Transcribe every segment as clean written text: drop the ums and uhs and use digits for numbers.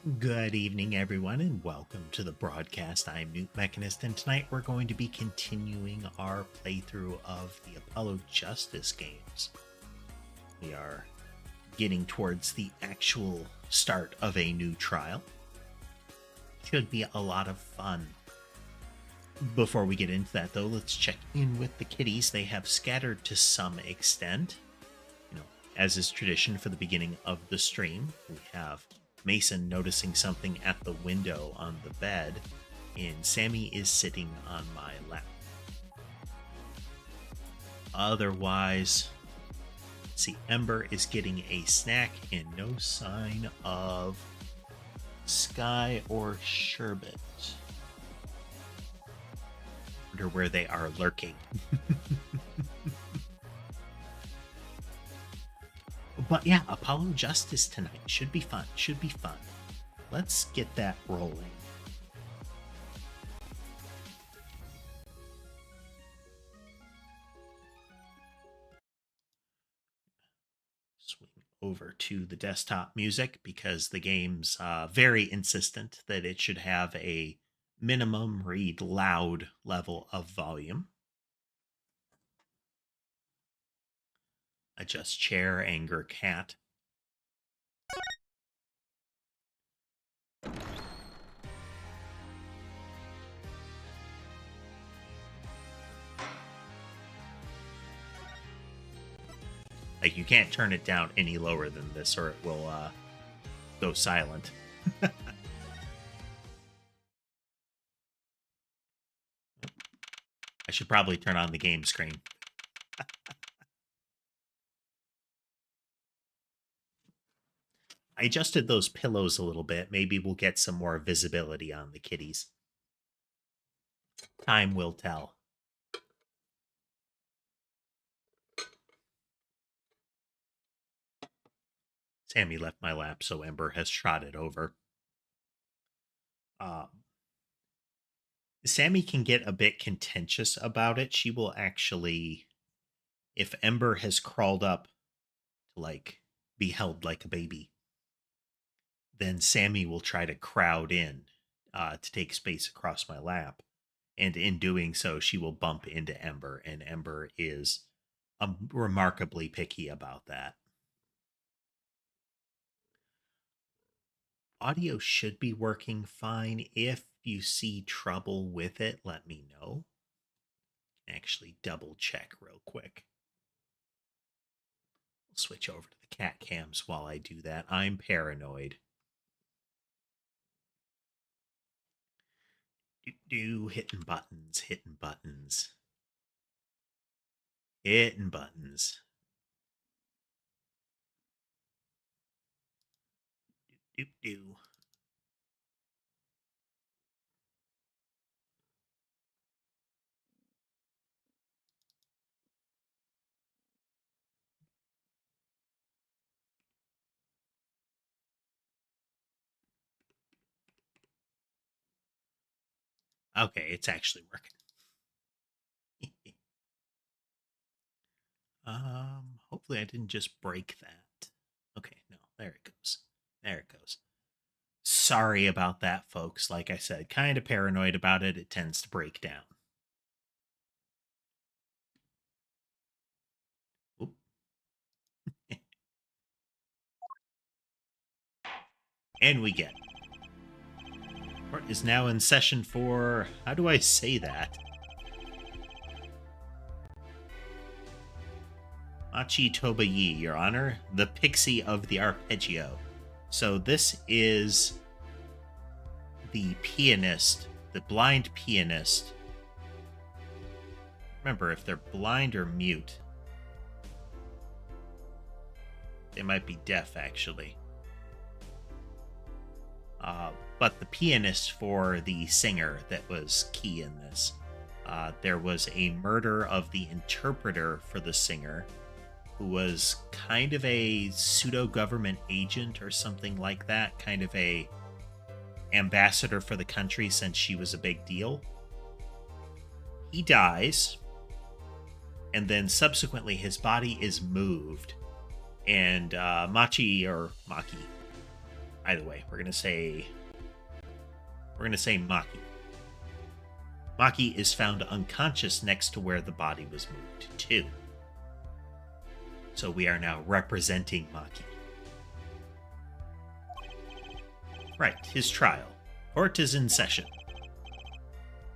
Good evening, everyone, and welcome to the broadcast. I'm newtmechanist, and tonight we're going to be continuing our playthrough of the Apollo Justice games. We are getting towards the actual start of a new trial. Should be a lot of fun. Before we get into that, though, let's check in with the kitties. They have scattered to some extent. As is tradition for the beginning of the stream, we have Mason noticing something at the window on the bed, and Sammy is sitting on my lap. Otherwise, see, Ember is getting a snack and no sign of Sky or Sherbet. Wonder where they are lurking. But yeah, Apollo Justice tonight. Should be fun. Let's get that rolling. Swing over to the desktop music because the game's very insistent that it should have a minimum read loud level of volume. Adjust chair, anger, cat. Like, you can't turn it down any lower than this or it will go silent. I should probably turn on the game screen. I adjusted those pillows a little bit. Maybe we'll get some more visibility on the kitties. Time will tell. Sammy left my lap, so Ember has trotted over. Sammy can get a bit contentious about it. She will actually, if Ember has crawled up to, like, be held like a baby, then Sammy will try to crowd in to take space across my lap. And in doing so, she will bump into Ember, and Ember is remarkably picky about that. Audio should be working fine. If you see trouble with it, let me know. Actually, double check real quick. I'll switch over to the cat cams while I do that. I'm paranoid. Hitting buttons. Do. Okay, it's actually working. Hopefully I didn't just break that. Okay, no, there it goes. Sorry about that, folks. Like I said, kind of paranoid about it. It tends to break down. Oop. And we get. Court is now in session for, how do I say that? Machi Tobayi, Your Honor, the Pixie of the Arpeggio. So this is the pianist, the blind pianist. Remember, if they're blind or mute, they might be deaf, actually. But the pianist for the singer that was key in this. There was a murder of the interpreter for the singer, who was kind of a pseudo-government agent or something like that, kind of a ambassador for the country since she was a big deal. He dies, and then subsequently his body is moved, and Maki, Either way, we're gonna say Maki. Maki is found unconscious next to where the body was moved to. So we are now representing Maki. Right, his trial. Court is in session.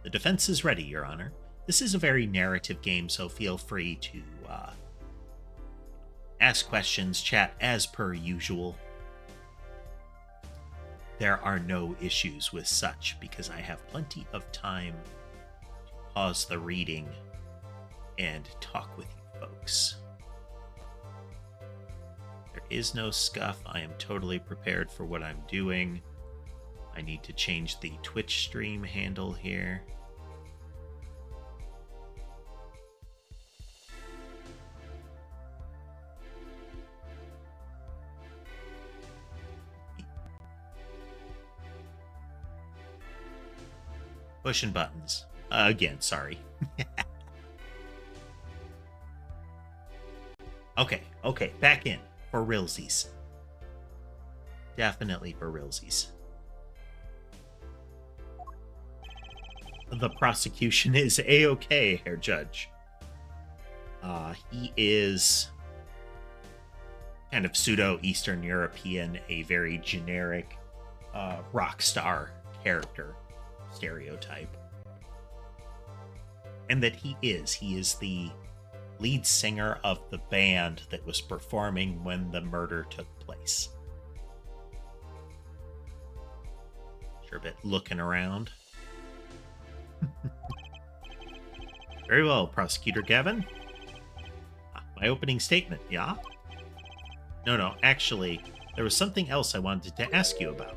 The defense is ready, Your Honor. This is a very narrative game, so feel free to ask questions, chat as per usual. There are no issues with such because I have plenty of time to pause the reading and talk with you folks. There is no scuff. I am totally prepared for what I'm doing. I need to change the Twitch stream handle here. Pushing buttons. Again, sorry. Okay, back in. For realsies. Definitely for realsies. The prosecution is A-okay, Herr Judge. He is kind of pseudo-Eastern European, a very generic rock star character stereotype. And that he is the lead singer of the band that was performing when the murder took place. Sure, a bit looking around. Very well, Prosecutor Gavin. My opening statement, yeah? No, actually, there was something else I wanted to ask you about.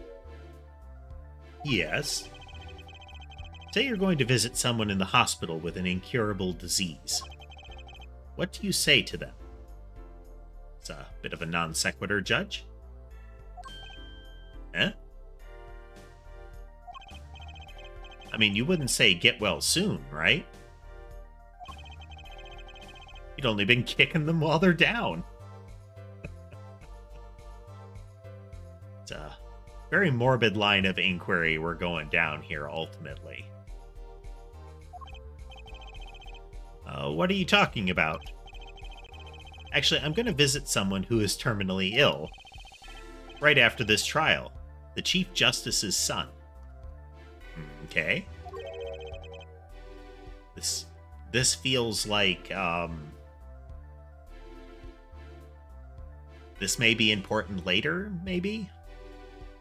Yes? Say you're going to visit someone in the hospital with an incurable disease. What do you say to them? It's a bit of a non sequitur, Judge. Eh? I mean, you wouldn't say get well soon, right? You'd only been kicking them while they're down. It's a very morbid line of inquiry we're going down here, ultimately. What are you talking about? Actually, I'm going to visit someone who is terminally ill. Right after this trial. The Chief Justice's son. Okay. This feels like, this may be important later, maybe?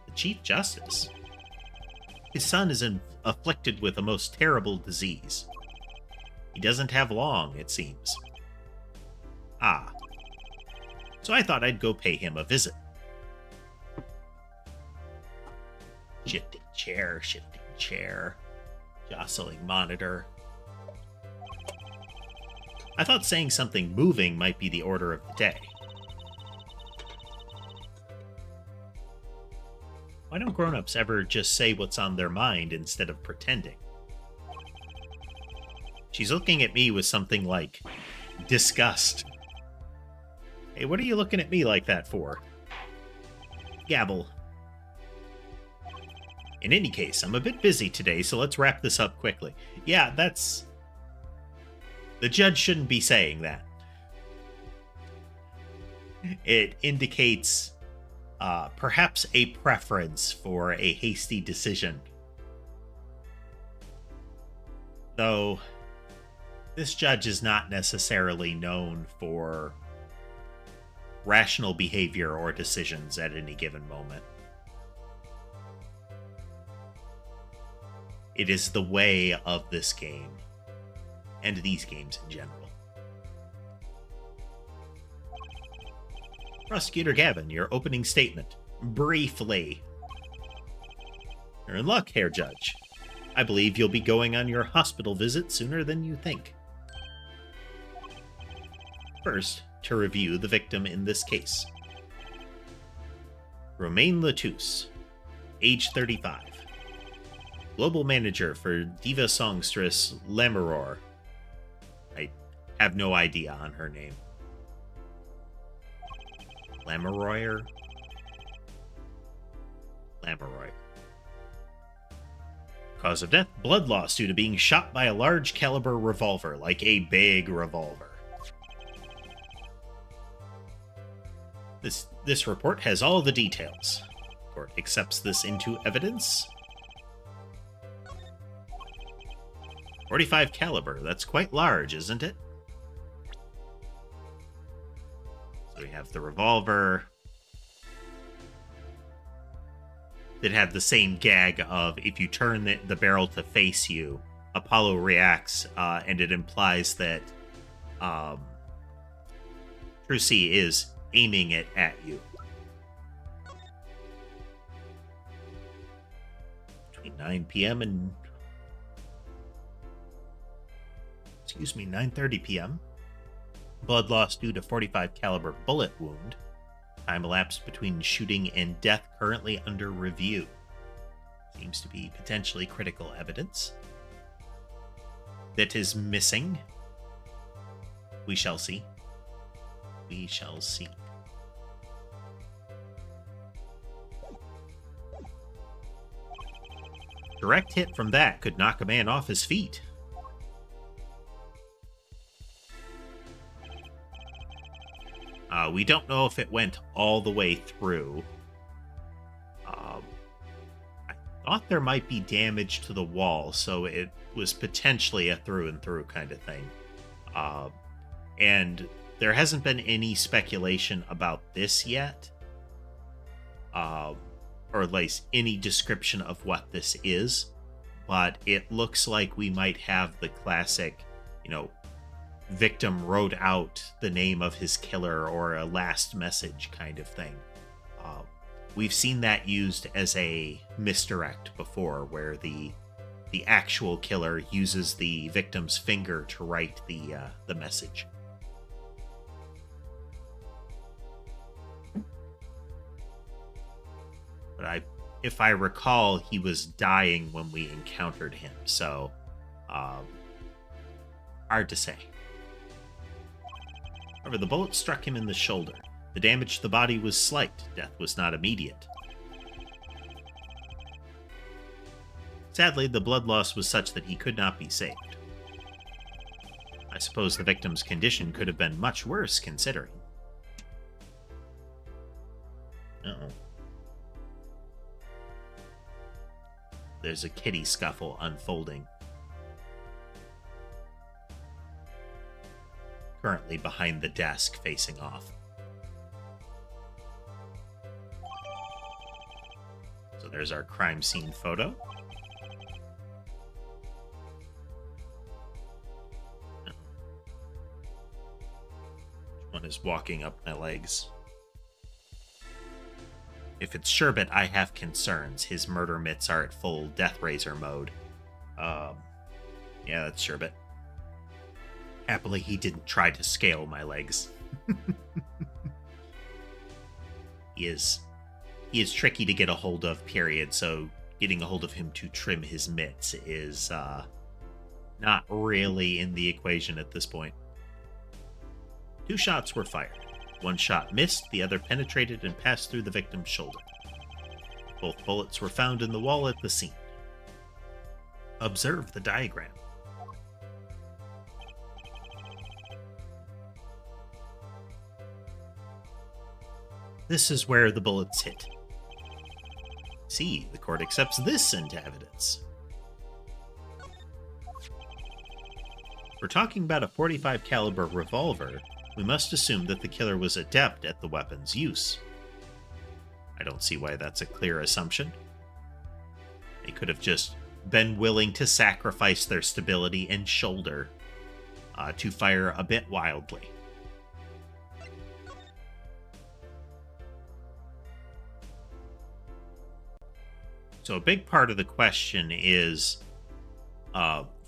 The Chief Justice? His son is afflicted with a most terrible disease. He doesn't have long, it seems. Ah. So I thought I'd go pay him a visit. Shifting chair. Jostling monitor. I thought saying something moving might be the order of the day. Why don't grown-ups ever just say what's on their mind instead of pretending? She's looking at me with something like disgust. Hey, what are you looking at me like that for? Gabble. In any case, I'm a bit busy today, so let's wrap this up quickly. Yeah, that's... The judge shouldn't be saying that. It indicates perhaps a preference for a hasty decision. Though... This judge is not necessarily known for rational behavior or decisions at any given moment. It is the way of this game, and these games in general. Prosecutor Gavin, your opening statement. Briefly. You're in luck, Herr Judge. I believe you'll be going on your hospital visit sooner than you think. First, to review the victim in this case. Romain Latouche, age 35. Global manager for diva songstress Lamoureux. I have no idea on her name. Lamoureux? Lamoroy. Cause of death, blood loss due to being shot by a large caliber revolver, like a big revolver. This report has all the details. Court accepts this into evidence. 45 caliber, that's quite large, isn't it? So we have the revolver that had the same gag of if you turn the barrel to face you, Apollo reacts, and it implies that Trilogy is aiming it at you. Between 9 p.m. and 9:30 p.m. Blood loss due to 45 caliber bullet wound. Time elapsed between shooting and death currently under review. Seems to be potentially critical evidence that is missing. We shall see. We shall see. Direct hit from that could knock a man off his feet. We don't know if it went all the way through. I thought there might be damage to the wall, so it was potentially a through and through kind of thing. And there hasn't been any speculation about this yet. Or at least any description of what this is. But it looks like we might have the classic, victim wrote out the name of his killer or a last message kind of thing. We've seen that used as a misdirect before, where the actual killer uses the victim's finger to write the message. But if I recall, he was dying when we encountered him, so hard to say. However, the bullet struck him in the shoulder. The damage to the body was slight. Death was not immediate. Sadly, the blood loss was such that he could not be saved. I suppose the victim's condition could have been much worse, considering. Uh-oh. There's a kitty scuffle unfolding. Currently behind the desk, facing off. So there's our crime scene photo. Which one is walking up my legs? If it's Sherbet, I have concerns. His murder mitts are at full Death Razor mode. Yeah, that's Sherbet. Happily, he didn't try to scale my legs. He is tricky to get a hold of, period, so getting a hold of him to trim his mitts is not really in the equation at this point. 2 shots were fired. 1 shot missed, the other penetrated and passed through the victim's shoulder. Both bullets were found in the wall at the scene. Observe the diagram. This is where the bullets hit. See, the court accepts this into evidence. We're talking about a 45 caliber revolver. We must assume that the killer was adept at the weapon's use. I don't see why that's a clear assumption. They could have just been willing to sacrifice their stability and shoulder to fire a bit wildly. So a big part of the question is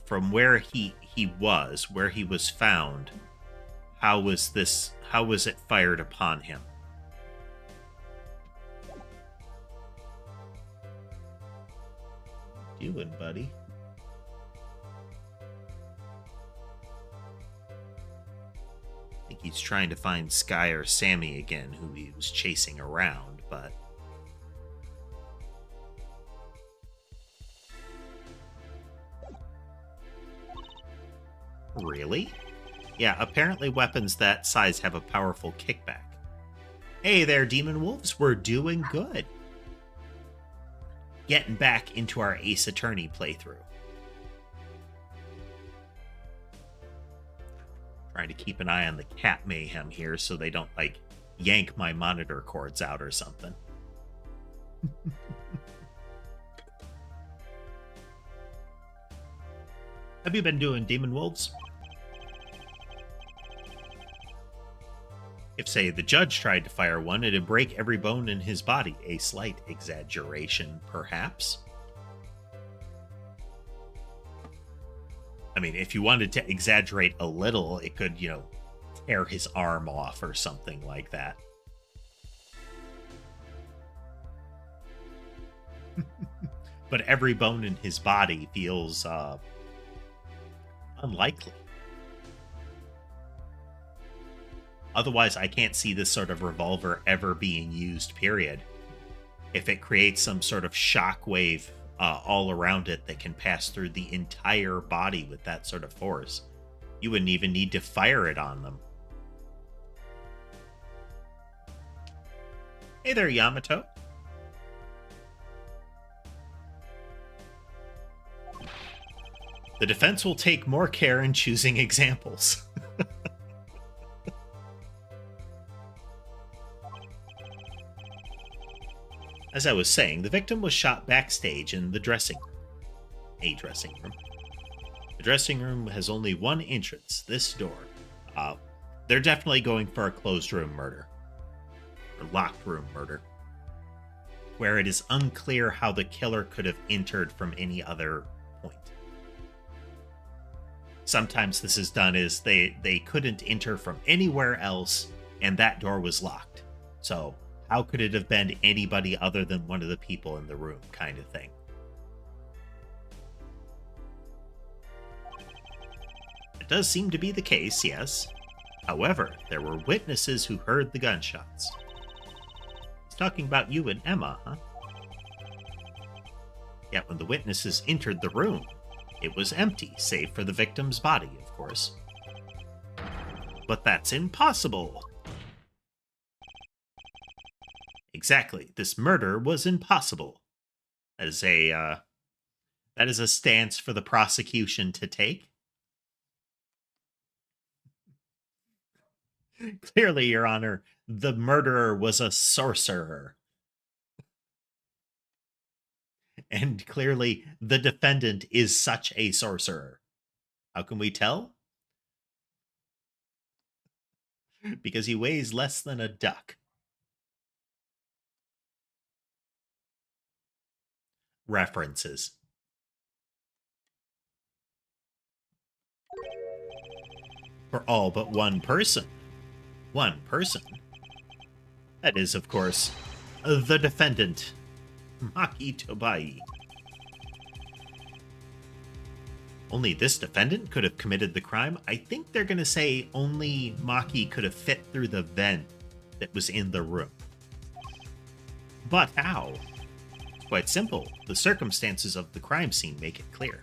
from where he was found, how was it fired upon him? What you doing, buddy? I think he's trying to find Sky or Sammy again, who he was chasing around, but Really? Yeah, apparently weapons that size have a powerful kickback. Hey there, Demon Wolves. We're doing good. Getting back into our Ace Attorney playthrough. Trying to keep an eye on the cat mayhem here so they don't, like, yank my monitor cords out or something. Have you been doing, Demon Wolves? If, say, the judge tried to fire one, it'd break every bone in his body. A slight exaggeration, perhaps. I mean, if you wanted to exaggerate a little, it could, you know, tear his arm off or something like that. But every bone in his body feels unlikely. Otherwise, I can't see this sort of revolver ever being used, period. If it creates some sort of shockwave all around it that can pass through the entire body with that sort of force, you wouldn't even need to fire it on them. Hey there, Yamato. The defense will take more care in choosing examples. As I was saying, the victim was shot backstage in the dressing room. A dressing room. The dressing room has only one entrance, this door. They're definitely going for a closed room murder. Or locked room murder. Where it is unclear how the killer could have entered from any other point. Sometimes this is done as they couldn't enter from anywhere else, and that door was locked. So how could it have been anybody other than one of the people in the room, kind of thing? It does seem to be the case, yes. However, there were witnesses who heard the gunshots. He's talking about you and Emma, huh? Yet when the witnesses entered the room, it was empty, save for the victim's body, of course. But that's impossible! Exactly. This murder was impossible. That is a stance for the prosecution to take. Clearly, Your Honor, the murderer was a sorcerer. And clearly, the defendant is such a sorcerer. How can we tell? Because he weighs less than a duck. References. For all but one person. One person. That is, of course, the defendant, Maki Tobai. Only this defendant could have committed the crime. I think they're going to say only Maki could have fit through the vent that was in the room. But how? Quite simple. The circumstances of the crime scene make it clear.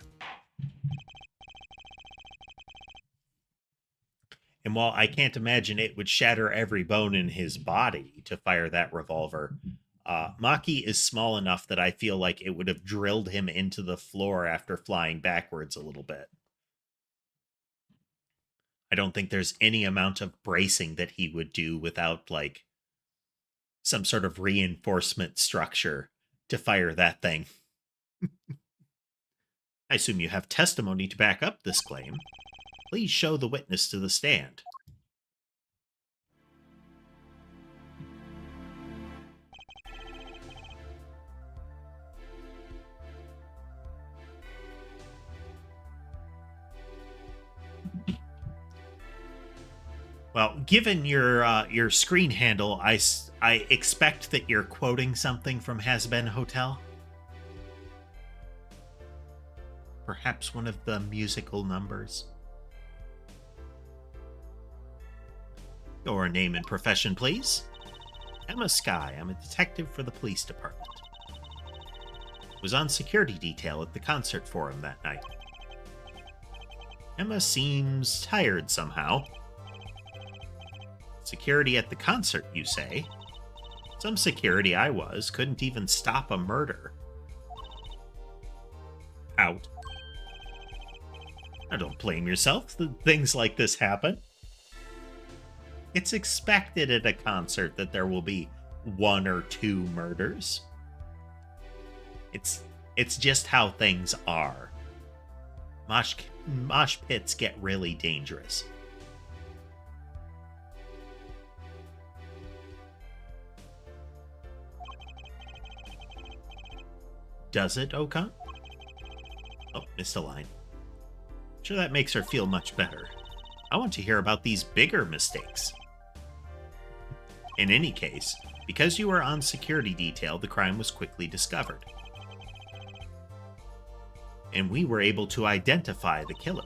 And while I can't imagine it would shatter every bone in his body to fire that revolver, Maki is small enough that I feel like it would have drilled him into the floor after flying backwards a little bit. I don't think there's any amount of bracing that he would do without, like, some sort of reinforcement structure to fire that thing. I assume you have testimony to back up this claim. Please show the witness to the stand. Well, given your screen handle, I expect that you're quoting something from Has Been Hotel. Perhaps one of the musical numbers. Your name and profession, please. Emma Sky. I'm a detective for the police department. Was on security detail at the concert forum that night. Emma seems tired somehow. Security at the concert, you say? Some security I was couldn't even stop a murder. Out. Now don't blame yourself. Things like this happen. It's expected at a concert that there will be 1 or 2 murders. It's just how things are. Mosh pits get really dangerous. Does it, Okan? Oh, missed a line. Sure, that makes her feel much better. I want to hear about these bigger mistakes. In any case, because you were on security detail, the crime was quickly discovered. And we were able to identify the killer.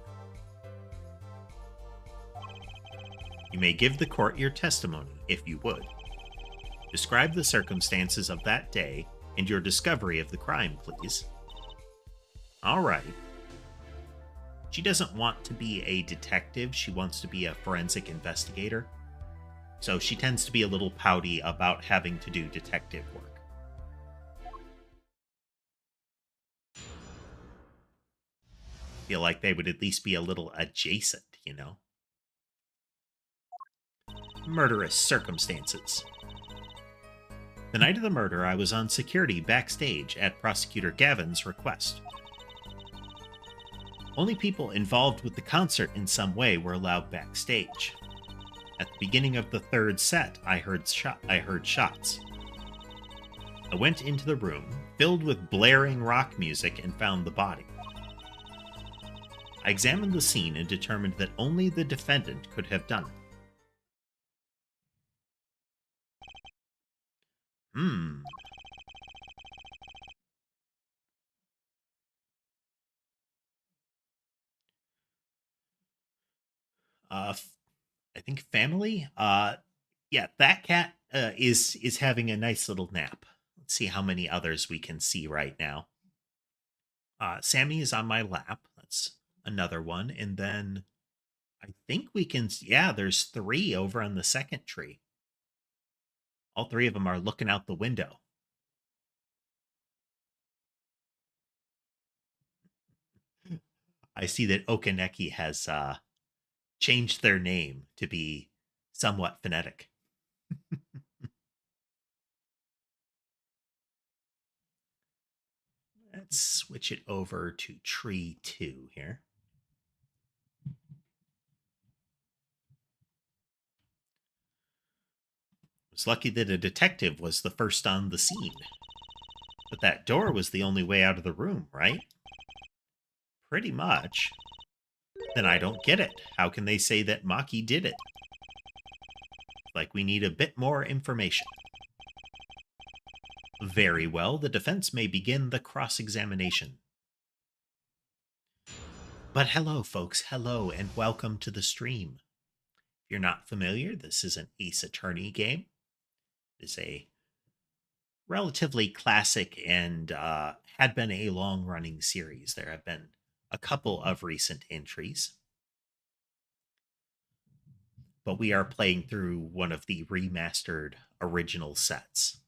You may give the court your testimony, if you would. Describe the circumstances of that day and your discovery of the crime, please. All right. She doesn't want to be a detective. She wants to be a forensic investigator. So she tends to be a little pouty about having to do detective work. Feel like they would at least be a little adjacent, you know? Murderous circumstances. The night of the murder, I was on security backstage at Prosecutor Gavin's request. Only people involved with the concert in some way were allowed backstage. At the beginning of the 3rd set, I heard shots. I went into the room, filled with blaring rock music, and found the body. I examined the scene and determined that only the defendant could have done it. I think family. Yeah, that cat is having a nice little nap. Let's see how many others we can see right now. Sammy is on my lap. That's another one, and then I think we can. Yeah, there's 3 over on the second tree. All 3 of them are looking out the window. I see that Okaneki has changed their name to be somewhat phonetic. Let's switch it over to tree 2 here. It's lucky that a detective was the first on the scene. But that door was the only way out of the room, right? Pretty much. Then I don't get it. How can they say that Maki did it? Like, we need a bit more information. Very well, the defense may begin the cross-examination. But hello, folks. Hello, and welcome to the stream. If you're not familiar, this is an Ace Attorney game. It's a relatively classic and had been a long-running series. There have been a couple of recent entries. But we are playing through one of the remastered original sets.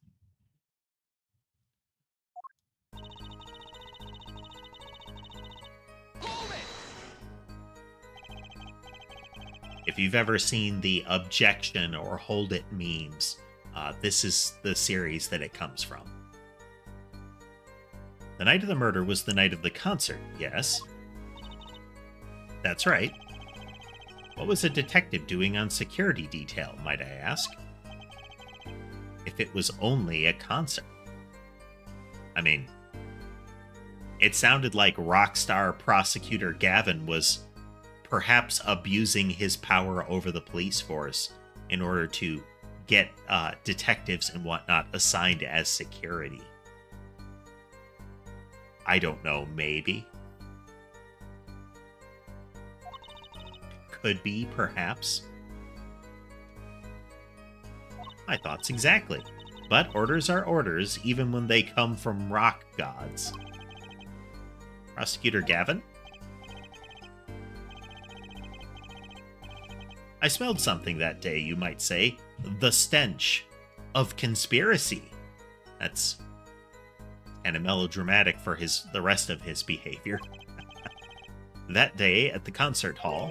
If you've ever seen the objection or hold it memes, this is the series that it comes from. The night of the murder was the night of the concert, yes? That's right. What was a detective doing on security detail, might I ask? If it was only a concert. I mean, it sounded like rockstar prosecutor Gavin was perhaps abusing his power over the police force in order to get detectives and whatnot assigned as security. I don't know, maybe. Could be, perhaps. My thoughts exactly. But orders are orders, even when they come from rock gods. Prosecutor Gavin? I smelled something that day, you might say. The stench of conspiracy. That's kind of melodramatic for the rest of his behavior. That day at the concert hall.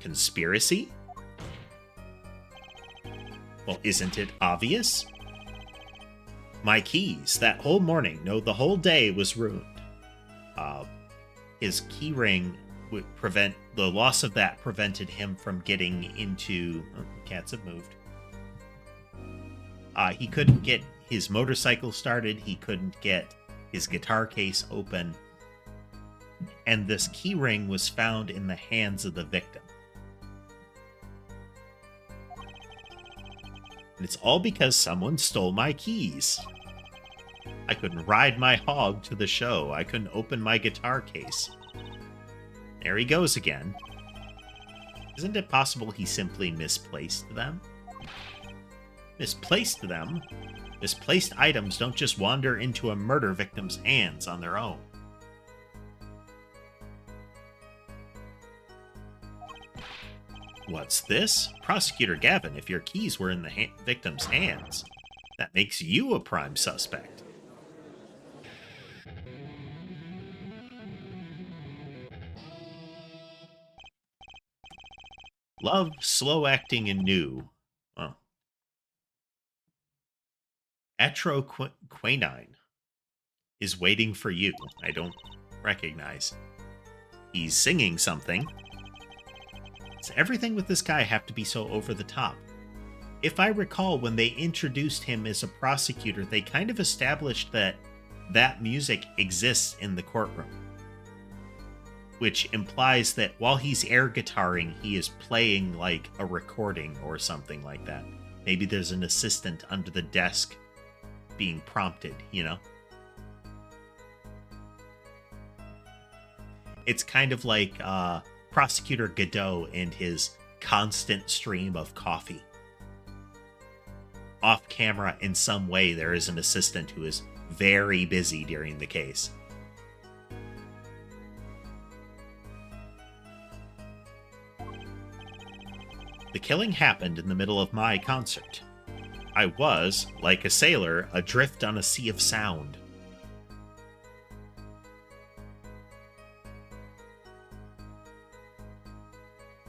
Conspiracy? Well, isn't it obvious? My keys, that whole morning, no, the whole day was ruined. His key ring would prevent, the loss of that prevented him from getting into, cats have moved. He couldn't get his motorcycle started, he couldn't get his guitar case open, and this key ring was found in the hands of the victim. And it's all because someone stole my keys. I couldn't ride my hog to the show. I couldn't open my guitar case. There he goes again. Isn't it possible he simply misplaced them? Misplaced them? Misplaced items don't just wander into a murder victim's hands on their own. What's this? Prosecutor Gavin, if your keys were in the victim's hands, that makes you a prime suspect. Love, slow acting, and new. Oh. Atroquinine is waiting for you. I don't recognize. He's singing something. Does everything with this guy have to be so over the top? If I recall, when they introduced him as a prosecutor, they kind of established that that music exists in the courtroom. Which implies that while he's air guitaring, he is playing like a recording or something like that. Maybe there's an assistant under the desk being prompted, you know? It's kind of like Prosecutor Godot and his constant stream of coffee. Off camera, in some way, there is an assistant who is very busy during the case. The killing happened in the middle of my concert. I was, like a sailor, adrift on a sea of sound.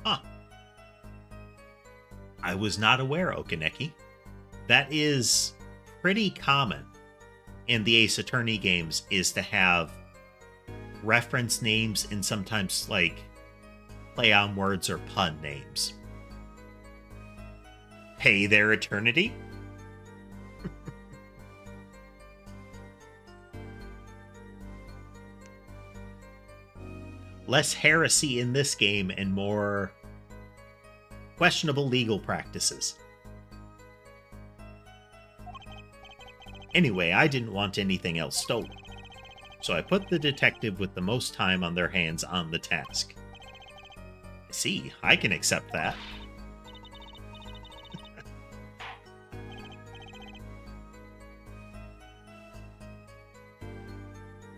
Huh. I was not aware, Okaneki. That is pretty common in the Ace Attorney games, is to have reference names and sometimes, like, play on words or pun names. Hey there, Eternity? Less heresy in this game and more questionable legal practices. Anyway, I didn't want anything else stolen, so I put the detective with the most time on their hands on the task. I see, I can accept that.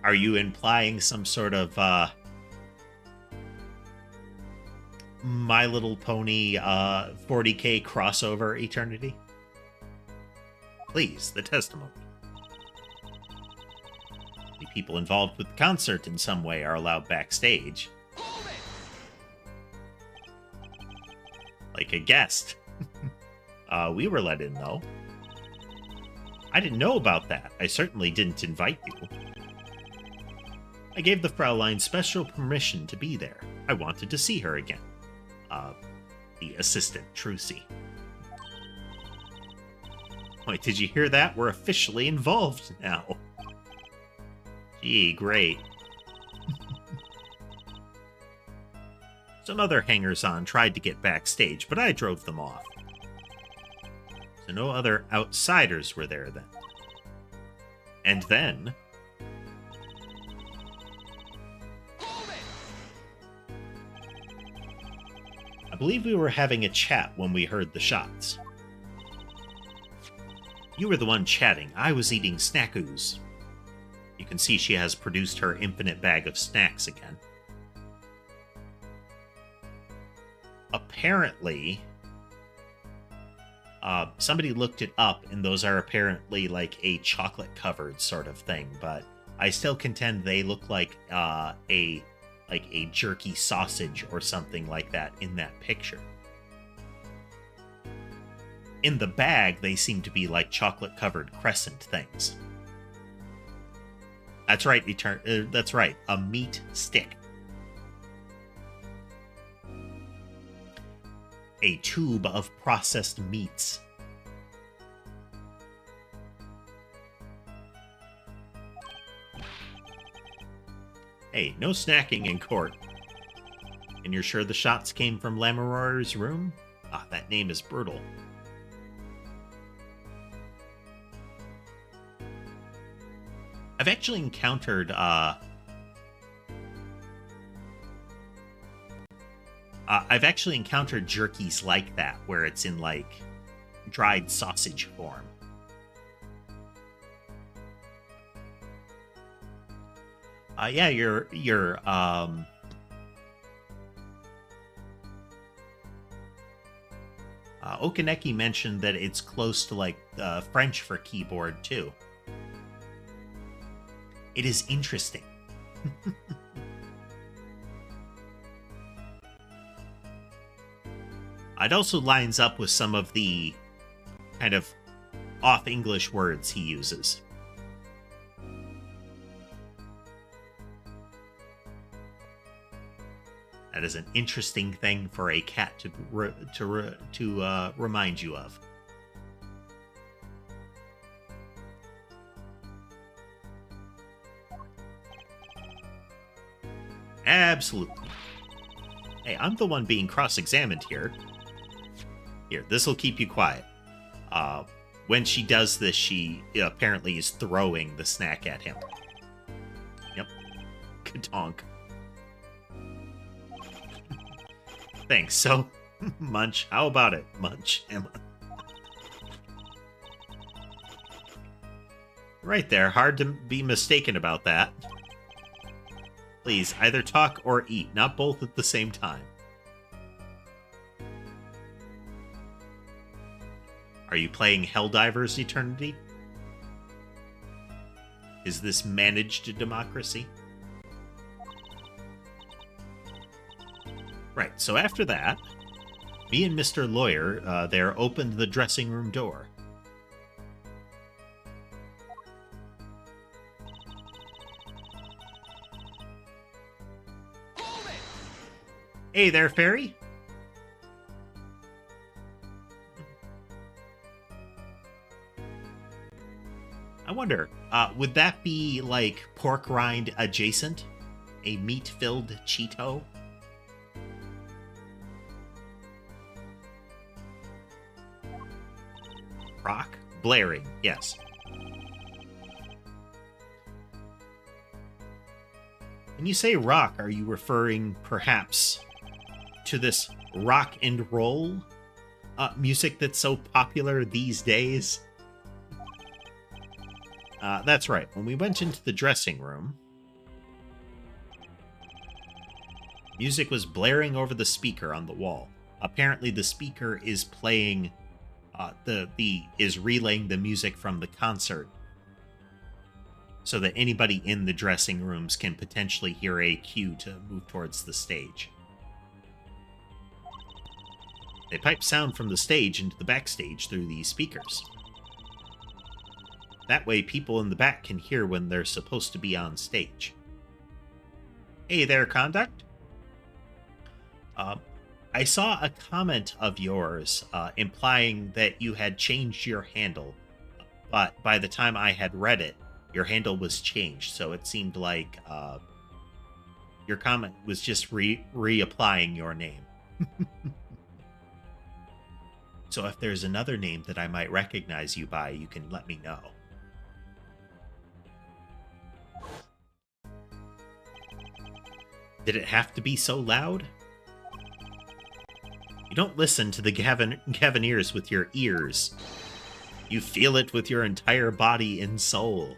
Are you implying some sort of My Little Pony 40K crossover, Eternity? Please, the testimony. The people involved with the concert in some way are allowed backstage. Like a guest. We were let in, though. I didn't know about that. I certainly didn't invite you. I gave the Fraulein special permission to be there. I wanted to see her again. The assistant, Trucy. Wait, did you hear that? We're officially involved now. Gee, great. Some other hangers-on tried to get backstage, but I drove them off. So no other outsiders were there then. And then... I believe we were having a chat when we heard the shots. You were the one chatting. I was eating snackoos. You can see she has produced her infinite bag of snacks again. apparently, somebody looked it up, and those are apparently like a chocolate-covered sort of thing, but I still contend they look like a jerky sausage or something like that in that picture. In the bag, they seem to be like chocolate-covered crescent things. That's right, that's right, a meat stick. A tube of processed meats. Hey, no snacking in court. And you're sure the shots came from Lammeror's room? Ah, that name is brutal. I've actually encountered, jerkies like that, where it's in, like, dried sausage form. Yeah, Okaneki mentioned that it's close to, like, French for keyboard, too. It is interesting. It also lines up with some of the kind of off-English words he uses. That is an interesting thing for a cat to remind you of. Absolutely. Hey, I'm the one being cross-examined here. Here, this'll keep you quiet. When she does this, she apparently is throwing the snack at him. Yep. Kadonk. Thanks. So, Munch, how about it, Munch, Emma? Right there. Hard to be mistaken about that. Please, either talk or eat, not both at the same time. Are you playing Helldivers Eternity? Is this managed democracy? Right, so after that, me and Mr. Lawyer there opened the dressing room door. Hey there, fairy. I wonder, would that be like pork rind adjacent? A meat-filled Cheeto? Rock? Blaring, yes. When you say rock, are you referring perhaps to this rock and roll music that's so popular these days? That's right. When we went into the dressing room, music was blaring over the speaker on the wall. Apparently the speaker is playing, is relaying the music from the concert so that anybody in the dressing rooms can potentially hear a cue to move towards the stage. They pipe sound from the stage into the backstage through these speakers. That way people in the back can hear when they're supposed to be on stage. Hey there, Conduct. I saw a comment of yours implying that you had changed your handle, but by the time I had read it, your handle was changed, so it seemed like your comment was just reapplying your name. So if there's another name that I might recognize you by, you can let me know. Did it have to be so loud? You don't listen to the Gavineers with your ears. You feel it with your entire body and soul.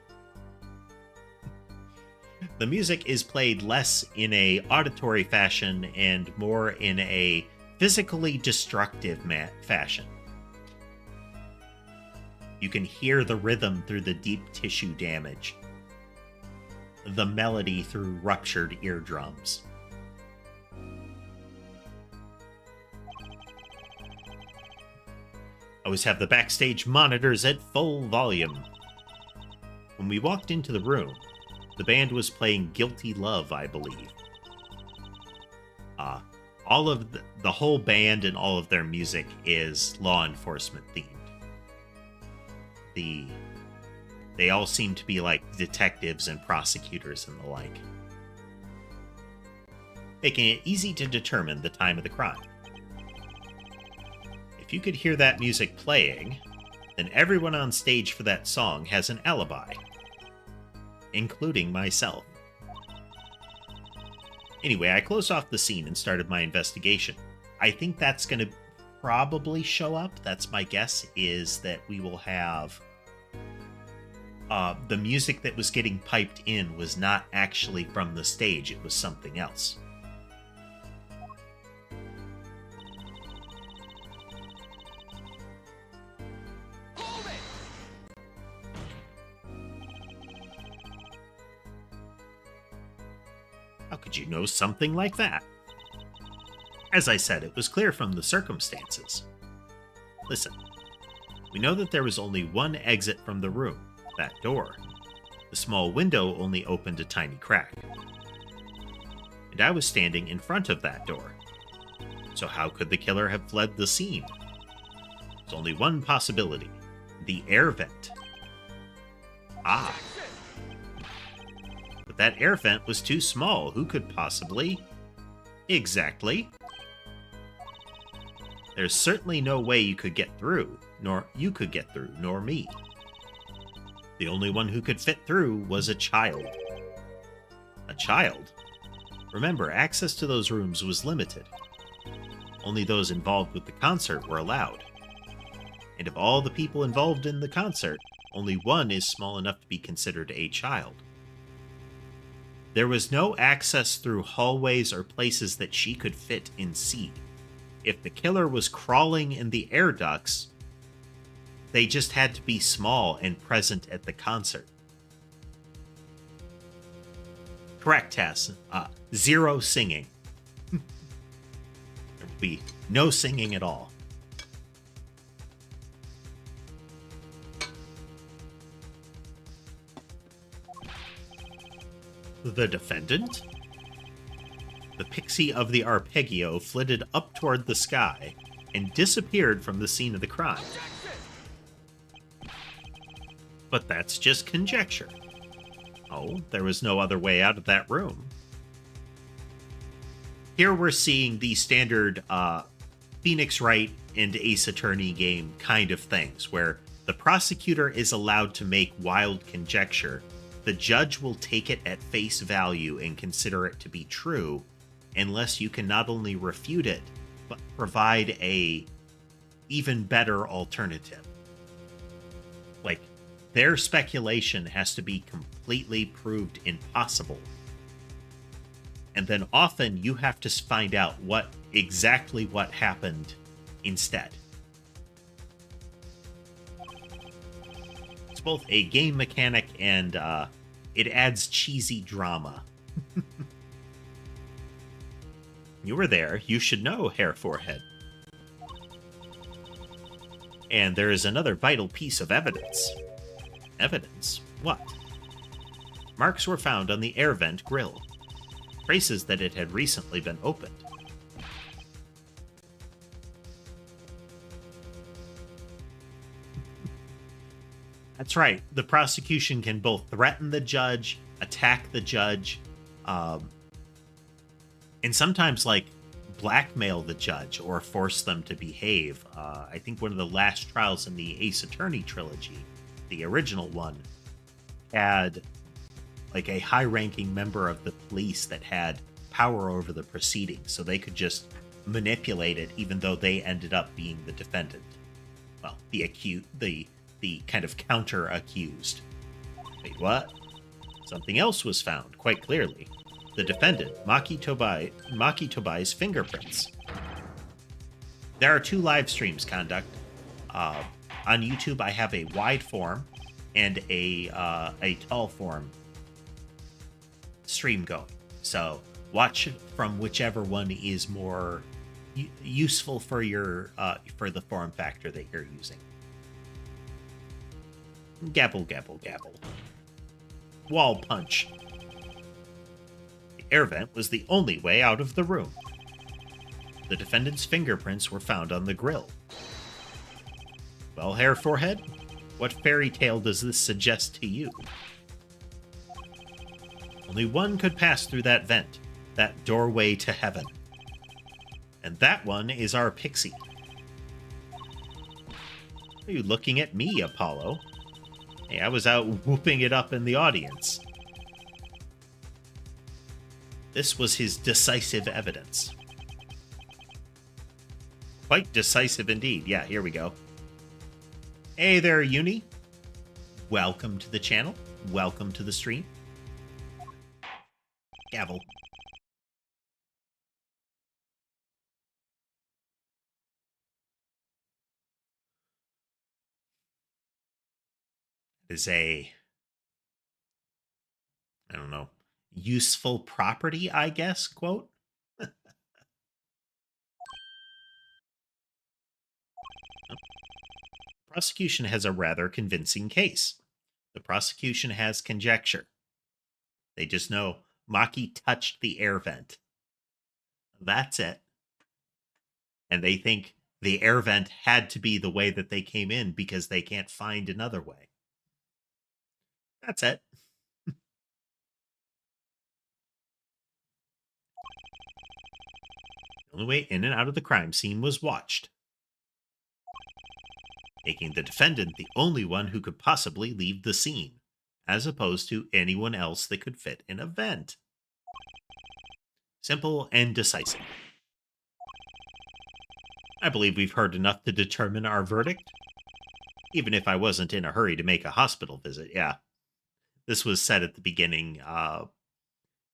The music is played less in a auditory fashion and more in a physically destructive fashion. You can hear the rhythm through the deep tissue damage, the melody through ruptured eardrums. Always have the backstage monitors at full volume. When we walked into the room, the band was playing Guilty Love, I believe. All of the whole band and all of their music is law enforcement themed. They all seem to be like detectives and prosecutors and the like, making it easy to determine the time of the crime. If you could hear that music playing, then everyone on stage for that song has an alibi, including myself. Anyway, I closed off the scene and started my investigation. I think that's going to probably show up. That's my guess, is that we will have the music that was getting piped in was not actually from the stage. It was something else. How could you know something like that? As I said, it was clear from the circumstances. Listen, we know that there was only one exit from the room, that door. The small window only opened a tiny crack. And I was standing in front of that door. So how could the killer have fled the scene? There's only one possibility. The air vent. Ah. But that air vent was too small. Who could possibly? Exactly. There's certainly no way you could get through, nor you could get through, nor me. The only one who could fit through was a child. A child? Remember, access to those rooms was limited. Only those involved with the concert were allowed. And of all the people involved in the concert, only one is small enough to be considered a child. There was no access through hallways or places that she could fit and see. If the killer was crawling in the air ducts, they just had to be small and present at the concert. Correct, Tess. Zero singing. There will be no singing at all. The defendant? The pixie of the arpeggio flitted up toward the sky and disappeared from the scene of the crime. But that's just conjecture. Oh, there was no other way out of that room. Here we're seeing the standard Phoenix Wright and Ace Attorney game kind of things, where the prosecutor is allowed to make wild conjecture. The judge will take it at face value and consider it to be true, unless you can not only refute it, but provide a even better alternative. Like, their speculation has to be completely proved impossible. And then often you have to find out exactly what happened instead. It's both a game mechanic and it adds cheesy drama. You were there. You should know, Hair Forehead. And there is another vital piece of evidence. Evidence? What? Marks were found on the air vent grill. Traces that it had recently been opened. That's right. The prosecution can both threaten the judge, attack the judge, and sometimes, like, blackmail the judge or force them to behave. I think one of the last trials in the Ace Attorney trilogy, the original one, had like a high-ranking member of the police that had power over the proceedings, so they could just manipulate it, even though they ended up being the defendant. Well, the kind of counter-accused. Wait, what? Something else was found, quite clearly. The defendant, Maki Tobai's fingerprints. There are 2 live streams conduct. On YouTube, I have a wide form and a tall form stream going. So watch from whichever one is more useful for your for the form factor that you're using. Gabble, gabble, gabble. Wall punch. The air vent was the only way out of the room. The defendant's fingerprints were found on the grill. Well, Hair Forehead, what fairy tale does this suggest to you? Only one could pass through that vent, that doorway to heaven. And that one is our pixie. Are you looking at me, Apollo? Hey, I was out whooping it up in the audience. This was his decisive evidence. Quite decisive indeed. Yeah, here we go. Hey there, Uni. Welcome to the channel. Welcome to the stream. Gavel. Is a, I don't know, useful property, I guess, quote. Prosecution has a rather convincing case. The prosecution has conjecture. They just know Maki touched the air vent. That's it. And they think the air vent had to be the way that they came in because they can't find another way. That's it. The only way in and out of the crime scene was watched, making the defendant the only one who could possibly leave the scene, as opposed to anyone else that could fit in a vent. Simple and decisive. I believe we've heard enough to determine our verdict. Even if I wasn't in a hurry to make a hospital visit, yeah. This was said at the beginning.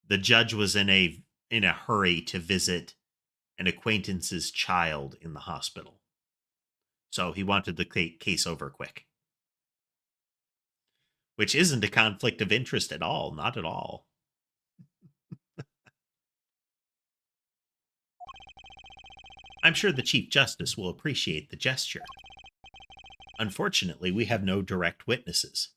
The judge was in a hurry to visit an acquaintance's child in the hospital. So he wanted the case over quick. Which isn't a conflict of interest at all. Not at all. I'm sure the Chief Justice will appreciate the gesture. Unfortunately, we have no direct witnesses.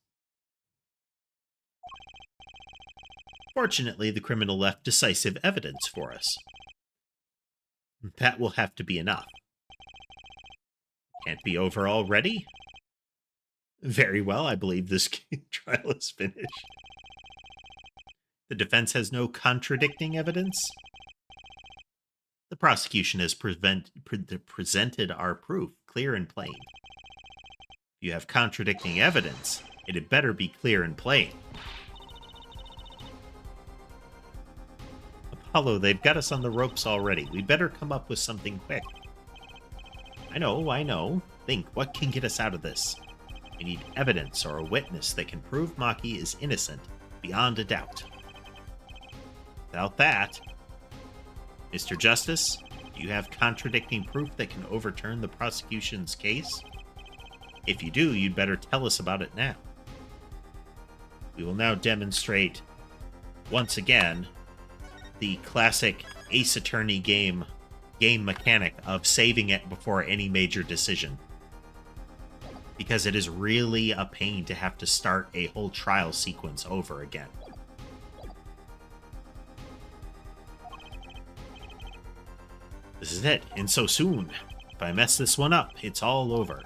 Fortunately, the criminal left decisive evidence for us. That will have to be enough. Can't be over already? Very well, I believe this trial is finished. The defense has no contradicting evidence. The prosecution has presented our proof clear and plain. If you have contradicting evidence, it had better be clear and plain. Apollo, they've got us on the ropes already. We better come up with something quick. I know. Think, what can get us out of this? We need evidence or a witness that can prove Maki is innocent beyond a doubt. Without that, Mr. Justice, do you have contradicting proof that can overturn the prosecution's case? If you do, you'd better tell us about it now. We will now demonstrate, once again, the classic Ace Attorney game mechanic of saving it before any major decision. Because it is really a pain to have to start a whole trial sequence over again. This is it, and so soon. If I mess this one up, it's all over.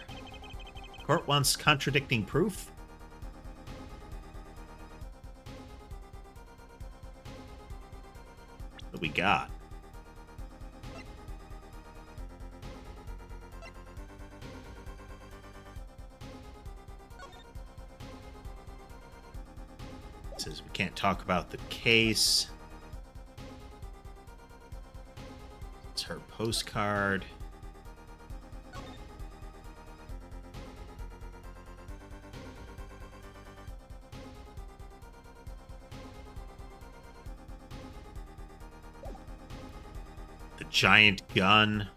Court wants contradicting proof? What do we got? It says we can't talk about the case. It's her postcard. The giant gun.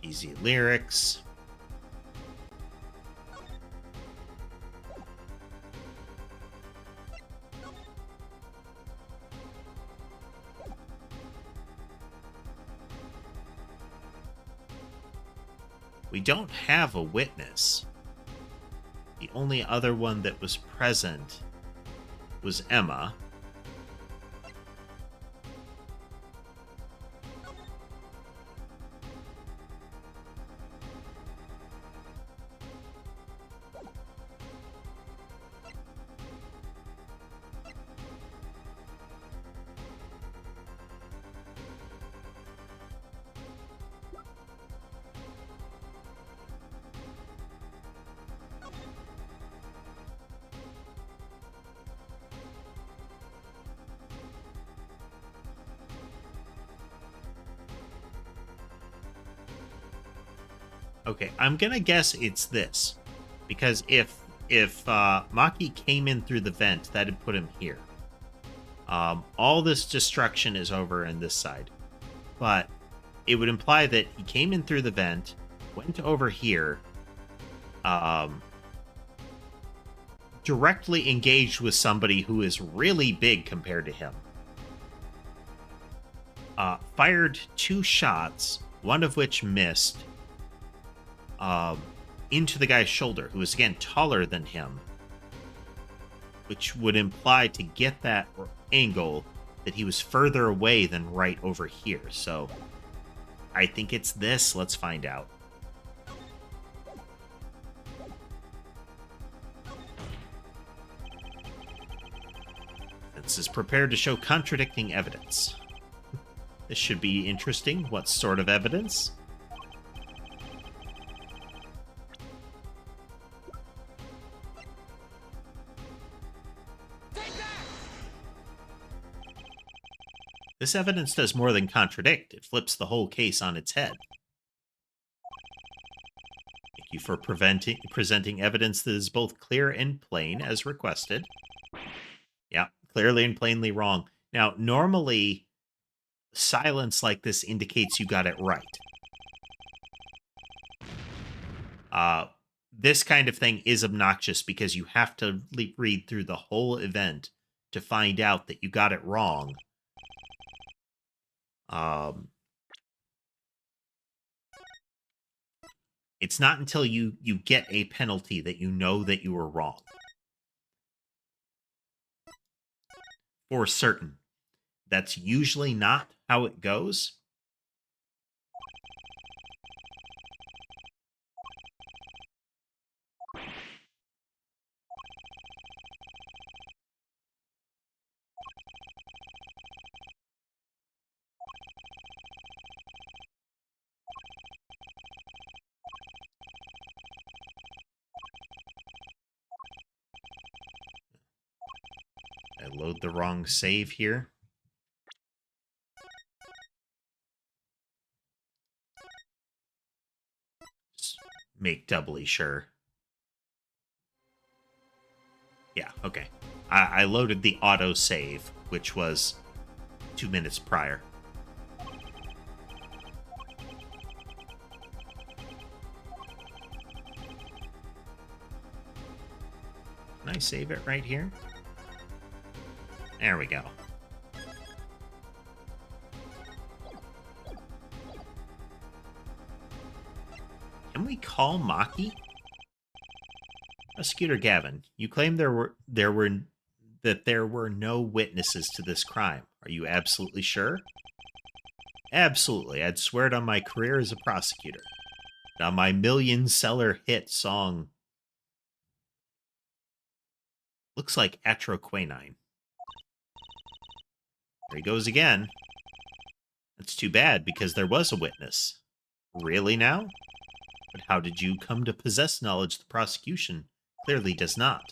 Easy lyrics. We don't have a witness. The only other one that was present was Emma. Okay, I'm gonna guess it's this, because if Maki came in through the vent, that'd put him here. All this destruction is over on this side, but it would imply that he came in through the vent, went over here, directly engaged with somebody who is really big compared to him. Fired 2 shots, one of which missed. Into the guy's shoulder, who is again taller than him, which would imply, to get that angle, that he was further away than right over here. So I think it's this. Let's find out. This is prepared to show contradicting evidence. This should be interesting. What sort of evidence? This evidence does more than contradict. It flips the whole case on its head. Thank you for presenting evidence that is both clear and plain as requested. Yeah, clearly and plainly wrong. Now, normally, silence like this indicates you got it right. This kind of thing is obnoxious because you have to read through the whole event to find out that you got it wrong. It's not until you get a penalty that you know that you were wrong. For certain. That's usually not how it goes. I load the wrong save here. Just make doubly sure. Yeah, okay. I loaded the auto save, which was 2 minutes prior. Can I save it right here? There we go. Can we call Maki? Prosecutor Gavin, you claim there were no witnesses to this crime. Are you absolutely sure? Absolutely. I'd swear it on my career as a prosecutor. And on my million-seller hit song. Looks like atroquinine. There he goes again. That's too bad, because there was a witness. Really now? But how did you come to possess knowledge the prosecution clearly does not?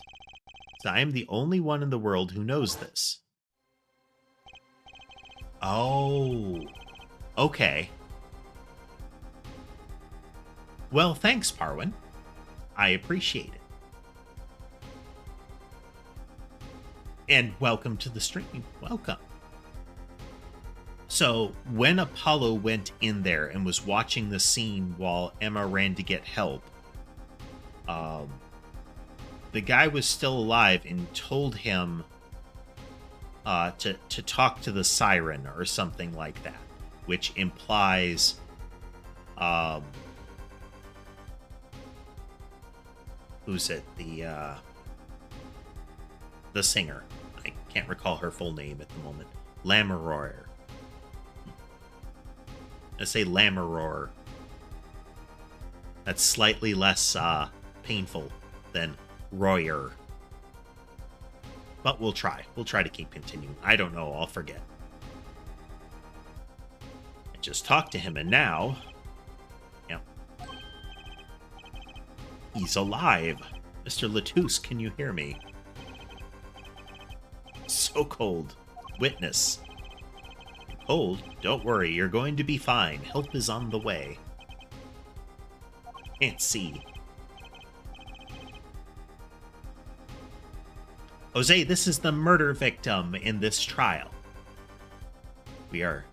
So I am the only one in the world who knows this. Oh. Okay. Well, thanks, Parwin. I appreciate it. And welcome to the stream. Welcome. So when Apollo went in there and was watching the scene while Emma ran to get help, the guy was still alive and told him to talk to the siren or something like that, which implies who's it? The singer. I can't recall her full name at the moment. Lamarore. I say Lamarore. That's slightly less painful than Royer. But we'll try. We'll try to keep continuing. I don't know. I'll forget. I just talked to him, and now... Yep. He's alive. Mr. Latouche, can you hear me? So cold. Witness. Cold? Don't worry. You're going to be fine. Help is on the way. Can't see. Jose, this is the murder victim in this trial. We are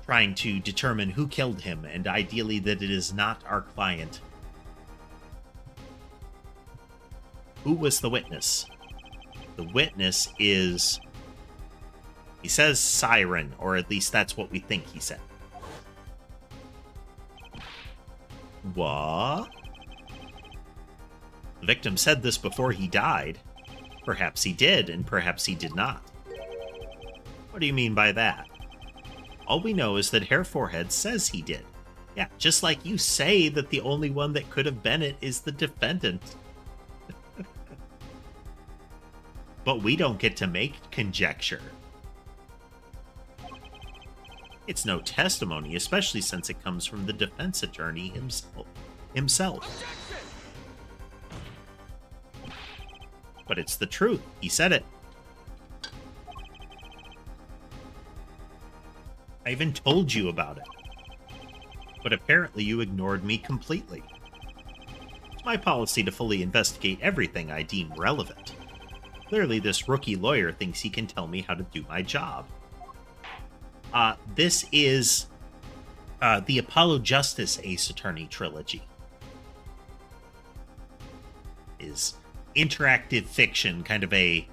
trying to determine who killed him, and ideally that it is not our client. Who was the witness? The witness is... He says siren, or at least that's what we think he said. What? The victim said this before he died. Perhaps he did, and perhaps he did not. What do you mean by that? All we know is that Hair Forehead says he did. Yeah, just like you say that the only one that could have been it is the defendant. But we don't get to make conjecture. It's no testimony, especially since it comes from the defense attorney himself. But it's the truth. He said it. I even told you about it. But apparently you ignored me completely. It's my policy to fully investigate everything I deem relevant. Clearly this rookie lawyer thinks he can tell me how to do my job. This is the Apollo Justice Ace Attorney trilogy. Is interactive fiction, kind of a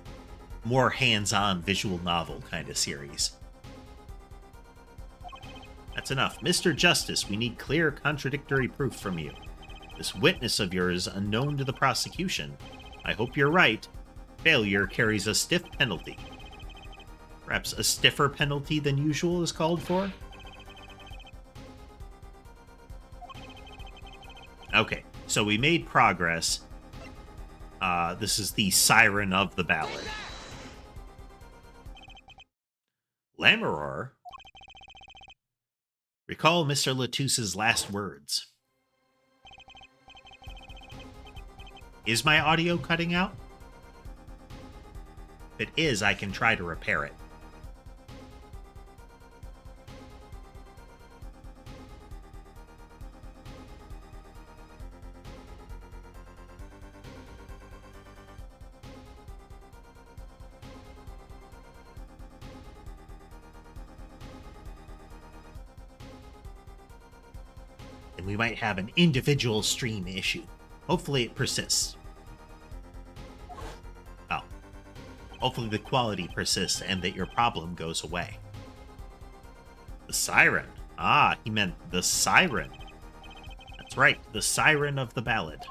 more hands-on visual novel kind of series. That's enough. Mr. Justice, we need clear contradictory proof from you. This witness of yours unknown to the prosecution. I hope you're right. Failure carries a stiff penalty. Perhaps a stiffer penalty than usual is called for? Okay, so we made progress. This is the siren of the ballad. Lamarore? Recall Mr. Latouche's last words. Is my audio cutting out? If it is, I can try to repair it. And we might have an individual stream issue. Hopefully it persists. Oh. Hopefully the quality persists and that your problem goes away. The siren. Ah, he meant the siren. That's right, the siren of the ballad.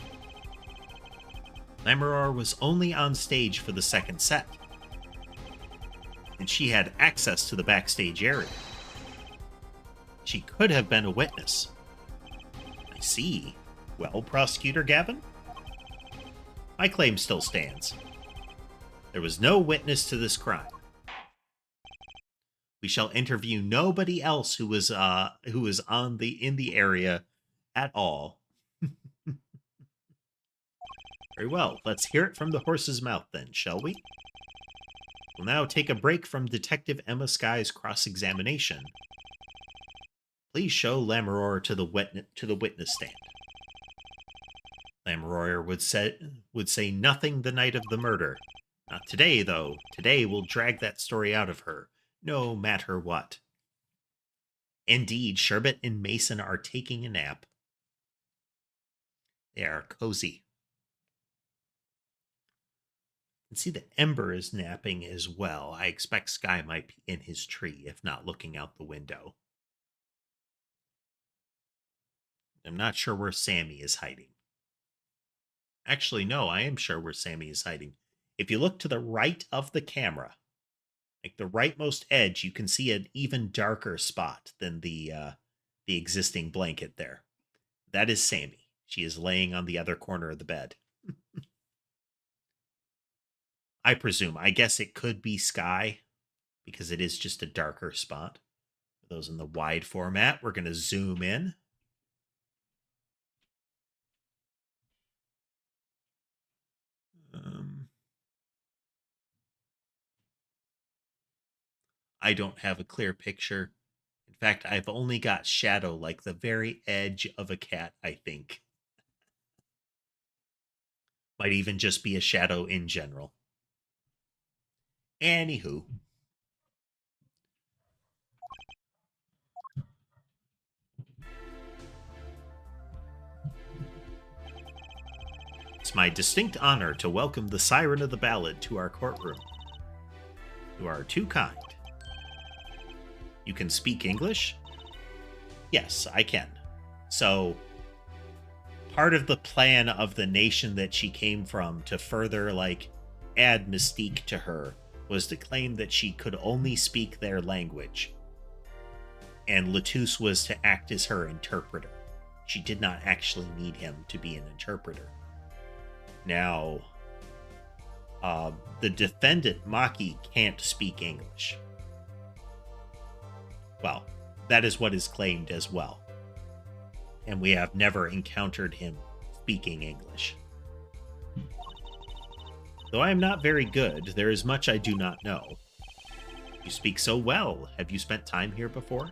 Lamarore was only on stage for the second set. And she had access to the backstage area. She could have been a witness. I see. Well, Prosecutor Gavin? My claim still stands. There was no witness to this crime. We shall interview nobody else who was in the area at all. Very well. Let's hear it from the horse's mouth then, shall we? We'll now take a break from Detective Emma Sky's cross-examination. Please show Lamarore to the witness stand. Lamarore would say nothing the night of the murder. Not today, though. Today we'll drag that story out of her, no matter what. Indeed, Sherbet and Mason are taking a nap. They are cozy. And see that Ember is napping as well. I expect Sky might be in his tree, if not looking out the window. I'm not sure where Sammy is hiding. Actually, no, I am sure where Sammy is hiding. If you look to the right of the camera, like the rightmost edge, you can see an even darker spot than the existing blanket there. That is Sammy. She is laying on the other corner of the bed. I presume. I guess it could be Sky because it is just a darker spot. For those in the wide format, we're going to zoom in. I don't have a clear picture. In fact, I've only got shadow, like the very edge of a cat, I think. Might even just be a shadow in general. Anywho. It's my distinct honor to welcome the Siren of the Ballad to our courtroom. You are too kind. You can speak English? Yes, I can. So, part of the plan of the nation that she came from to further, add mystique to her was to claim that she could only speak their language. And Latouche was to act as her interpreter. She did not actually need him to be an interpreter. Now, the defendant, Maki, can't speak English. Well, that is what is claimed as well. And we have never encountered him speaking English. Though I am not very good, there is much I do not know. You speak so well. Have you spent time here before?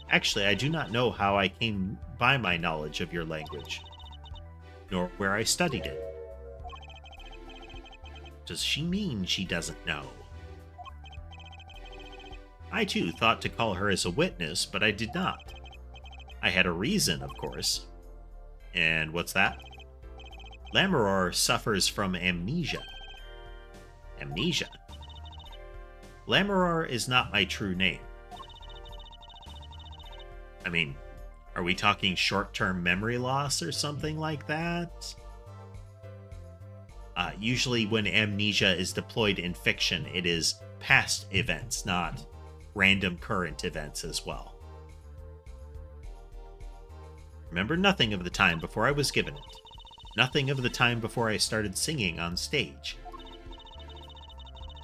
Actually, I do not know how I came by my knowledge of your language, nor where I studied it. Does she mean she doesn't know? I too thought to call her as a witness, but I did not. I had a reason, of course. And what's that? Lamaror suffers from amnesia. Amnesia? Lamaror is not my true name. I mean, are we talking short-term memory loss or something like that? Usually when amnesia is deployed in fiction, it is past events, not random current events as well. Remember nothing of the time before I was given it. Nothing of the time before I started singing on stage.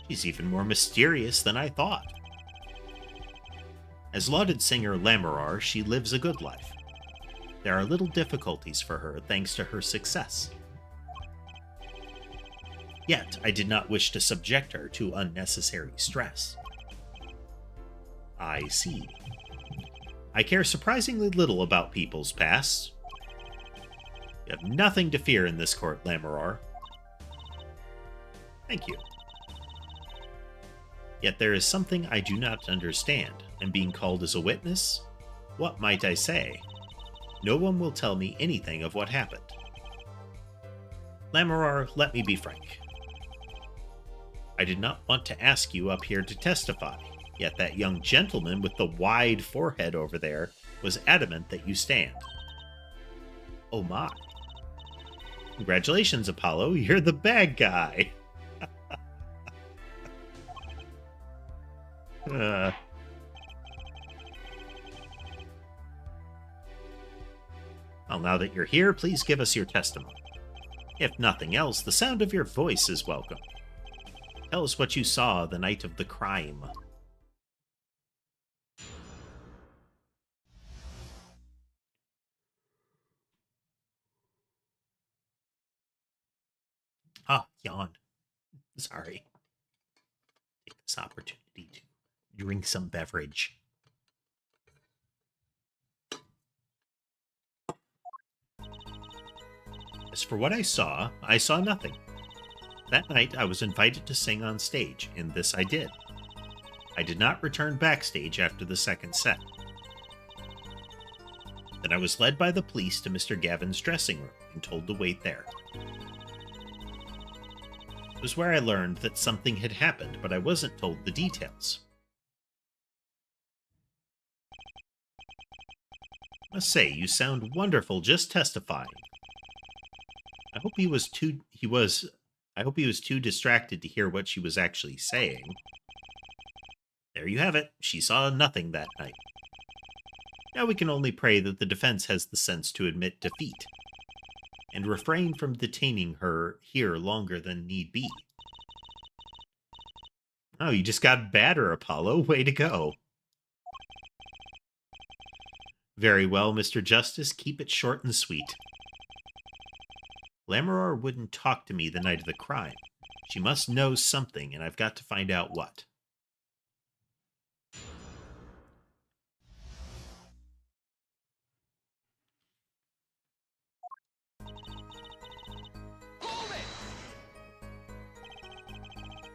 She's even more mysterious than I thought. As lauded singer Lamaror, she lives a good life. There are little difficulties for her thanks to her success. Yet, I did not wish to subject her to unnecessary stress. I see. I care surprisingly little about people's pasts. You have nothing to fear in this court, Lamaror. Thank you. Yet there is something I do not understand, and being called as a witness? What might I say? No one will tell me anything of what happened. Lamaror, let me be frank. I did not want to ask you up here to testify, yet that young gentleman with the wide forehead over there was adamant that you stand. Oh my. Congratulations, Apollo, you're the bad guy. Well, now that you're here, please give us your testimony. If nothing else, the sound of your voice is welcome. Tell us what you saw the night of the crime. Yawn. Sorry. Take this opportunity to drink some beverage. As for what I saw nothing. That night, I was invited to sing on stage, and this I did. I did not return backstage after the second set. Then I was led by the police to Mr. Gavin's dressing room and told to wait there. It was where I learned that something had happened, but I wasn't told the details. I must say, you sound wonderful just testifying. I hope he was too distracted to hear what she was actually saying. There you have it. She saw nothing that night. Now we can only pray that the defense has the sense to admit defeat and refrain from detaining her here longer than need be. Oh, you just got badder, Apollo. Way to go. Very well, Mr. Justice. Keep it short and sweet. Lammeror wouldn't talk to me the night of the crime. She must know something, and I've got to find out what.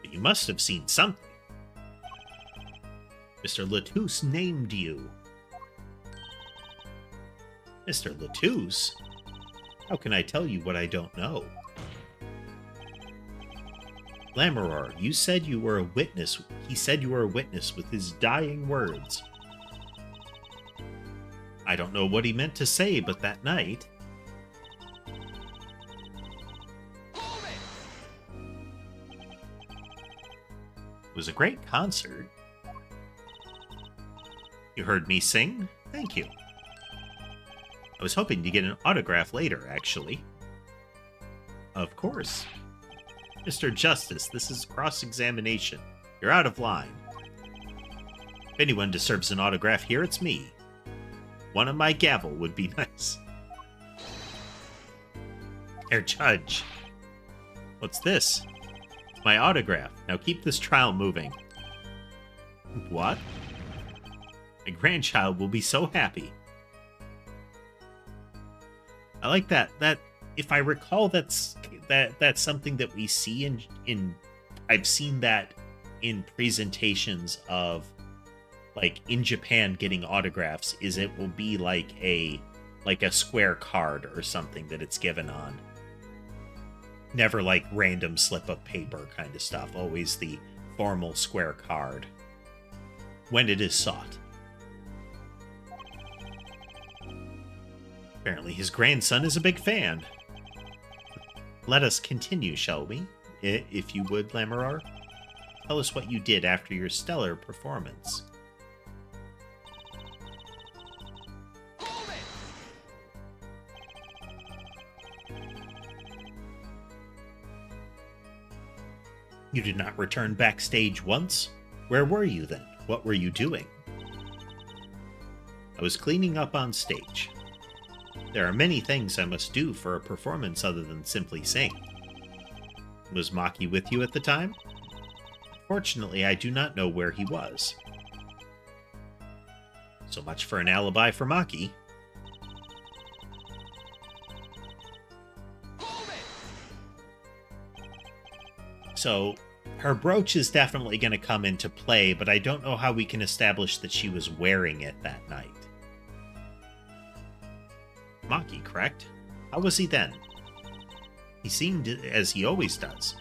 But you must have seen something. Mr. Latouche named you. Mr. Latouche? How can I tell you what I don't know? Lammeror, you said you were a witness. He said you were a witness with his dying words. I don't know what he meant to say, but that night... It was a great concert. You heard me sing? Thank you. I was hoping to get an autograph later, actually. Of course. Mr. Justice, this is cross-examination. You're out of line. If anyone deserves an autograph here, it's me. One on my gavel would be nice. Herr Judge. What's this? It's my autograph. Now keep this trial moving. What? My grandchild will be so happy. I like that. That, if I recall, that's something that we see in I've seen that in presentations of, like, in Japan getting autographs, is it will be like a square card or something that it's given on. Never like random slip of paper kind of stuff. Always the formal square card when it is sought. Apparently his grandson is a big fan. Let us continue, shall we? If you would, Lammeror. Tell us what you did after your stellar performance. You did not return backstage once? Where were you then? What were you doing? I was cleaning up on stage. There are many things I must do for a performance other than simply sing. Was Maki with you at the time? Fortunately, I do not know where he was. So much for an alibi for Maki. So, her brooch is definitely going to come into play, but I don't know how we can establish that she was wearing it that night. Maki, correct? How was he then? He seemed as he always does,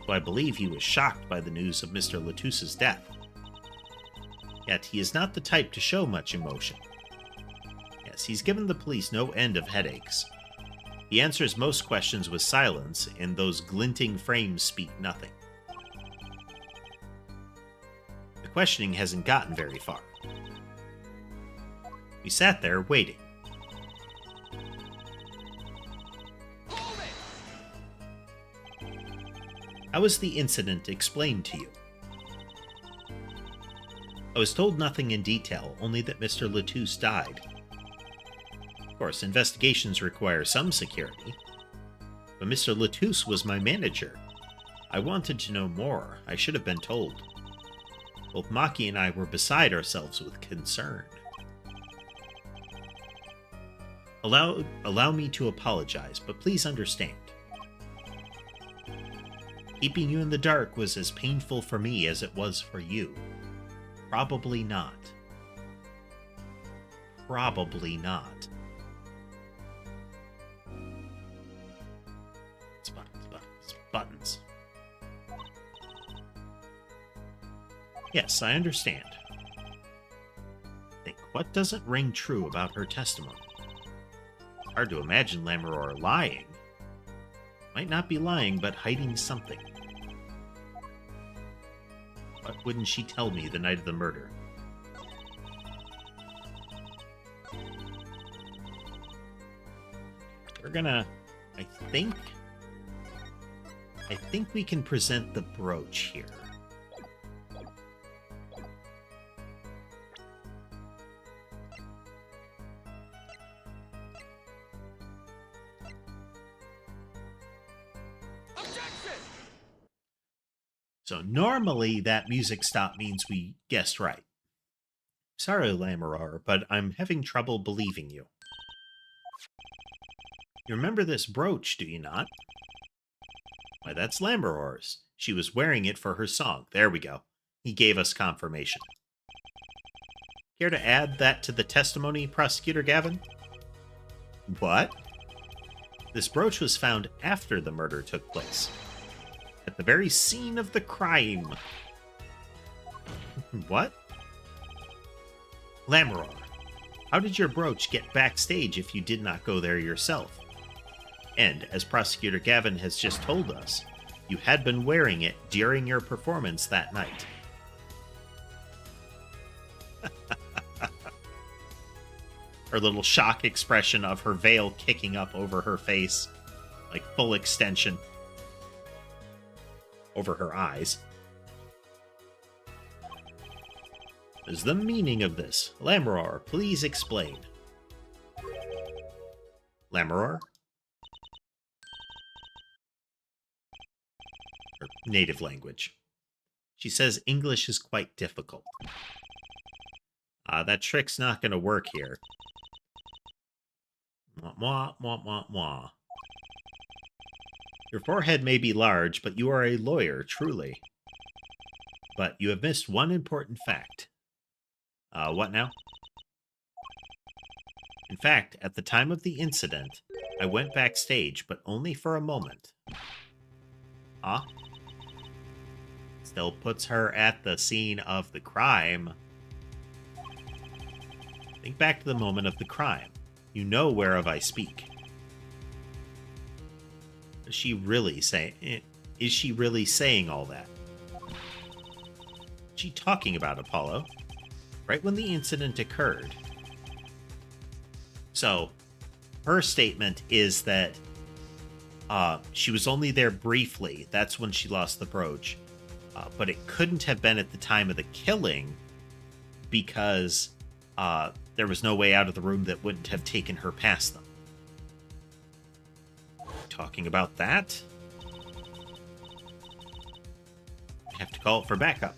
so I believe he was shocked by the news of Mr. Latouche's death. Yet he is not the type to show much emotion. Yes, he's given the police no end of headaches. He answers most questions with silence, and those glinting frames speak nothing. The questioning hasn't gotten very far. We sat there waiting. How was the incident explained to you? I was told nothing in detail, only that Mr. Latouche died. Of course, investigations require some security. But Mr. Latouche was my manager. I wanted to know more. I should have been told. Both Maki and I were beside ourselves with concern. Allow me to apologize, but please understand. Keeping you in the dark was as painful for me as it was for you. Probably not. Probably not. Buttons. Yes, I understand. Think, what doesn't ring true about her testimony? Hard to imagine Lammeror lying. Might not be lying, but hiding something. What wouldn't she tell me the night of the murder? We're gonna... I think we can present the brooch here. So normally that music stop means we guessed right. Sorry, Lammeror, but I'm having trouble believing you. You remember this brooch, do you not? Why, that's Lammeror's. She was wearing it for her song. There we go. He gave us confirmation. Care to add that to the testimony, Prosecutor Gavin? What? This brooch was found after the murder took place. At the very scene of the crime. What? Lammeror, how did your brooch get backstage if you did not go there yourself? And, as Prosecutor Gavin has just told us, you had been wearing it during your performance that night. Her little shock expression of her veil kicking up over her face, like full extension. Over her eyes. What is the meaning of this? Lammeror, please explain. Lammeror? Her native language. She says English is quite difficult. That trick's not going to work here. Mwah, mwah, mwah, mwah. Your forehead may be large, but you are a lawyer, truly. But you have missed one important fact. What now? In fact, at the time of the incident, I went backstage, but only for a moment. Huh? Still puts her at the scene of the crime. Think back to the moment of the crime. You know whereof I speak. Is she really saying all that? What's she talking about, Apollo? Right when the incident occurred. So, her statement is that she was only there briefly. That's when she lost the brooch. But it couldn't have been at the time of the killing because there was no way out of the room that wouldn't have taken her past them. Talking about that? I have to call it for backup.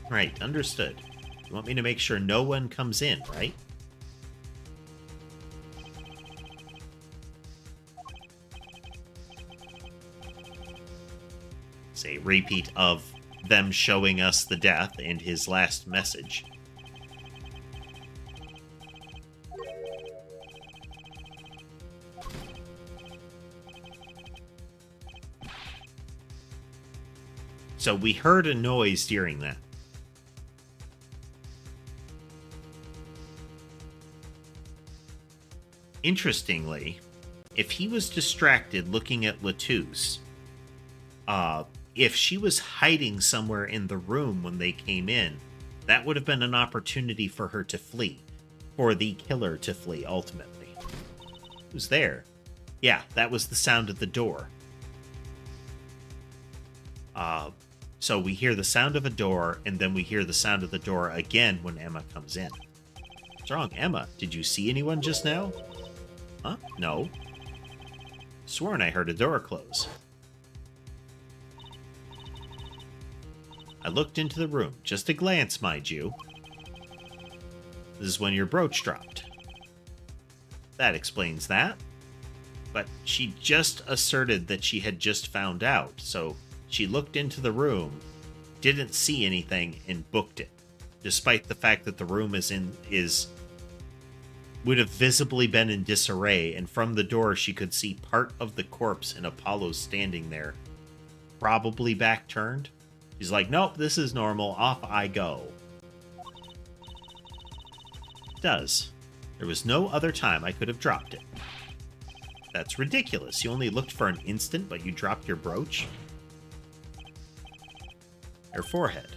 Right, understood. You want me to make sure no one comes in, right? It's a repeat of them showing us the death and his last message. So we heard a noise during that. Interestingly, if he was distracted looking at Latouche, if she was hiding somewhere in the room when they came in, that would have been an opportunity for her to flee. For the killer to flee, ultimately. Who's there? Yeah, that was the sound of the door. So we hear the sound of a door, and then we hear the sound of the door again when Emma comes in. What's wrong, Emma? Did you see anyone just now? Huh? No. Sworn I heard a door close. I looked into the room. Just a glance, mind you. This is when your brooch dropped. That explains that. But she just asserted that she had just found out, so she looked into the room, didn't see anything, and booked it. Despite the fact that the room would have visibly been in disarray, and from the door she could see part of the corpse and Apollo standing there probably back turned. She's like, nope, this is normal. Off I go. It does. There was no other time I could have dropped it. That's ridiculous. You only looked for an instant, but you dropped your brooch? Her forehead.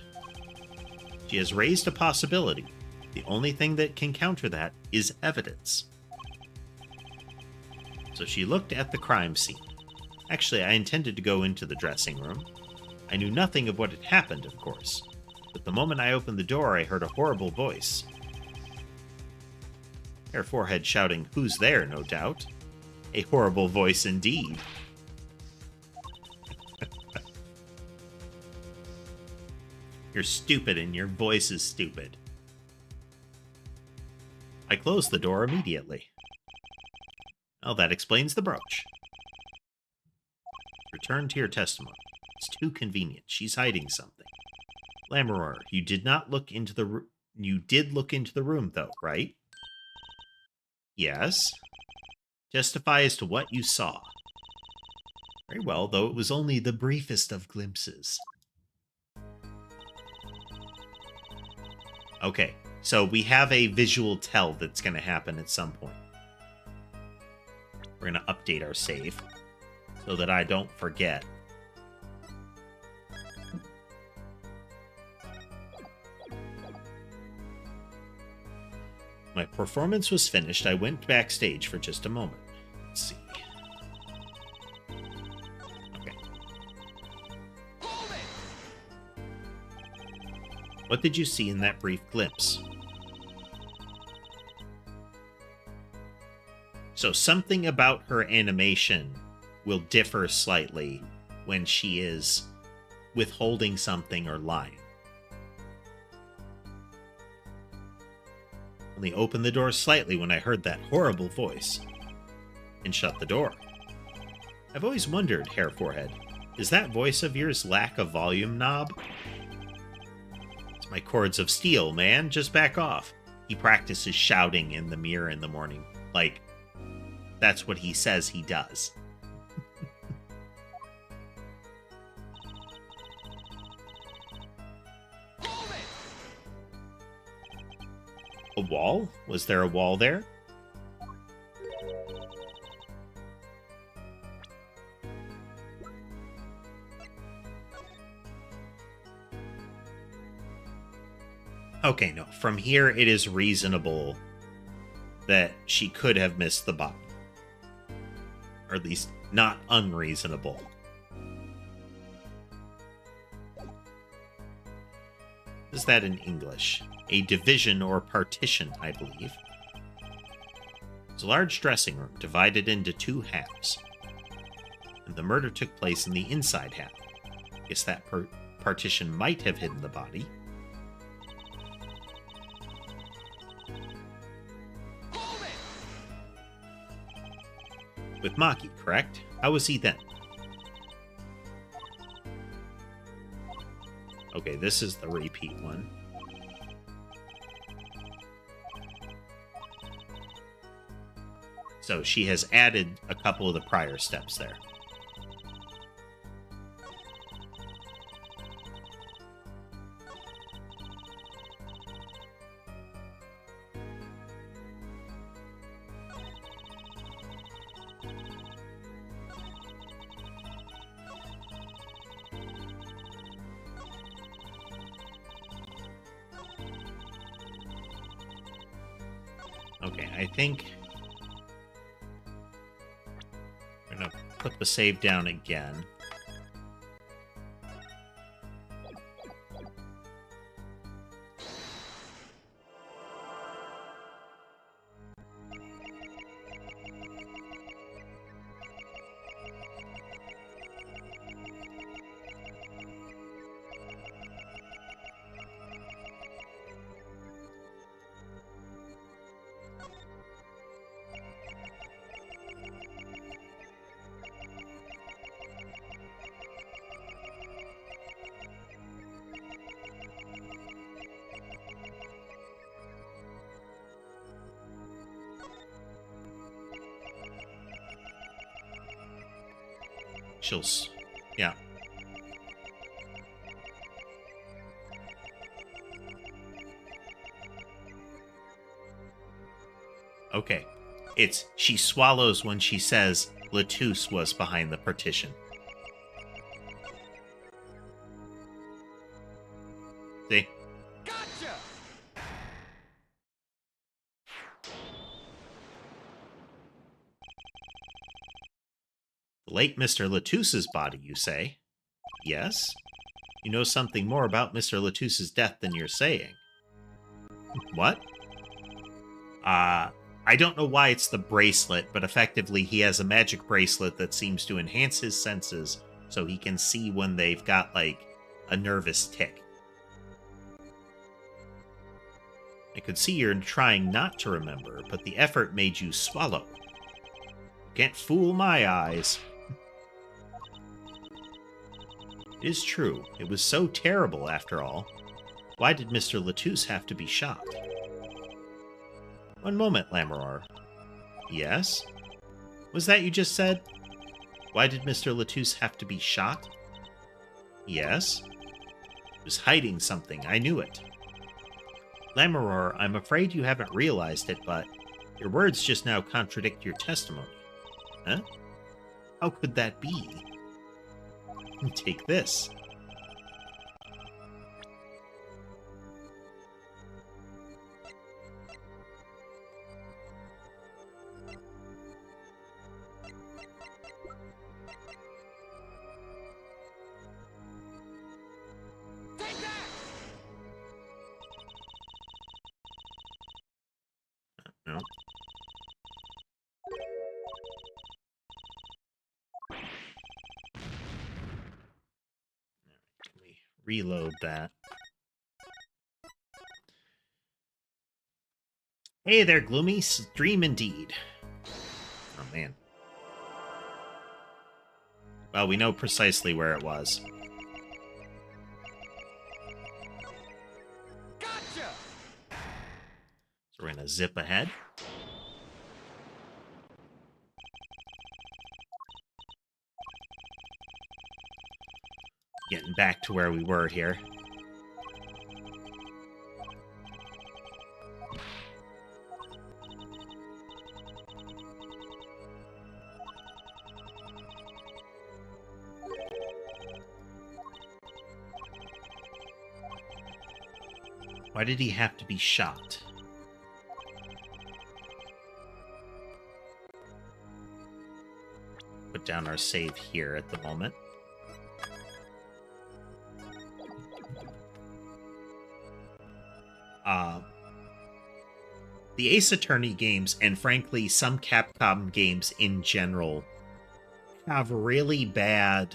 She has raised a possibility. The only thing that can counter that is evidence. So she looked at the crime scene. Actually, I intended to go into the dressing room. I knew nothing of what had happened, of course. But the moment I opened the door, I heard a horrible voice. Her forehead shouting, "Who's there?" no doubt. A horrible voice indeed. You're stupid and your voice is stupid. I closed the door immediately. Well, that explains the brooch. Return to your testimony. It's too convenient. She's hiding something. Lamoureux, you did look into the room, though, right? Yes. Testify as to what you saw. Very well, though it was only the briefest of glimpses. Okay, so we have a visual tell that's going to happen at some point. We're going to update our save so that I don't forget. My performance was finished. I went backstage for just a moment. Let's see. Okay. What did you see in that brief glimpse? So something about her animation will differ slightly when she is withholding something or lying. Only opened the door slightly when I heard that horrible voice and shut the door. I've always wondered, Hair Forehead, is that voice of yours lack a volume knob? It's my cords of steel, man. Just back off. He practices shouting in the mirror in the morning. Like, that's what he says he does. A wall? Was there a wall there? Okay, no. From here, it is reasonable that she could have missed the bottom. Or at least not unreasonable. Is that in English? A division or partition, I believe. It's a large dressing room divided into two halves. And the murder took place in the inside half. Guess that partition might have hidden the body. With Maki, correct? How was he then? Okay, this is the repeat one. So she has added a couple of the prior steps there. Okay, I think I'm going to put the save down again. Yeah. Okay. It's she swallows when she says Latouche was behind the partition. See? Gotcha! The late Mr. Latouche's body, you say? Yes? You know something more about Mr. Latouche's death than you're saying. What? I don't know why it's the bracelet, but effectively he has a magic bracelet that seems to enhance his senses so he can see when they've got, like, a nervous tick. I could see you're trying not to remember, but the effort made you swallow. Can't fool my eyes. It is true. It was so terrible, after all. Why did Mr. Latouche have to be shot? One moment, Lammeror. Yes? Was that you just said? Why did Mr. Latouche have to be shot? Yes? He was hiding something, I knew it. Lammeror, I'm afraid you haven't realized it, but your words just now contradict your testimony. Huh? How could that be? Take this. Take that! No. Can we reload that? Hey there, Gloomy. Stream indeed. Oh, man. Well, we know precisely where it was. Gotcha! So we're going to zip ahead. Getting back to where we were here. Why did he have to be shot? Put down our save here at the moment. The Ace Attorney games, and frankly, some Capcom games in general, have really bad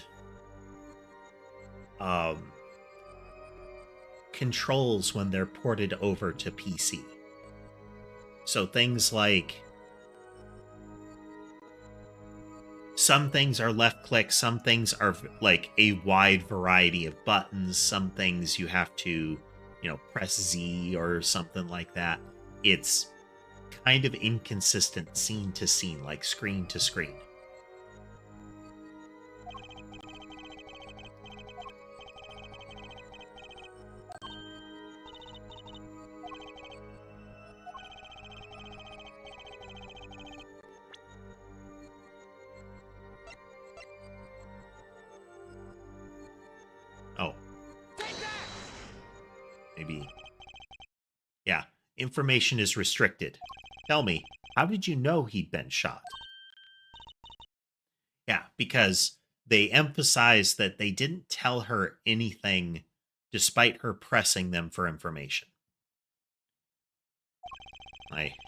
controls when they're ported over to PC. So things like some things are left click, some things are like a wide variety of buttons, some things you have to, press Z or something like that. It's kind of inconsistent scene to scene, like screen to screen. Oh. Maybe. Yeah. Information is restricted. Tell me, how did you know he'd been shot? Yeah, because they emphasize that they didn't tell her anything despite her pressing them for information.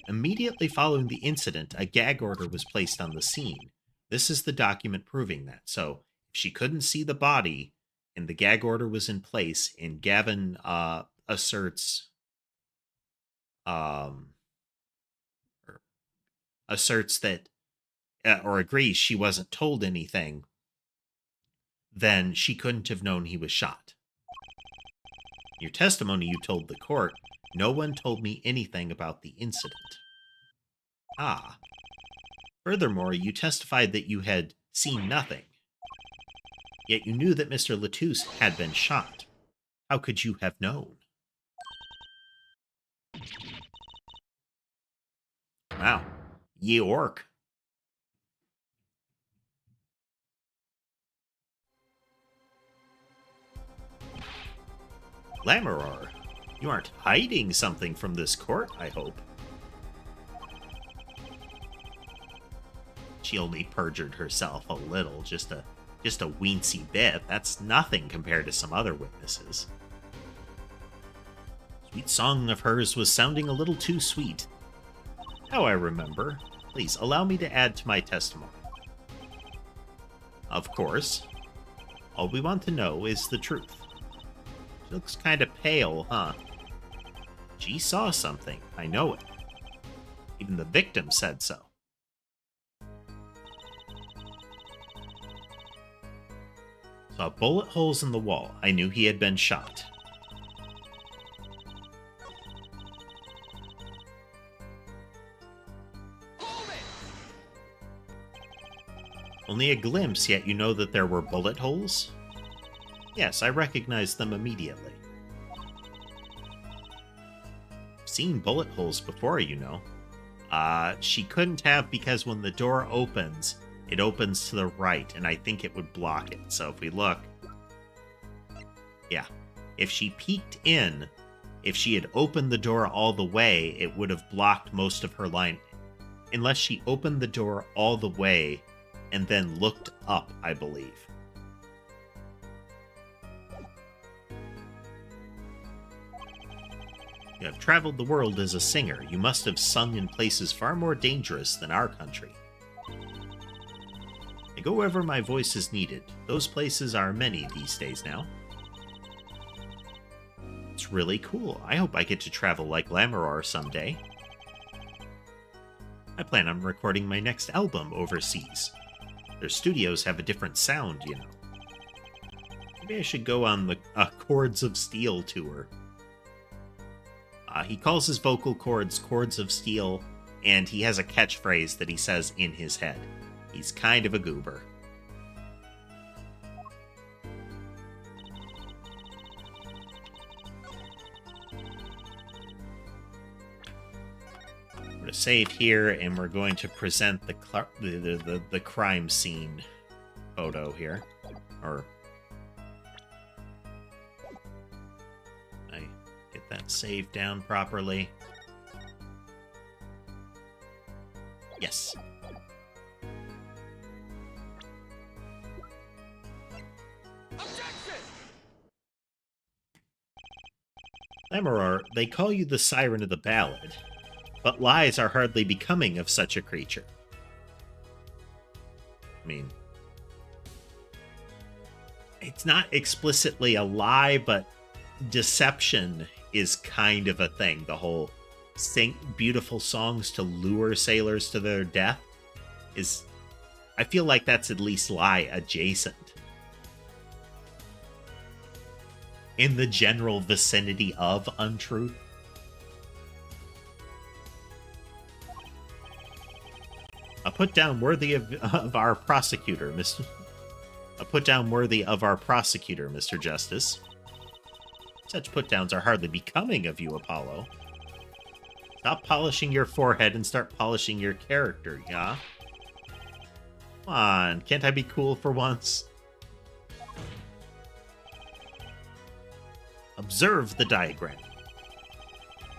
Immediately following the incident, a gag order was placed on the scene. This is the document proving that. So if she couldn't see the body and the gag order was in place, and Gavin asserts that or agrees she wasn't told anything, then she couldn't have known he was shot. In your testimony, you told the court, no one told me anything about the incident. Ah. Furthermore, you testified that you had seen nothing. Yet you knew that Mr. Latouche had been shot. How could you have known? Wow. Ye orc. Lamaror, you aren't hiding something from this court, I hope. She only perjured herself a little, just a weensy bit. That's nothing compared to some other witnesses. Sweet song of hers was sounding a little too sweet. Now I remember. Please allow me to add to my testimony. Of course. All we want to know is the truth. She looks kind of pale, huh? She saw something. I know it. Even the victim said so. Saw bullet holes in the wall. I knew he had been shot. Only a glimpse, yet you know that there were bullet holes? Yes, I recognized them immediately. Seen bullet holes before, you know. She couldn't have, because when the door opens, it opens to the right, and I think it would block it. So if we look... Yeah. If she peeked in, if she had opened the door all the way, it would have blocked most of her line. Unless she opened the door all the way and then looked up, I believe. You have traveled the world as a singer. You must have sung in places far more dangerous than our country. I go wherever my voice is needed. Those places are many these days now. It's really cool. I hope I get to travel like Lamaror someday. I plan on recording my next album overseas. Their studios have a different sound, you know. Maybe I should go on the Chords of Steel tour. He calls his vocal cords Chords of Steel, and he has a catchphrase that he says in his head. He's kind of a goober. We're going to save here, and we're going to present the crime scene photo here. Or... get that saved down properly. Yes. Lamaror, they call you the siren of the ballad, but lies are hardly becoming of such a creature. I mean, it's not explicitly a lie, but deception is kind of a thing. The whole sing beautiful songs to lure sailors to their death is... I feel like that's at least lie adjacent. In the general vicinity of untruth. A put down worthy of our prosecutor, Mr. A put down worthy of our prosecutor, Mr. Justice. Such put-downs are hardly becoming of you, Apollo. Stop polishing your forehead and start polishing your character, yeah? Come on, can't I be cool for once? Observe the diagram.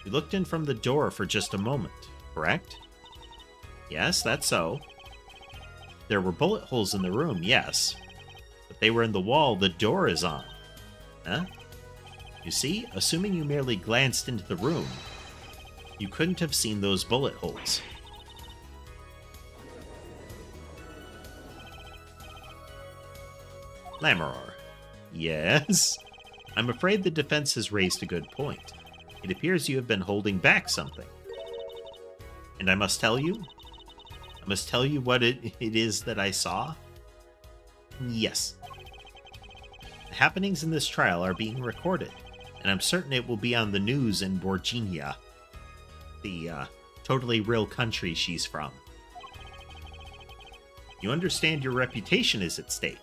You looked in from the door for just a moment, correct? Yes, that's so. There were bullet holes in the room, yes. But they were in the wall the door is on. Huh? You see, assuming you merely glanced into the room, you couldn't have seen those bullet holes. Lamaror. Yes? I'm afraid the defense has raised a good point. It appears you have been holding back something. And I must tell you? I must tell you what it is that I saw? Yes. The happenings in this trial are being recorded, and I'm certain it will be on the news in Borginia, the totally real country she's from. You understand your reputation is at stake.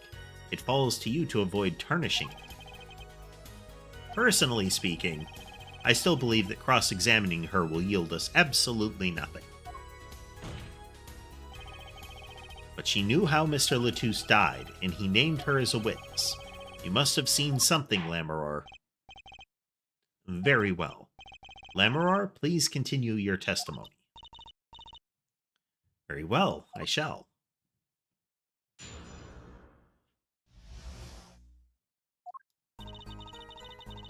It falls to you to avoid tarnishing it. Personally speaking, I still believe that cross-examining her will yield us absolutely nothing. But she knew how Mr. Latouche died, and he named her as a witness. You must have seen something, Lammeror. Very well. Lammeror, please continue your testimony. Very well, I shall.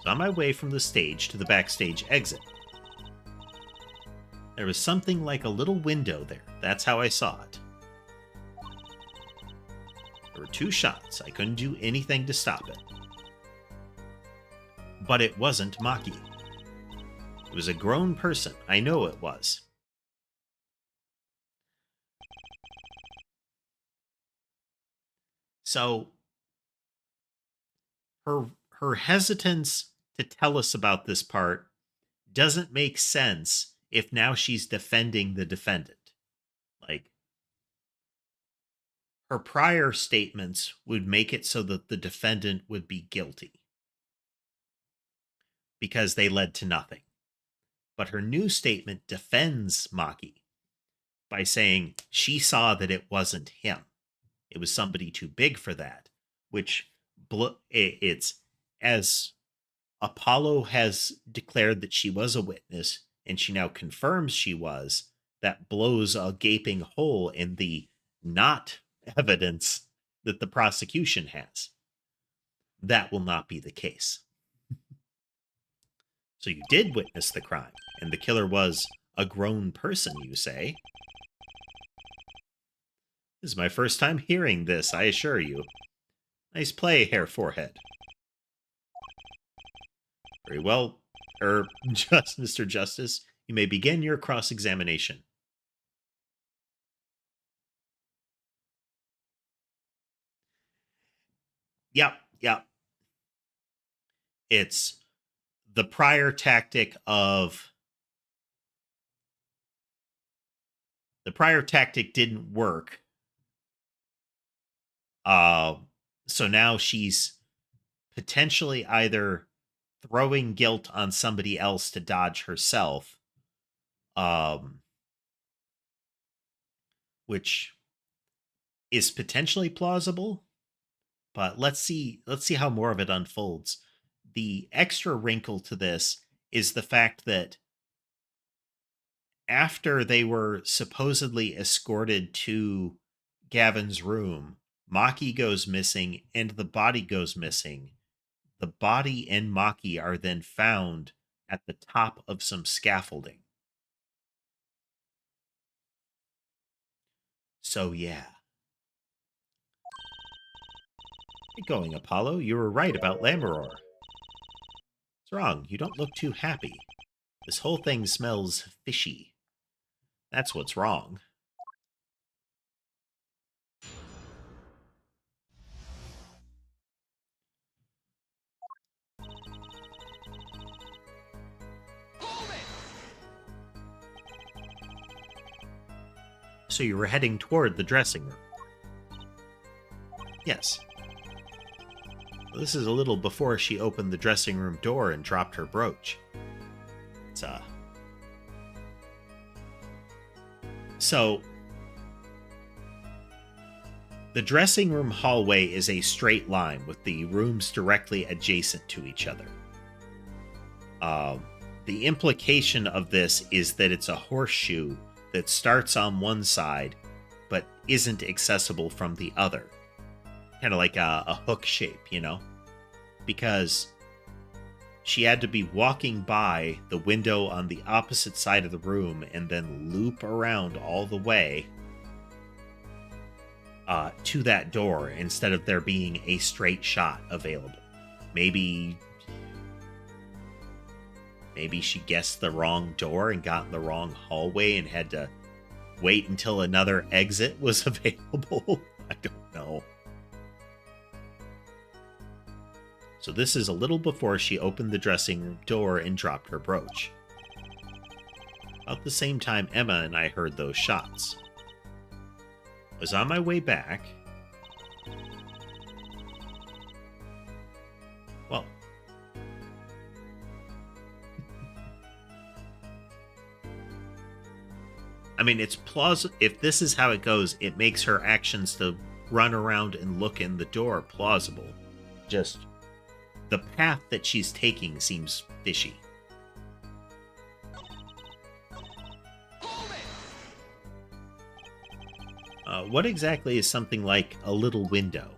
So on my way from the stage to the backstage exit, there was something like a little window there. That's how I saw it. There were 2 shots. I couldn't do anything to stop it. But it wasn't Maki. It was a grown person. I know it was. So her hesitance to tell us about this part doesn't make sense if now she's defending the defendant. Like, her prior statements would make it so that the defendant would be guilty because they led to nothing. But her new statement defends Maki by saying she saw that it wasn't him. It was somebody too big for that, which it's as Apollo has declared that she was a witness and she now confirms she was, that blows a gaping hole in the not evidence that the prosecution has. That will not be the case. So you did witness the crime, and the killer was a grown person, you say? This is my first time hearing this, I assure you. Nice play, Hair Forehead. Very well, Mr. Justice, you may begin your cross-examination. Yep. It's the prior tactic of... The prior tactic didn't work. So now she's potentially either throwing guilt on somebody else to dodge herself, which is potentially plausible, but let's see how more of it unfolds. The extra wrinkle to this is the fact that after they were supposedly escorted to Gavin's room, Maki goes missing and the body goes missing. The body and Maki are then found at the top of some scaffolding. So yeah. Get going, Apollo. You were right about Lammeror. What's wrong? You don't look too happy. This whole thing smells fishy. That's what's wrong. So you were heading toward the dressing room? Yes. Well, this is a little before she opened the dressing room door and dropped her brooch. So, the dressing room hallway is a straight line with the rooms directly adjacent to each other. The implication of this is that it's a horseshoe that starts on one side but isn't accessible from the other. Kind of like a hook shape, you know? Because she had to be walking by the window on the opposite side of the room and then loop around all the way to that door instead of there being a straight shot available. Maybe she guessed the wrong door and got in the wrong hallway and had to wait until another exit was available. I don't know. So this is a little before she opened the dressing room door and dropped her brooch. About the same time Emma and I heard those shots. I was on my way back. Well, I mean, it's plausible. If this is how it goes, it makes her actions to run around and look in the door plausible. Just the path that she's taking seems fishy. What exactly is something like a little window?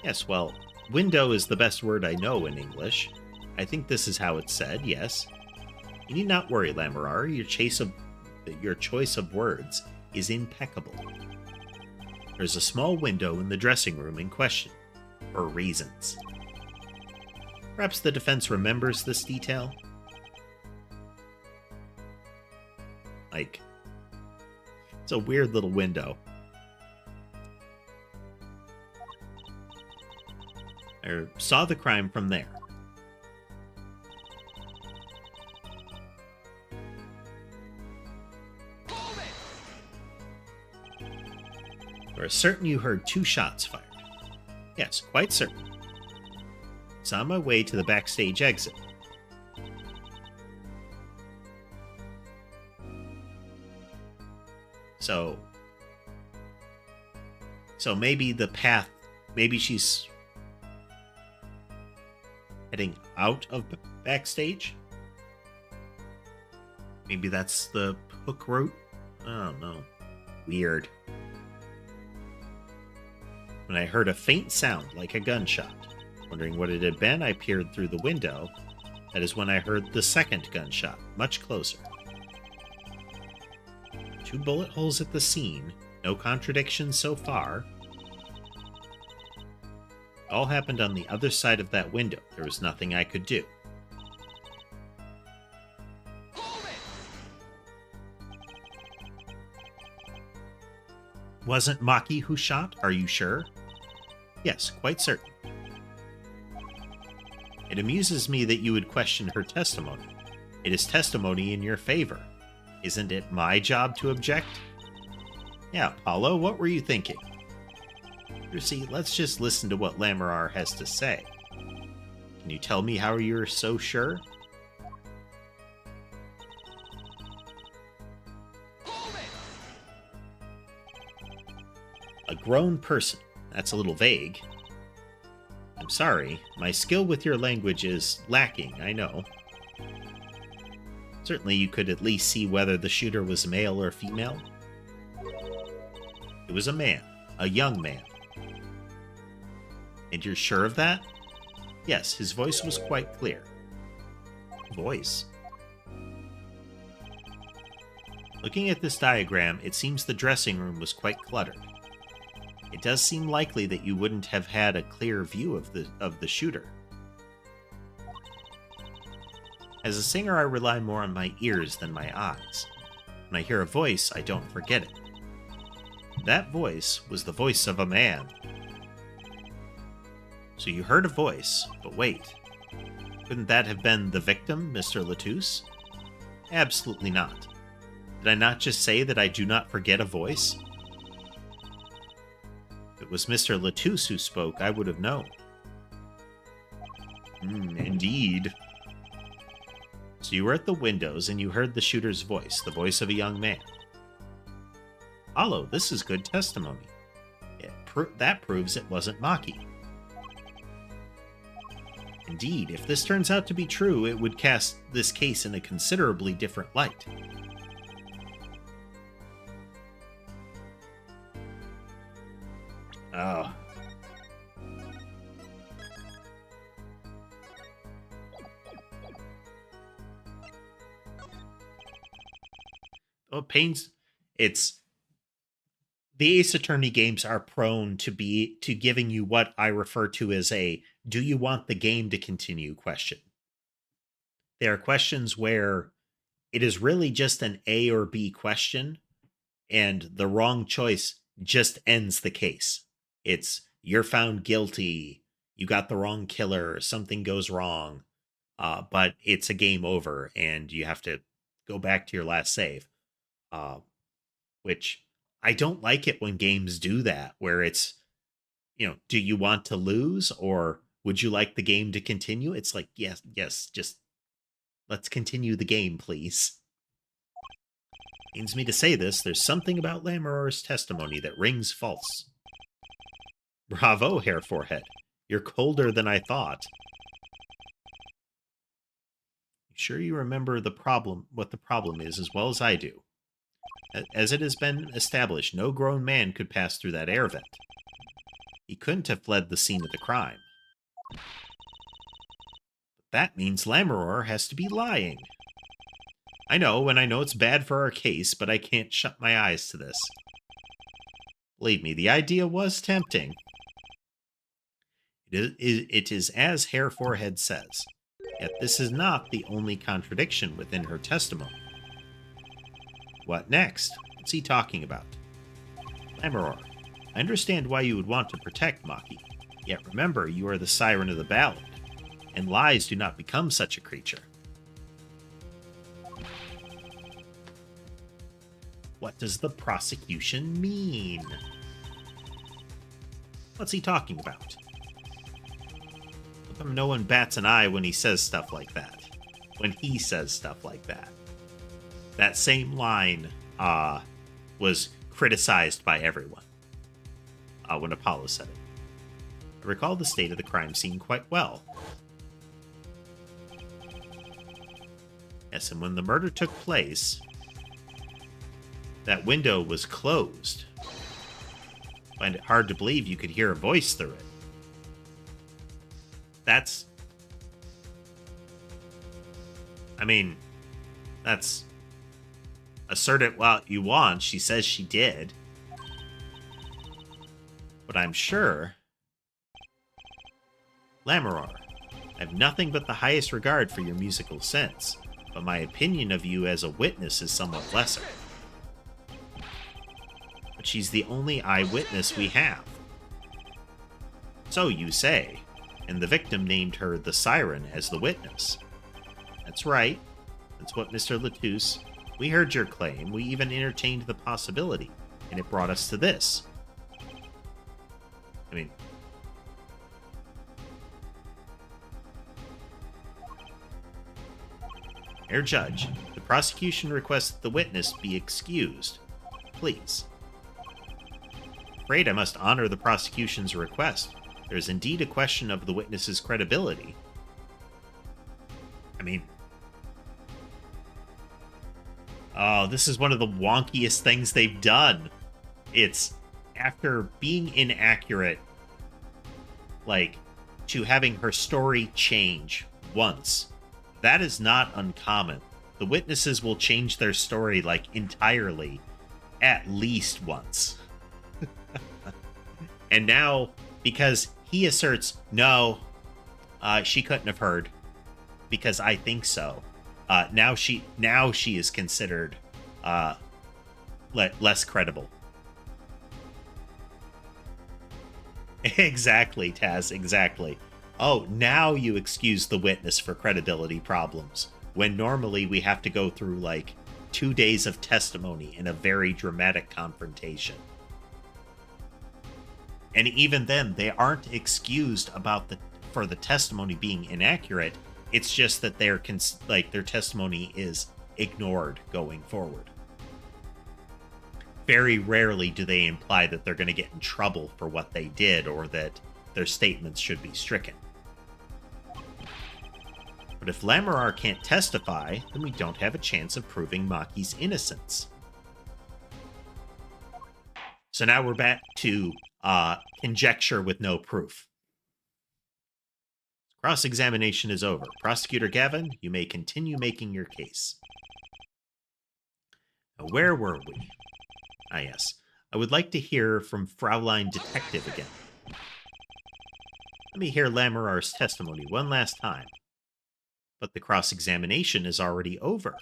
Yes, well, window is the best word I know in English. I think this is how it's said, yes. You need not worry, Lamarar. Your choice of words is impeccable. There's a small window in the dressing room in question, for reasons. Perhaps the defense remembers this detail? Like, it's a weird little window. I saw the crime from there. You are certain you heard 2 shots fired? Yes, quite certain. It's on my way to the backstage exit. So maybe the path, maybe she's heading out of backstage? Maybe that's the hook route? I don't know. Weird. When I heard a faint sound like a gunshot, wondering what it had been, I peered through the window. That is when I heard the second gunshot, much closer. 2 bullet holes at the scene, no contradictions so far. It all happened on the other side of that window. There was nothing I could do. Wasn't Maki who shot? Are you sure? Yes, quite certain. It amuses me that you would question her testimony. It is testimony in your favor. Isn't it my job to object? Yeah, Paulo, what were you thinking? You see, let's just listen to what Lamarar has to say. Can you tell me how you're so sure? A grown person. That's a little vague. I'm sorry, my skill with your language is lacking, I know. Certainly you could at least see whether the shooter was male or female. It was a man, a young man. And you're sure of that? Yes, his voice was quite clear. Voice? Looking at this diagram, it seems the dressing room was quite cluttered. It does seem likely that you wouldn't have had a clear view of the shooter. As a singer, I rely more on my ears than my eyes. When I hear a voice, I don't forget it. That voice was the voice of a man. So you heard a voice, but wait. Couldn't that have been the victim, Mr. Latouche? Absolutely not. Did I not just say that I do not forget a voice? If it was Mr. Latouche who spoke, I would have known. Indeed. So you were at the windows and you heard the shooter's voice, the voice of a young man. Hollow, this is good testimony. That proves it wasn't Maki. Indeed, if this turns out to be true, it would cast this case in a considerably different light. Oh. Oh, pains. It's the Ace Attorney games are prone to giving you what I refer to as a "do you want the game to continue" question. They are questions where it is really just an A or B question, and the wrong choice just ends the case. It's you're found guilty, you got the wrong killer, something goes wrong, but it's a game over, and you have to go back to your last save. Which I don't like it when games do that, where it's, do you want to lose or would you like the game to continue? It's like, yes, just let's continue the game, please. Pains me to say this, there's something about Lammeror's testimony that rings false. Bravo, Hair Forehead. You're colder than I thought. You sure you remember what the problem is as well as I do? As it has been established, no grown man could pass through that air vent. He couldn't have fled the scene of the crime. But that means Lammeror has to be lying. I know, and I know it's bad for our case, but I can't shut my eyes to this. Believe me, the idea was tempting. It is as Hair Forehead says, yet this is not the only contradiction within her testimony. What next? What's he talking about? Lammeror, I understand why you would want to protect Maki, yet remember you are the siren of the ballad, and lies do not become such a creature. What does the prosecution mean? What's he talking about? How come no one bats an eye when he says stuff like that? When he says stuff like that. That same line was criticized by everyone when Apollo said it. I recall the state of the crime scene quite well. Yes, and when the murder took place, that window was closed. I find it hard to believe you could hear a voice through it. That's assert it what you want. She says she did. But I'm sure... Lammeror, I have nothing but the highest regard for your musical sense, but my opinion of you as a witness is somewhat lesser. But she's the only eyewitness we have. So you say, and the victim named her the Siren as the witness. That's right. That's what Mr. Latouche. We heard your claim. We even entertained the possibility, and it brought us to this. I mean... Mayor Judge, the prosecution requests that the witness be excused. Please. Afraid I must honor the prosecution's request. There is indeed a question of the witness's credibility. I mean... Oh, this is one of the wonkiest things they've done. It's after being inaccurate, like, to having her story change once. That is not uncommon. The witnesses will change their story, like, entirely at least once. And now, because he asserts, no, she couldn't have heard, because I think so. Now she is considered less credible. Exactly, Taz, exactly. Oh, now you excuse the witness for credibility problems, when normally we have to go through, like, 2 days of testimony in a very dramatic confrontation. And even then, they aren't excused for the testimony being inaccurate. It's just that their testimony is ignored going forward. Very rarely do they imply that they're going to get in trouble for what they did or that their statements should be stricken. But if Lammeror can't testify, then we don't have a chance of proving Maki's innocence. So now we're back to conjecture with no proof. Cross-examination is over. Prosecutor Gavin, you may continue making your case. Now, where were we? Ah, yes. I would like to hear from Fraulein Detective again. Let me hear Lammeror's testimony one last time. But the cross-examination is already over.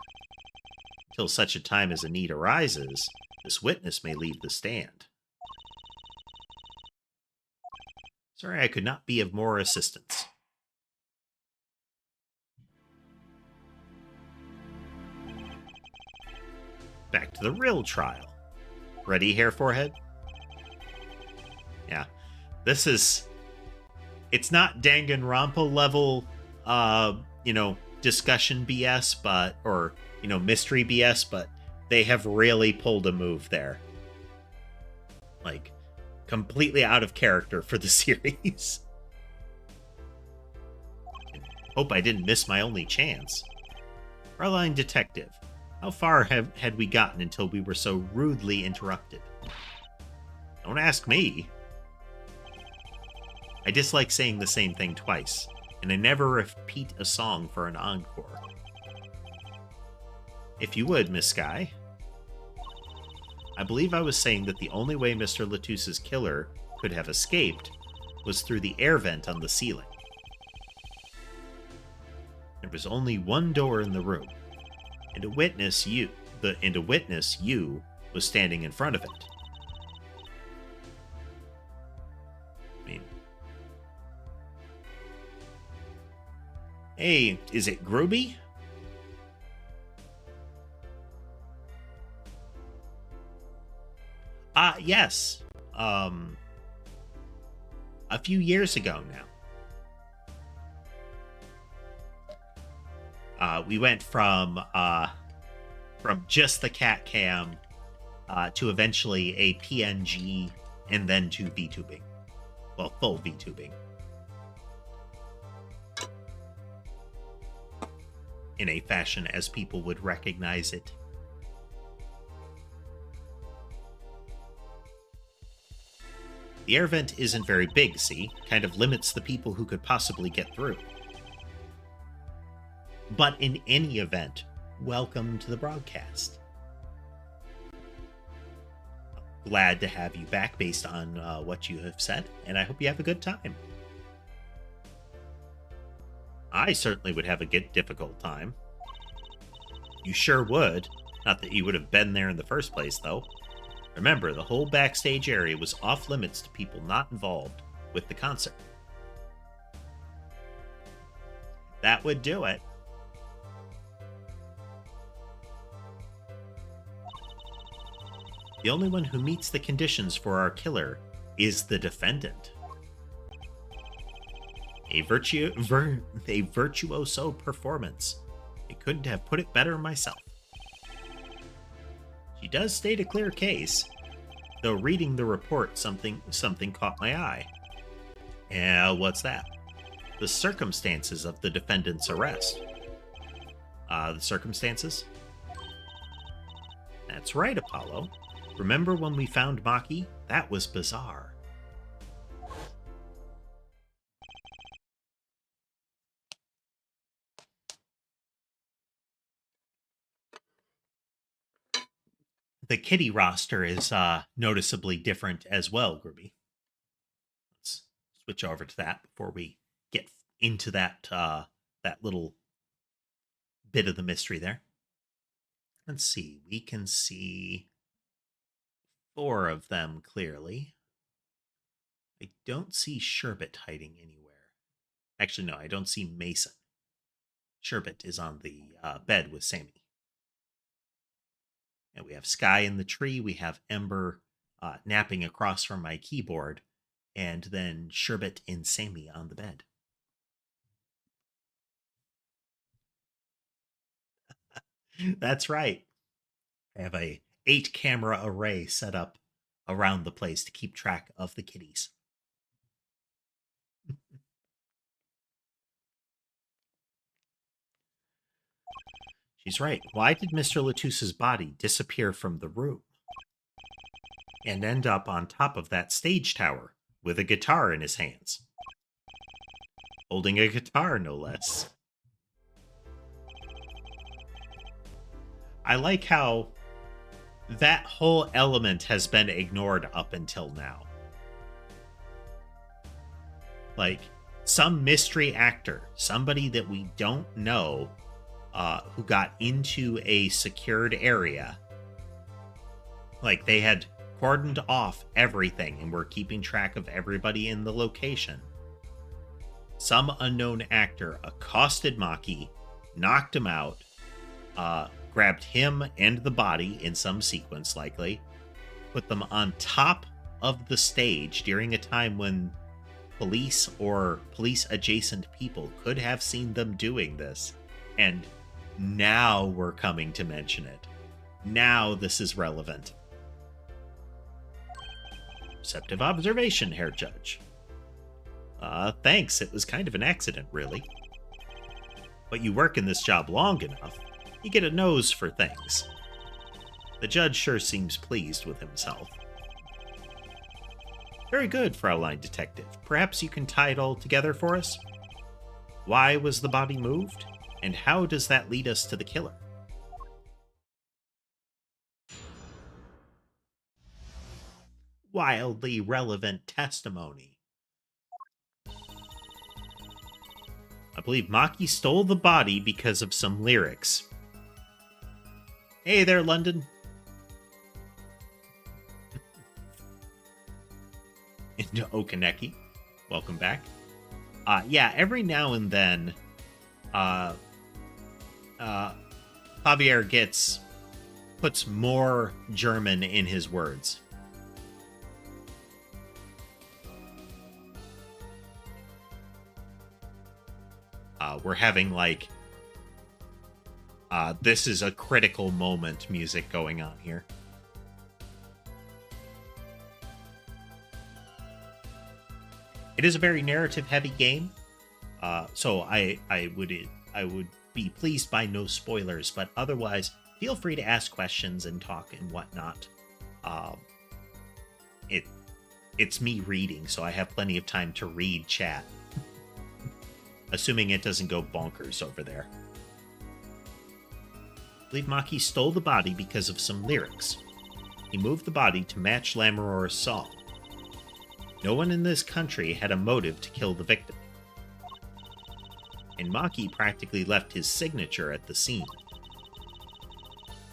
Until such a time as a need arises, this witness may leave the stand. Sorry I could not be of more assistance. Back to the real trial. Ready, Hair Forehead? Yeah. This is... It's not Danganronpa level, discussion BS, but... Or, mystery BS, but They have really pulled a move there. Like, completely out of character for the series. Hope I didn't miss my only chance. Fraulein Detective, how far had we gotten until we were so rudely interrupted? Don't ask me. I dislike saying the same thing twice, and I never repeat a song for an encore. If you would, Miss Sky. I believe I was saying that the only way Mr. Latusse's killer could have escaped was through the air vent on the ceiling. There was only one door in the room, and a witness you was standing in front of it. I mean, hey, is it Groovy? Yes. A few years ago now. We went from just the cat cam to eventually a PNG and then to VTubing. Well, full VTubing. In a fashion as people would recognize it. The air vent isn't very big, see? Kind of limits the people who could possibly get through. But in any event, welcome to the broadcast. Glad to have you back based on what you have said, and I hope you have a good time. I certainly would have a difficult time. You sure would. Not that you would have been there in the first place, though. Remember, the whole backstage area was off limits to people not involved with the concert. That would do it. The only one who meets the conditions for our killer is the defendant. A virtuoso performance. I couldn't have put it better myself. She does state a clear case, though reading the report, something caught my eye. Yeah, what's that? The circumstances of the defendant's arrest. The circumstances? That's right, Apollo. Remember when we found Maki? That was bizarre. The kitty roster is noticeably different as well, Groovy. Let's switch over to that before we get into that that little bit of the mystery there. Let's see. We can see 4 of them clearly. I don't see Sherbet hiding anywhere. Actually, no, I don't see Mason. Sherbet is on the bed with Sammy. And we have Sky in the tree. We have Ember napping across from my keyboard. And then Sherbet and Sammy on the bed. That's right. I have a 8-camera array set up around the place to keep track of the kitties. She's right. Why did Mr. Latusse's body disappear from the room and end up on top of that stage tower with a guitar in his hands? Holding a guitar, no less. I like how that whole element has been ignored up until now. Like, some mystery actor, somebody that we don't know, who got into a secured area. Like, they had cordoned off everything and were keeping track of everybody in the location. Some unknown actor accosted Maki, knocked him out, grabbed him and the body in some sequence likely, put them on top of the stage during a time when police or police-adjacent people could have seen them doing this, and now we're coming to mention it. Now this is relevant. Receptive observation, Herr Judge. Thanks. It was kind of an accident, really. But you work in this job long enough, you get a nose for things. The judge sure seems pleased with himself. Very good, Fraulein Detective. Perhaps you can tie it all together for us? Why was the body moved? And how does that lead us to the killer? Wildly relevant testimony. I believe Maki stole the body because of some lyrics. Hey there, London. Into Okaneki. Welcome back. Yeah, every now and then, Javier puts more German in his words. We're having this is a critical moment music going on here. It is a very narrative-heavy game, so I would be pleased by no spoilers, but otherwise, feel free to ask questions and talk and whatnot. It's me reading, so I have plenty of time to read chat. Assuming it doesn't go bonkers over there. I believe Maki stole the body because of some lyrics. He moved the body to match Lammeror's song. No one in this country had a motive to kill the victim. And Maki practically left his signature at the scene.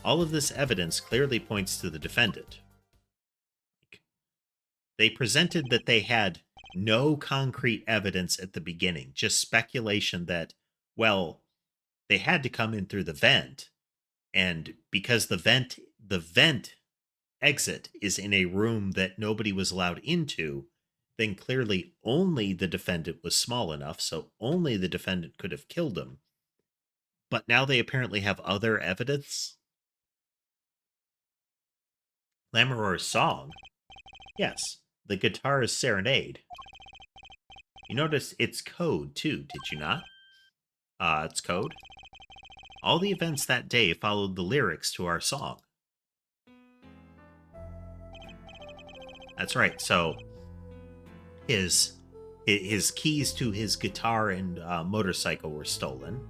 All of this evidence clearly points to the defendant. They presented that they had no concrete evidence at the beginning, just speculation that, well, they had to come in through the vent, and because the vent exit is in a room that nobody was allowed into, then clearly only the defendant was small enough, so only the defendant could have killed him. But now they apparently have other evidence. Lammeror's song? Yes, the guitar's serenade. You notice it's code, too, did you not? It's code. All the events that day followed the lyrics to our song. That's right, so his keys to his guitar and motorcycle were stolen.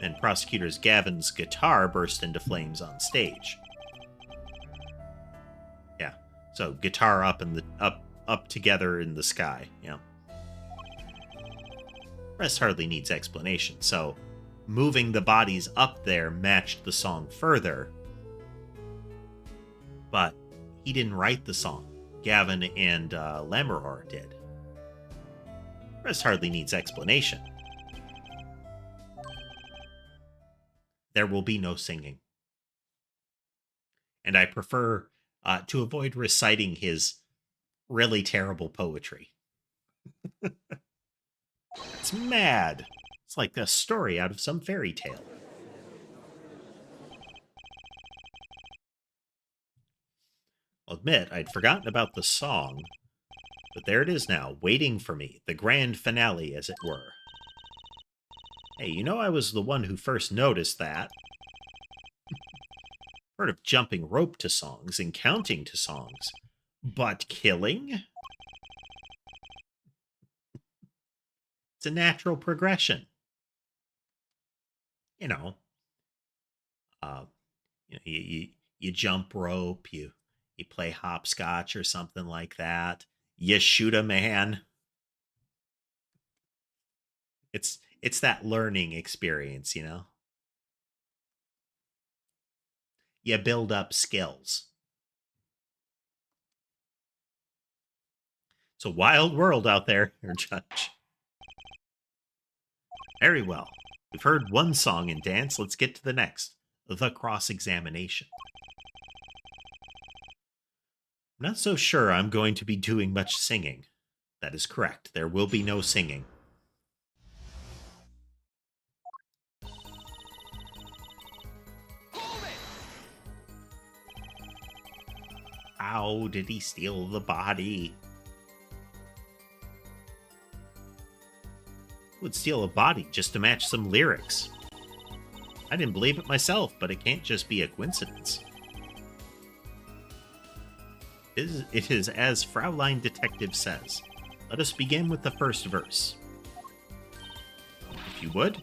And prosecutors Gavin's guitar burst into flames on stage. Yeah, so guitar up together in the sky. Yeah. Rest hardly needs explanation. So, moving the bodies up there matched the song further. But he didn't write the song. Gavin and Lammeror did. Rest hardly needs explanation. There will be no singing. And I prefer to avoid reciting his really terrible poetry. It's mad. It's like a story out of some fairy tale. I'll admit, I'd forgotten about the song, but there it is now, waiting for me, the grand finale, as it were. Hey, you know I was the one who first noticed that. Heard of jumping rope to songs and counting to songs, but killing? It's a natural progression. You know, you jump rope, you play hopscotch or something like that. You shoot a man. It's that learning experience, you know. You build up skills. It's a wild world out there, Your Judge. Very well. We've heard one song and dance. Let's get to the next. The cross-examination. I'm not so sure I'm going to be doing much singing. That is correct. There will be no singing. How did he steal the body? Who would steal a body just to match some lyrics? I didn't believe it myself, but it can't just be a coincidence. It is as Fraulein Detective says. Let us begin with the first verse. If you would.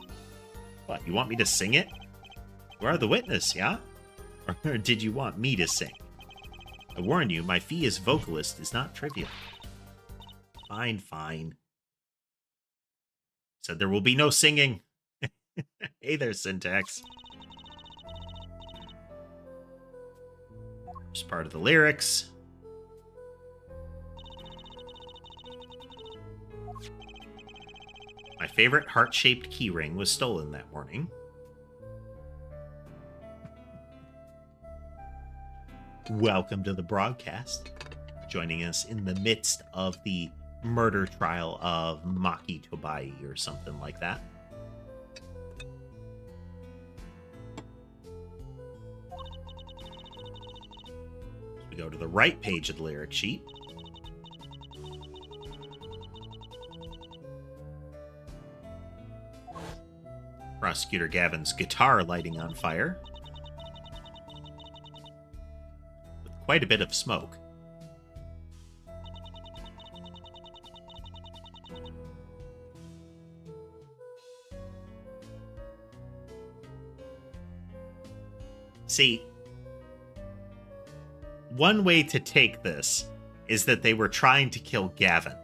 What, you want me to sing it? You are the witness, yeah? Or did you want me to sing? I warn you, my fee as vocalist is not trivial. Fine, fine. Said there will be no singing. Hey there, Syntax. Just part of the lyrics. My favorite heart-shaped keyring was stolen that morning. Welcome to the broadcast. Joining us in the midst of the murder trial of Maki Tobai or something like that. We go to the right page of the lyric sheet. Prosecutor Gavin's guitar lighting on fire. With quite a bit of smoke. See, one way to take this is that they were trying to kill Gavin.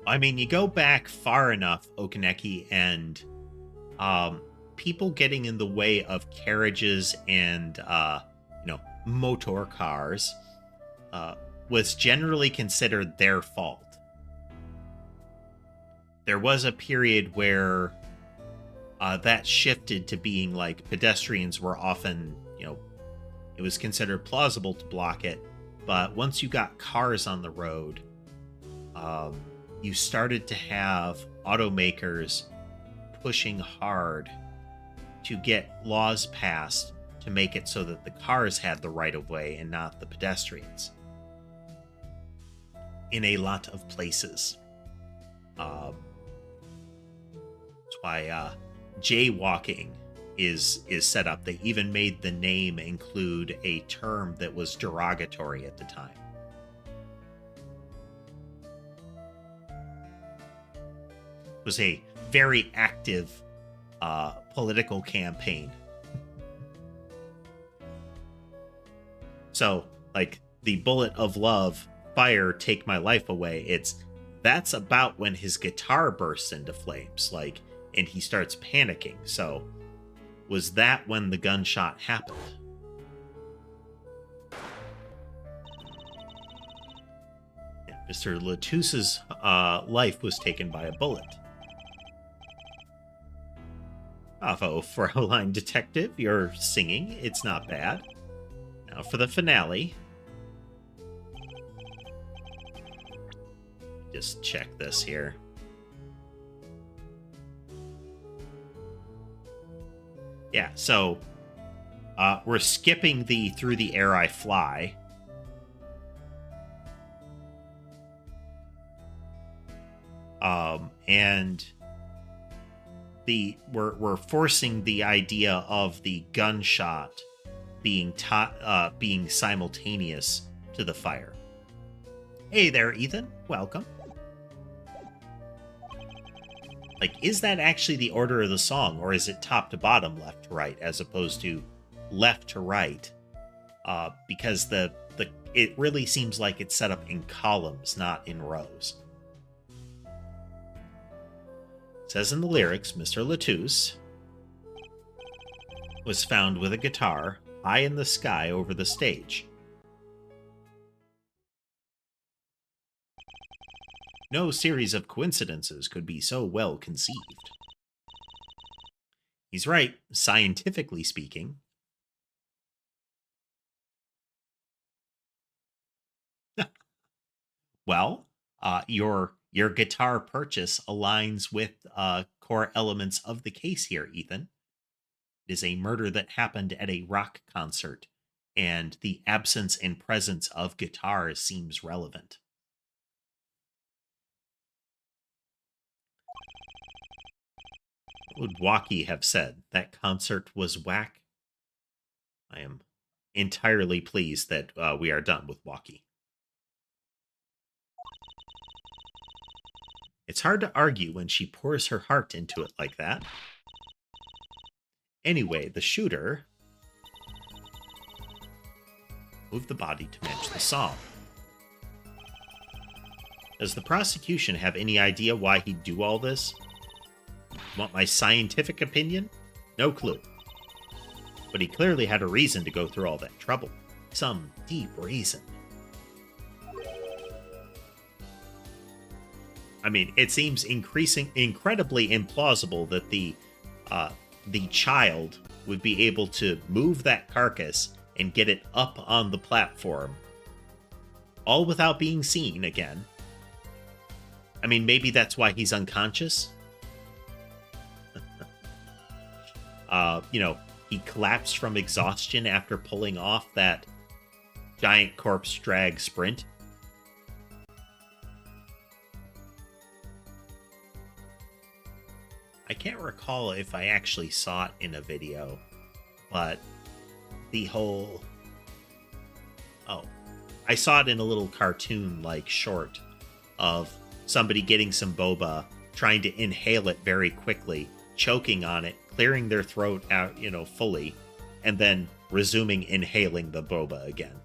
I mean, you go back far enough, Okaneki, and people getting in the way of carriages and motor cars was generally considered their fault. There was a period where that shifted to being like pedestrians were often, it was considered plausible to block it, but once you got cars on the road, you started to have automakers pushing hard to get laws passed to make it so that the cars had the right of way and not the pedestrians in a lot of places. That's why jaywalking is set up. They even made the name include a term that was derogatory at the time. It was a very active political campaign. So, like, the bullet of love, fire, take my life away, that's about when his guitar bursts into flames, like, and he starts panicking. So, was that when the gunshot happened? Yeah, Mr. Latusse's life was taken by a bullet. Bravo, Fraulein Detective, you're singing. It's not bad. Now for the finale. Just check this here. Yeah, so we're skipping the through the air I fly. And we're forcing the idea of the gunshot being simultaneous to the fire. Hey there, Ethan. Welcome. Like, is that actually the order of the song, or is it top to bottom, left to right, as opposed to left to right? Because it really seems like it's set up in columns, not in rows. It says in the lyrics, Mr. Latousse was found with a guitar high in the sky over the stage. No series of coincidences could be so well conceived. He's right, scientifically speaking. Well, your guitar purchase aligns with core elements of the case here, Ethan. It is a murder that happened at a rock concert, and the absence and presence of guitars seems relevant. What would Waki have said? That concert was whack? I am entirely pleased that we are done with Waki. It's hard to argue when she pours her heart into it like that. Anyway, the shooter moved the body to match the song. Does the prosecution have any idea why he'd do all this? Want my scientific opinion? No clue. But he clearly had a reason to go through all that trouble. Some deep reason. I mean, it seems incredibly implausible that the child would be able to move that carcass and get it up on the platform, all without being seen again. I mean, maybe that's why he's unconscious. He collapsed from exhaustion after pulling off that giant corpse drag sprint. I can't recall if I actually saw it in a video, but the whole... Oh, I saw it in a little cartoon-like short of somebody getting some boba, trying to inhale it very quickly, choking on it, clearing their throat out, fully, and then resuming inhaling the boba again.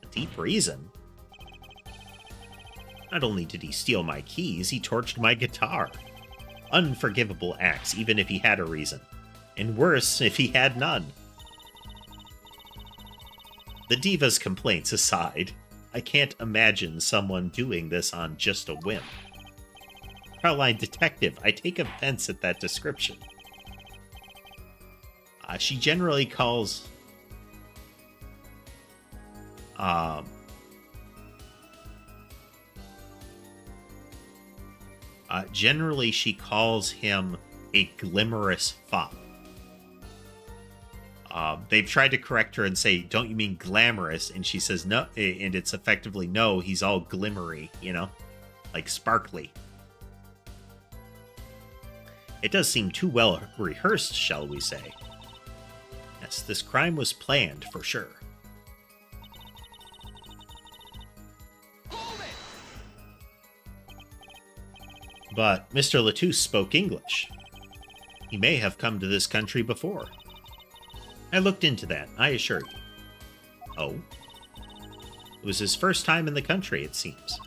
A deep reason? Not only did he steal my keys, he torched my guitar. Unforgivable acts, even if he had a reason. And worse, if he had none. The diva's complaints aside, I can't imagine someone doing this on just a whim. Fraulein Detective, I take offense at that description. She generally calls... generally, she calls him a glimmerous fop. They've tried to correct her and say, don't you mean glamorous? And she says, no, and it's effectively, no, he's all glimmery, like sparkly. It does seem too well rehearsed, shall we say. Yes, this crime was planned, for sure. But Mr. Latouche spoke English. He may have come to this country before. I looked into that, I assure you. Oh? It was his first time in the country, it seems.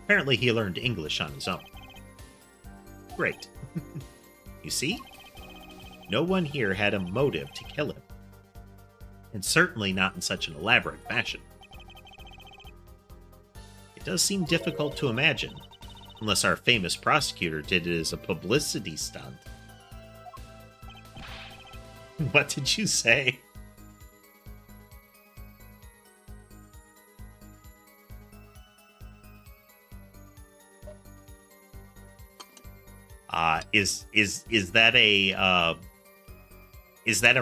Apparently he learned English on his own. Great. You see? No one here had a motive to kill him. And certainly not in such an elaborate fashion. It does seem difficult to imagine, unless our famous prosecutor did it as a publicity stunt. What did you say? Is that a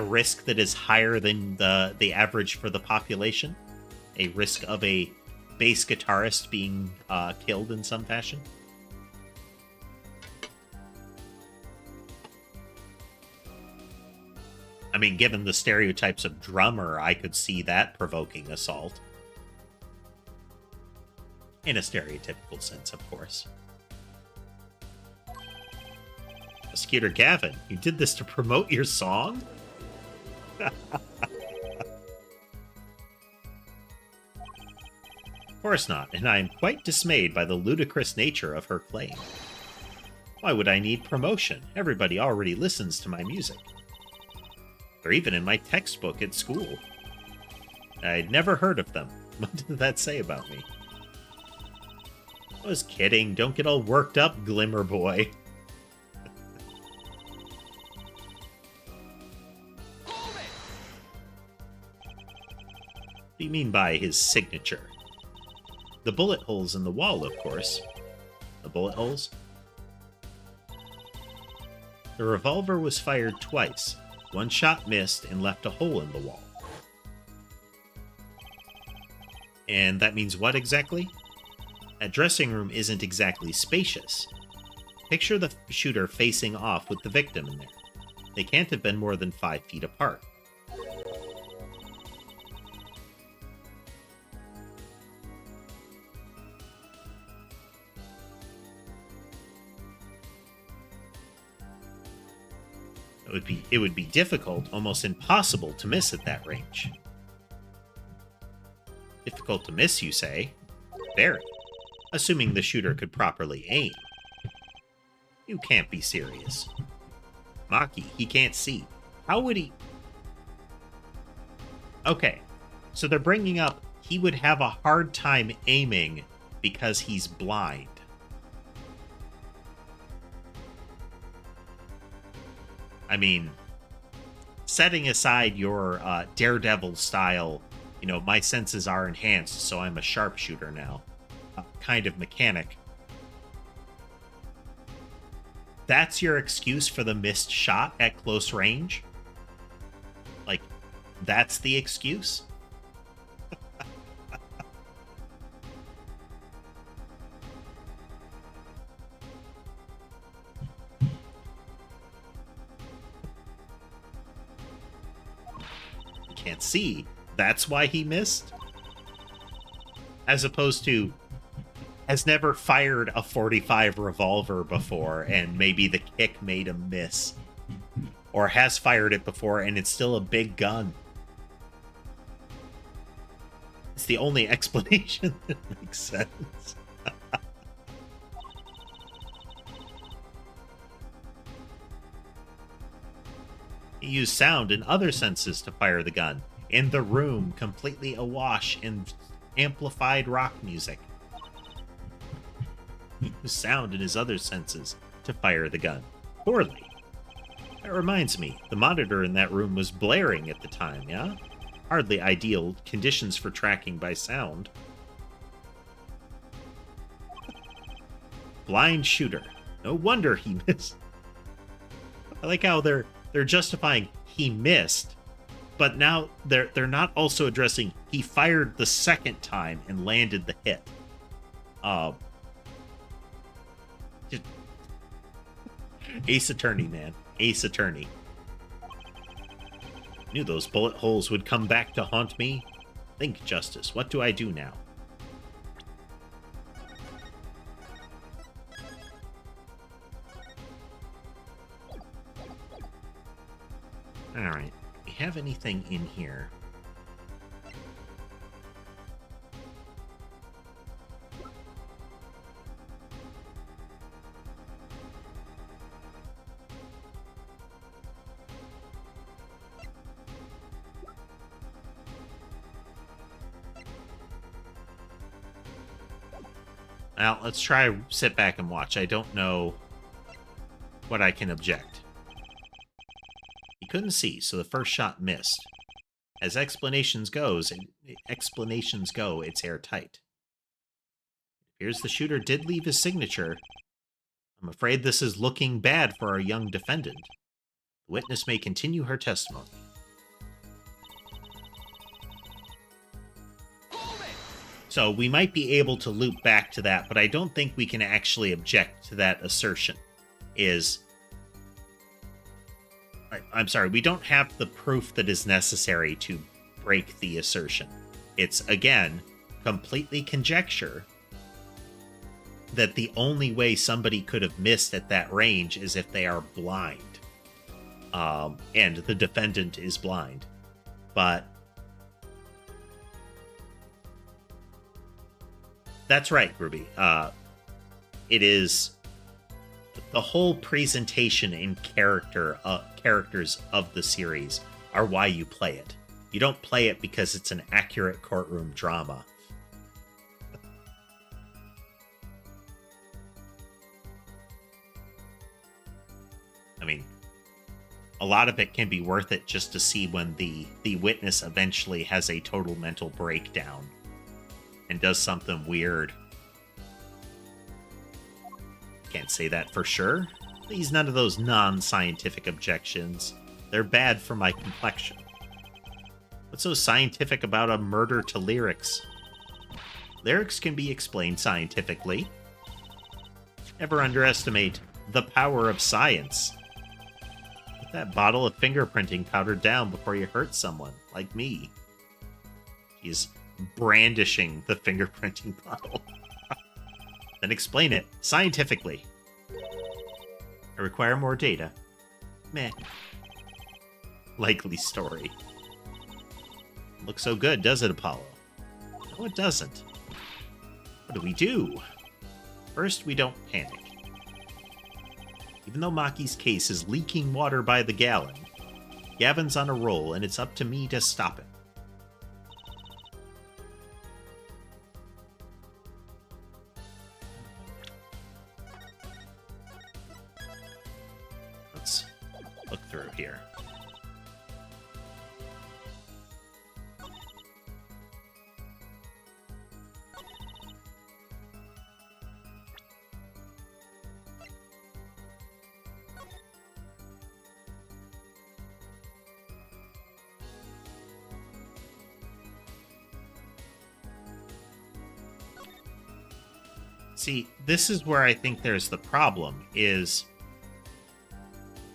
risk that is higher than the average for the population? A risk of a bass guitarist being killed in some fashion? I mean, given the stereotypes of drummer, I could see that provoking assault. In a stereotypical sense, of course. Prosecutor Gavin, you did this to promote your song? Of course not, and I am quite dismayed by the ludicrous nature of her claim. Why would I need promotion? Everybody already listens to my music. They're even in my textbook at school. I'd never heard of them. What did that say about me? I was kidding. Don't get all worked up, Glimmer Boy. do you mean by his signature? The bullet holes in the wall, of course. The bullet holes? The revolver was fired twice. One shot missed and left a hole in the wall. And that means what exactly? That dressing room isn't exactly spacious. Picture the shooter facing off with the victim in there. They can't have been more than 5 feet apart. It would be difficult, almost impossible to miss at that range. Difficult to miss, you say? Very. Assuming the shooter could properly aim. You can't be serious. Maki, he can't see. How would he... Okay, so they're bringing up he would have a hard time aiming because he's blind. I mean, setting aside your Daredevil style, you know, my senses are enhanced, so I'm a sharpshooter now, kind of mechanic. That's your excuse for the missed shot at close range? Like, that's the excuse? Can't see. That's why he missed? As opposed to has never fired a .45 revolver before and maybe the kick made him miss. Or has fired it before and it's still a big gun. It's the only explanation that makes sense. He used sound and other senses to fire the gun. In the room, completely awash in amplified rock music. He used sound and his other senses to fire the gun. Poorly. That reminds me, the monitor in that room was blaring at the time, yeah? Hardly ideal conditions for tracking by sound. Blind shooter. No wonder he missed. I like how they're justifying he missed, but now they're not also addressing he fired the second time and landed the hit. Ace Attorney, man. Ace Attorney. Knew those bullet holes would come back to haunt me. Think, Justice, what do I do now? Alright, do we have anything in here? Well, let's try sit back and watch. I don't know what I can object. He couldn't see, so the first shot missed. As explanations go, it's airtight. It appears the shooter did leave his signature. I'm afraid this is looking bad for our young defendant. The witness may continue her testimony. So we might be able to loop back to that, but I don't think we can actually object to that assertion. I'm sorry, we don't have the proof that is necessary to break the assertion. It's, again, completely conjecture that the only way somebody could have missed at that range is if they are blind. And the defendant is blind. But that's right, Ruby. It is the whole presentation and characters of the series are why you play it. You don't play it because it's an accurate courtroom drama. I mean, a lot of it can be worth it just to see when the witness eventually has a total mental breakdown and does something weird. Can't say that for sure. Please, none of those non-scientific objections. They're bad for my complexion. What's so scientific about a murder to lyrics? Lyrics can be explained scientifically. Never underestimate the power of science. Put that bottle of fingerprinting powder down before you hurt someone, like me. He's brandishing the fingerprinting bottle. Then explain it scientifically. I require more data. Meh. Likely story. Looks so good, does it, Apollo? No, it doesn't. What do we do? First, we don't panic. Even though Maki's case is leaking water by the gallon, Gavin's on a roll, and it's up to me to stop him. Let's look through here. See, this is where I think there's the problem, is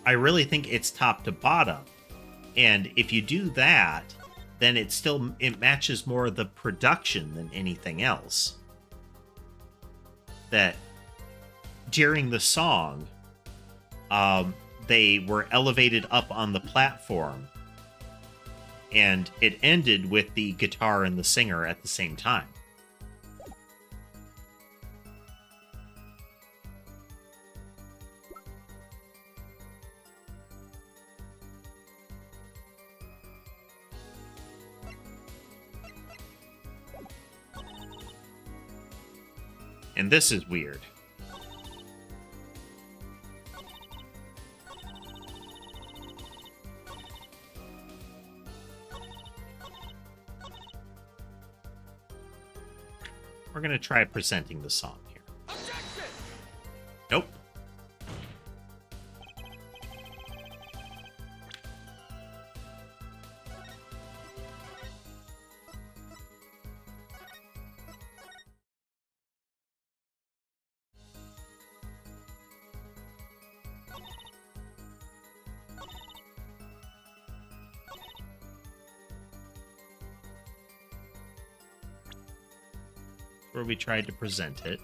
I really think it's top to bottom. And if you do that, then it matches more the production than anything else. That during the song, they were elevated up on the platform, and it ended with the guitar and the singer at the same time. And this is weird. We're going to try presenting the song here. Objection! Nope. Where we tried to present it.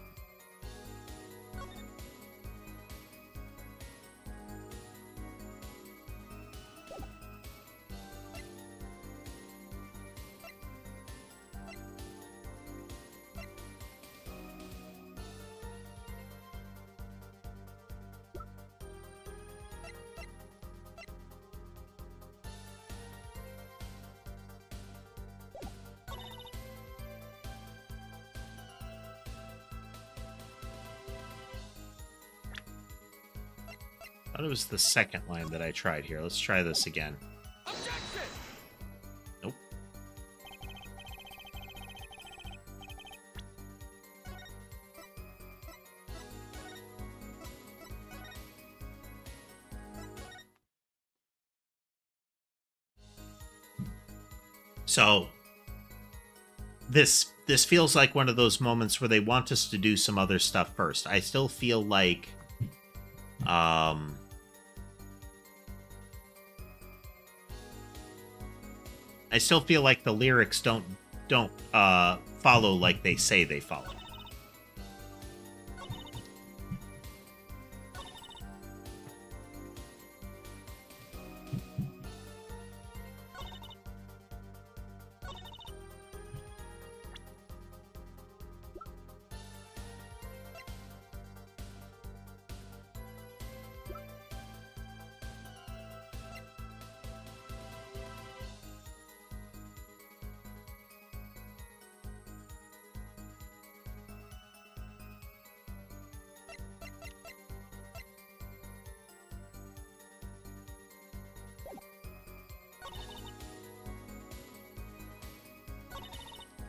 I thought it was the second line that I tried here. Let's try this again. Objection! Nope. So this feels like one of those moments where they want us to do some other stuff first. I still feel like I still feel like the lyrics don't follow like they say they follow.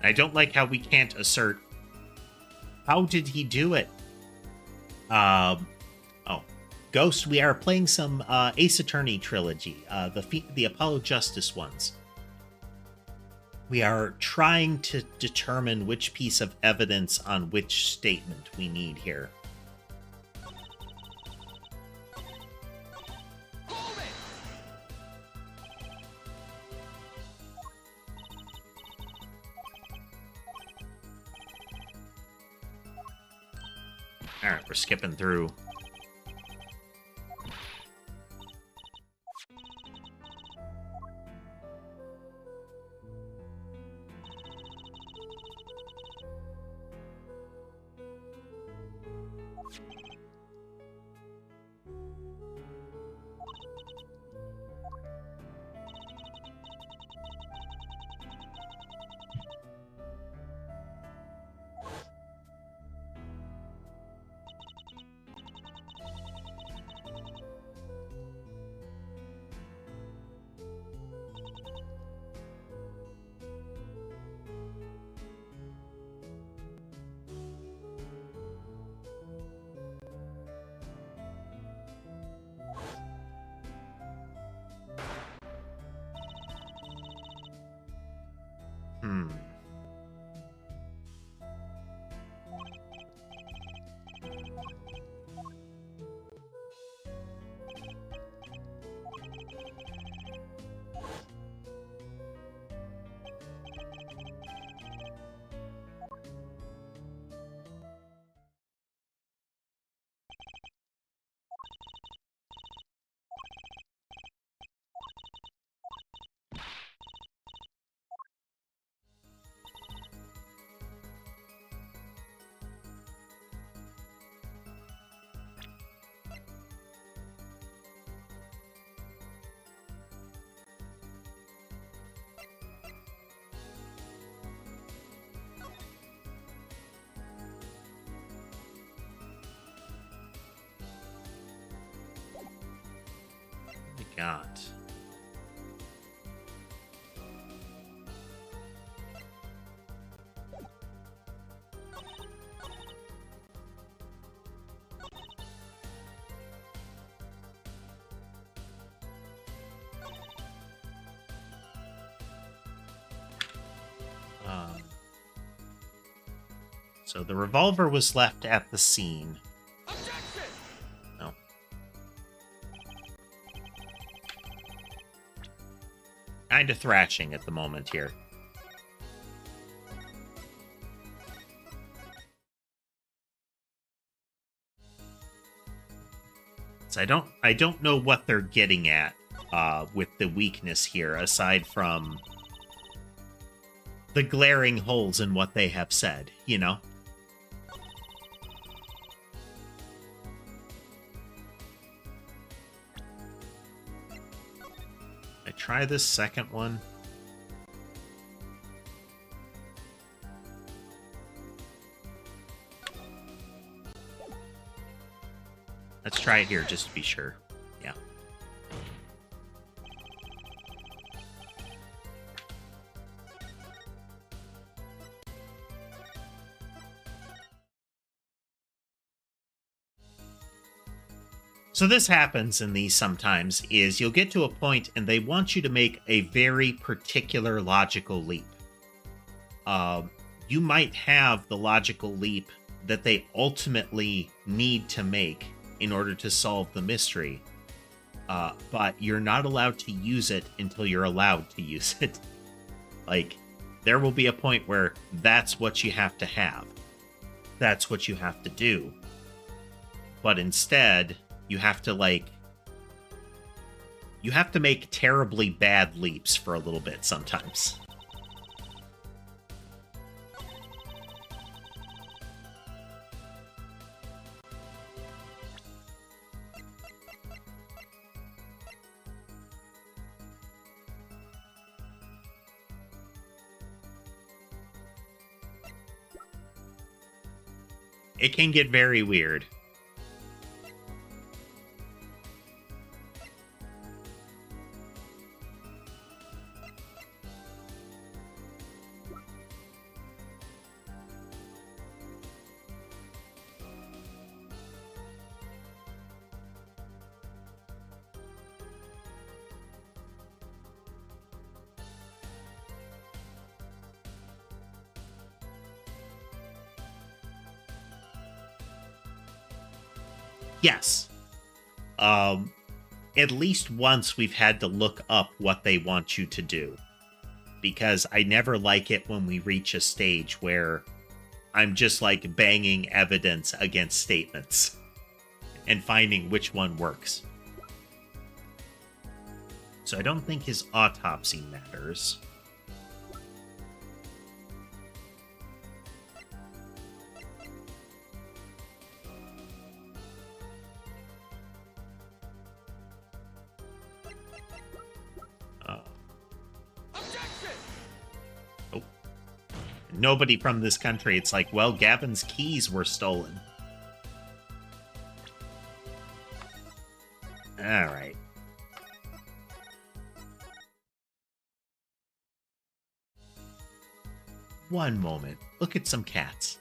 I don't like how we can't assert. How did he do it? Oh, Ghost, we are playing some Ace Attorney Trilogy, the Apollo Justice ones. We are trying to determine which piece of evidence on which statement we need here. Hold it! All right, we're skipping through. Got. So the revolver was left at the scene. Objection! No. Kind of thrashing at the moment here. So I don't know what they're getting at with the weakness here, aside from the glaring holes in what they have said, you know? I try this second one. Let's try it here just to be sure. Yeah. So this happens in these sometimes, is you'll get to a point and they want you to make a very particular logical leap. You might have the logical leap that they ultimately need to make in order to solve the mystery, but you're not allowed to use it until you're allowed to use it. Like, there will be a point where that's what you have to have. That's what you have to do. But instead, you have to, like... You have to make terribly bad leaps for a little bit sometimes. It can get very weird. Yes. At least once we've had to look up what they want you to do. Because I never like it when we reach a stage where I'm just like banging evidence against statements and finding which one works. So I don't think his autopsy matters. Nobody from this country. It's like, well, Gavin's keys were stolen. All right. One moment. Look at some cats.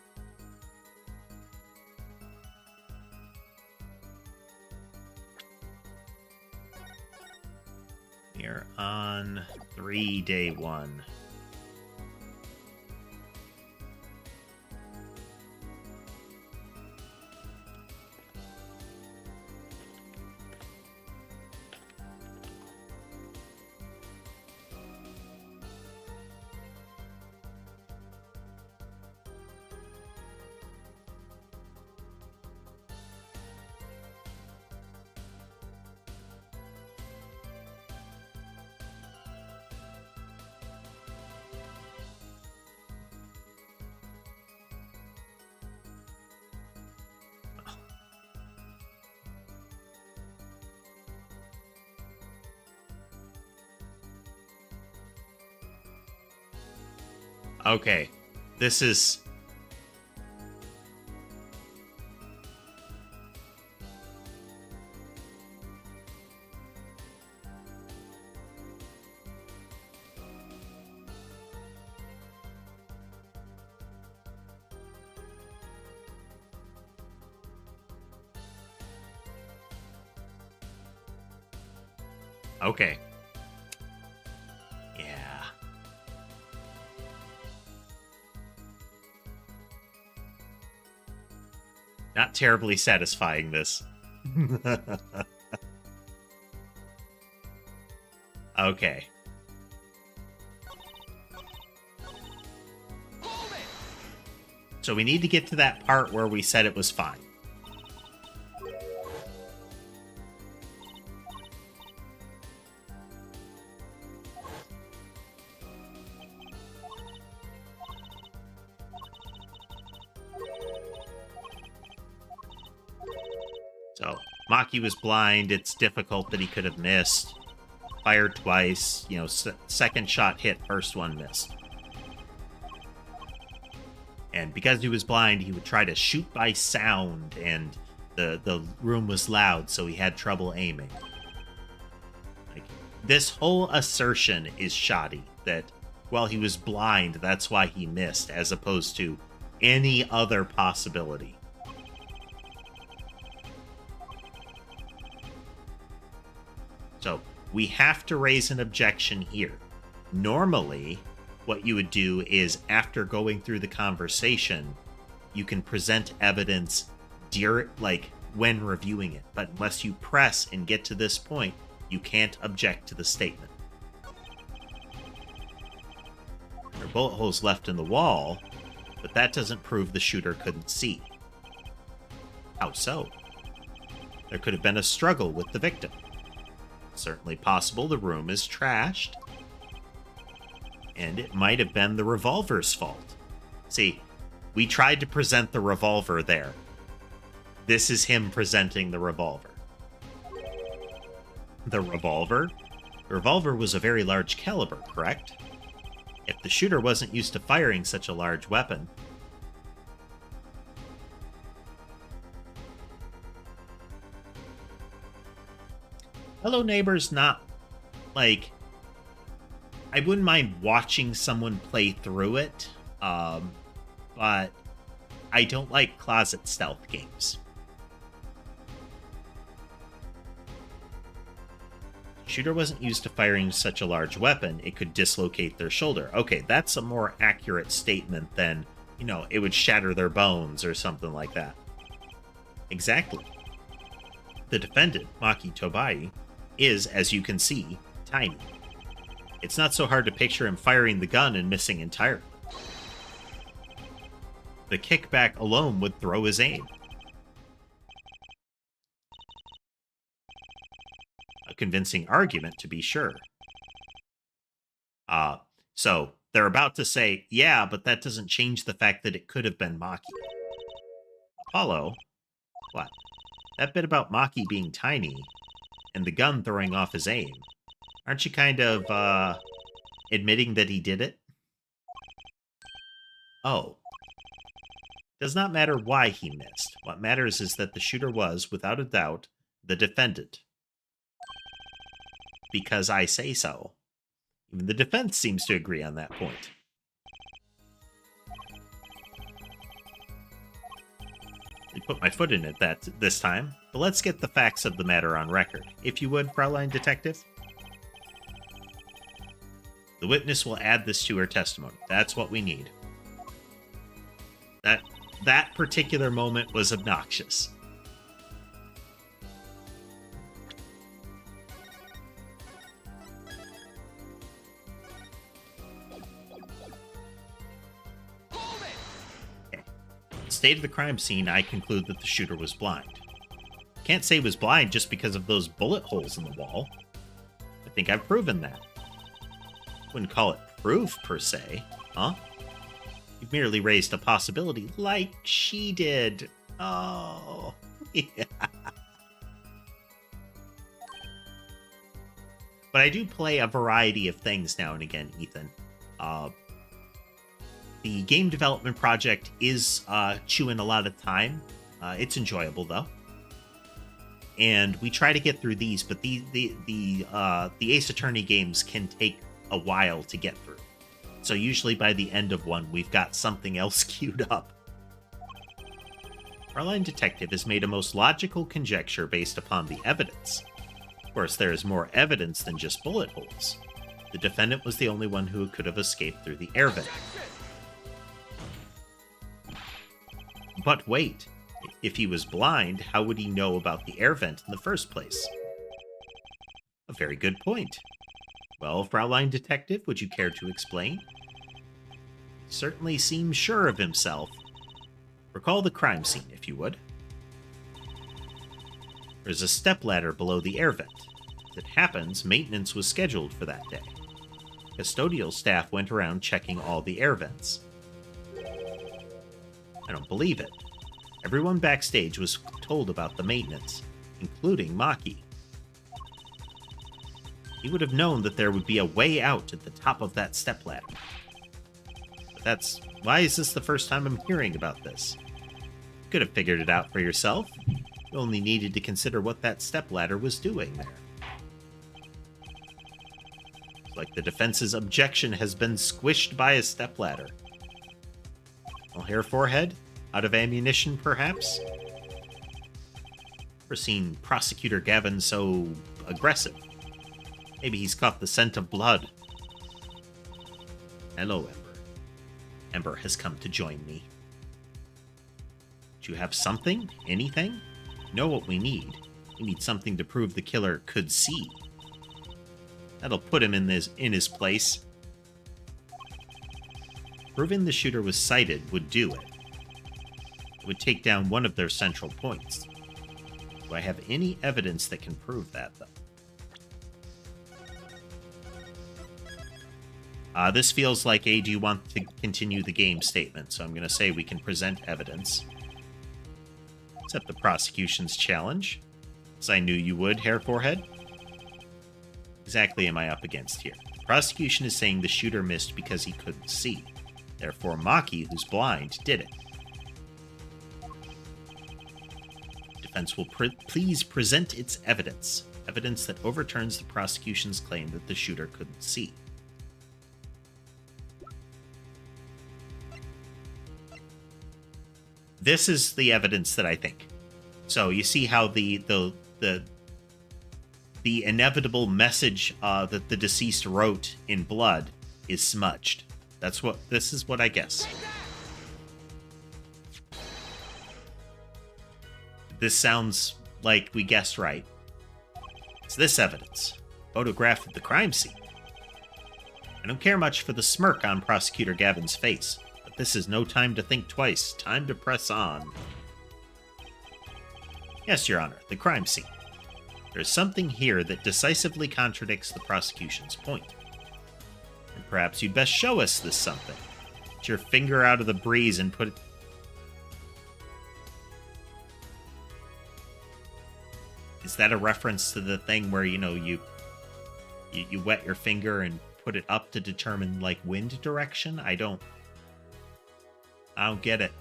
We're on 3-day 1. Okay, this is... Okay. Yeah. Not terribly satisfying, this. Okay. So we need to get to that part where we said it was fine. So, Maki was blind. It's difficult that he could have missed. Fired twice. You know, second shot hit, first one missed. And because he was blind, he would try to shoot by sound, and the room was loud, so he had trouble aiming. Like, this whole assertion is shoddy, that, well, he was blind, that's why he missed, as opposed to any other possibility. So, we have to raise an objection here. Normally, what you would do is, after going through the conversation, you can present evidence when reviewing it. But unless you press and get to this point, you can't object to the statement. There are bullet holes left in the wall, but that doesn't prove the shooter couldn't see. How so? There could have been a struggle with the victim. Certainly possible the room is trashed. And it might have been the revolver's fault. See, we tried to present the revolver there. This is him presenting the revolver. The revolver? The revolver was a very large caliber, correct? If the shooter wasn't used to firing such a large weapon... Hello Neighbor's not, like... I wouldn't mind watching someone play through it, but I don't like closet stealth games. Shooter wasn't used to firing such a large weapon, it could dislocate their shoulder. Okay, that's a more accurate statement than, you know, it would shatter their bones or something like that. Exactly. The defendant, Maki Tobai, is, as you can see, tiny. It's not so hard to picture him firing the gun and missing entirely. The kickback alone would throw his aim. A convincing argument, to be sure. So they're about to say, yeah, but that doesn't change the fact that it could have been Maki. Apollo? What? That bit about Maki being tiny and the gun throwing off his aim. Aren't you kind of, admitting that he did it? Oh. Does not matter why he missed. What matters is that the shooter was, without a doubt, the defendant. Because I say so. Even the defense seems to agree on that point. I put my foot in it this time, but let's get the facts of the matter on record. If you would, Fraulein Detective. The witness will add this to her testimony. That's what we need. That particular moment was obnoxious. State of the crime scene, I conclude that the shooter was blind. Can't say he was blind just because of those bullet holes in the wall. I think I've proven that. Wouldn't call it proof, per se, huh? You've merely raised a possibility like she did. Oh, yeah. But I do play a variety of things now and again, Ethan. The game development project is chewing a lot of time. It's enjoyable though, and we try to get through these. But the Ace Attorney games can take a while to get through. So usually by the end of one, we've got something else queued up. Fraulein Detective has made a most logical conjecture based upon the evidence. Of course, there is more evidence than just bullet holes. The defendant was the only one who could have escaped through the air vent. But wait, if he was blind, how would he know about the air vent in the first place? A very good point. Well, Fraulein Detective, would you care to explain? Certainly seems sure of himself. Recall the crime scene, if you would. There's a stepladder below the air vent. As it happens, maintenance was scheduled for that day. Custodial staff went around checking all the air vents. I don't believe it. Everyone backstage was told about the maintenance, including Maki. He would have known that there would be a way out at the top of that stepladder. But why is this the first time I'm hearing about this? You could have figured it out for yourself. You only needed to consider what that stepladder was doing there. It's like the defense's objection has been squished by a stepladder. Well, hair forehead? Out of ammunition, perhaps? Never seen Prosecutor Gavin so aggressive. Maybe he's caught the scent of blood. Hello, Ember. Ember has come to join me. Do you have something? Anything? You know what we need. We need something to prove the killer could see. That'll put him in his place. Proving the shooter was sighted would do it. It would take down one of their central points. Do I have any evidence that can prove that, though? This feels like a do you want to continue the game statement, so I'm going to say we can present evidence. Accept the prosecution's challenge. As I knew you would, hair forehead. Exactly am I up against here? The prosecution is saying the shooter missed because he couldn't see. Therefore, Maki, who's blind, did it. Defense will please present its evidence. Evidence that overturns the prosecution's claim that the shooter couldn't see. This is the evidence that I think. So you see how the inevitable message that the deceased wrote in blood is smudged. This is what I guess. This sounds like we guessed right. It's this evidence. Photograph of the crime scene. I don't care much for the smirk on Prosecutor Gavin's face, but this is no time to think twice. Time to press on. Yes, Your Honor, the crime scene. There's something here that decisively contradicts the prosecution's point. And perhaps you'd best show us this something. Get your finger out of the breeze and put it... Is that a reference to the thing where, you wet your finger and put it up to determine, like, wind direction? I don't get it.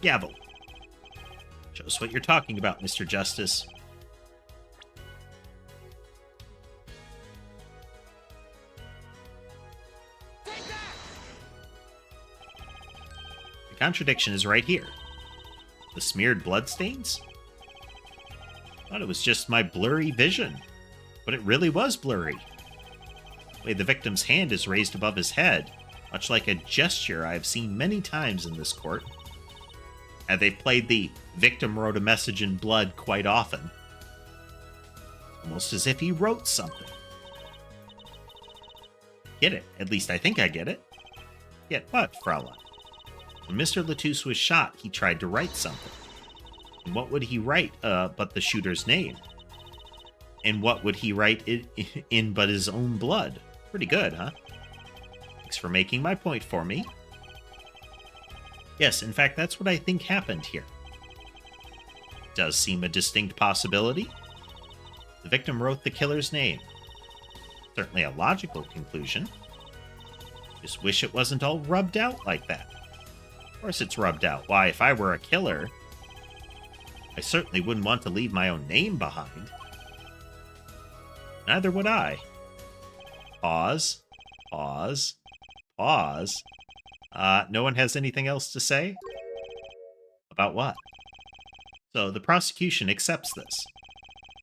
Gavel. Show us what you're talking about, Mr. Justice. Take that! The contradiction is right here. The smeared bloodstains? Thought it was just my blurry vision, but it really was blurry. The way the victim's hand is raised above his head, much like a gesture I have seen many times in this court. And they've played the victim wrote a message in blood quite often. Almost as if he wrote something. Get it? At least I think I get it. Get what, Fraulein? When Mr. Latouche was shot, he tried to write something. And what would he write but the shooter's name? And what would he write in but his own blood? Pretty good, huh? Thanks for making my point for me. Yes, in fact, that's what I think happened here. Does seem a distinct possibility. The victim wrote the killer's name. Certainly a logical conclusion. Just wish it wasn't all rubbed out like that. Of course it's rubbed out. Why, if I were a killer, I certainly wouldn't want to leave my own name behind. Neither would I. Pause. Pause. Pause. No one has anything else to say? About what? So the prosecution accepts this.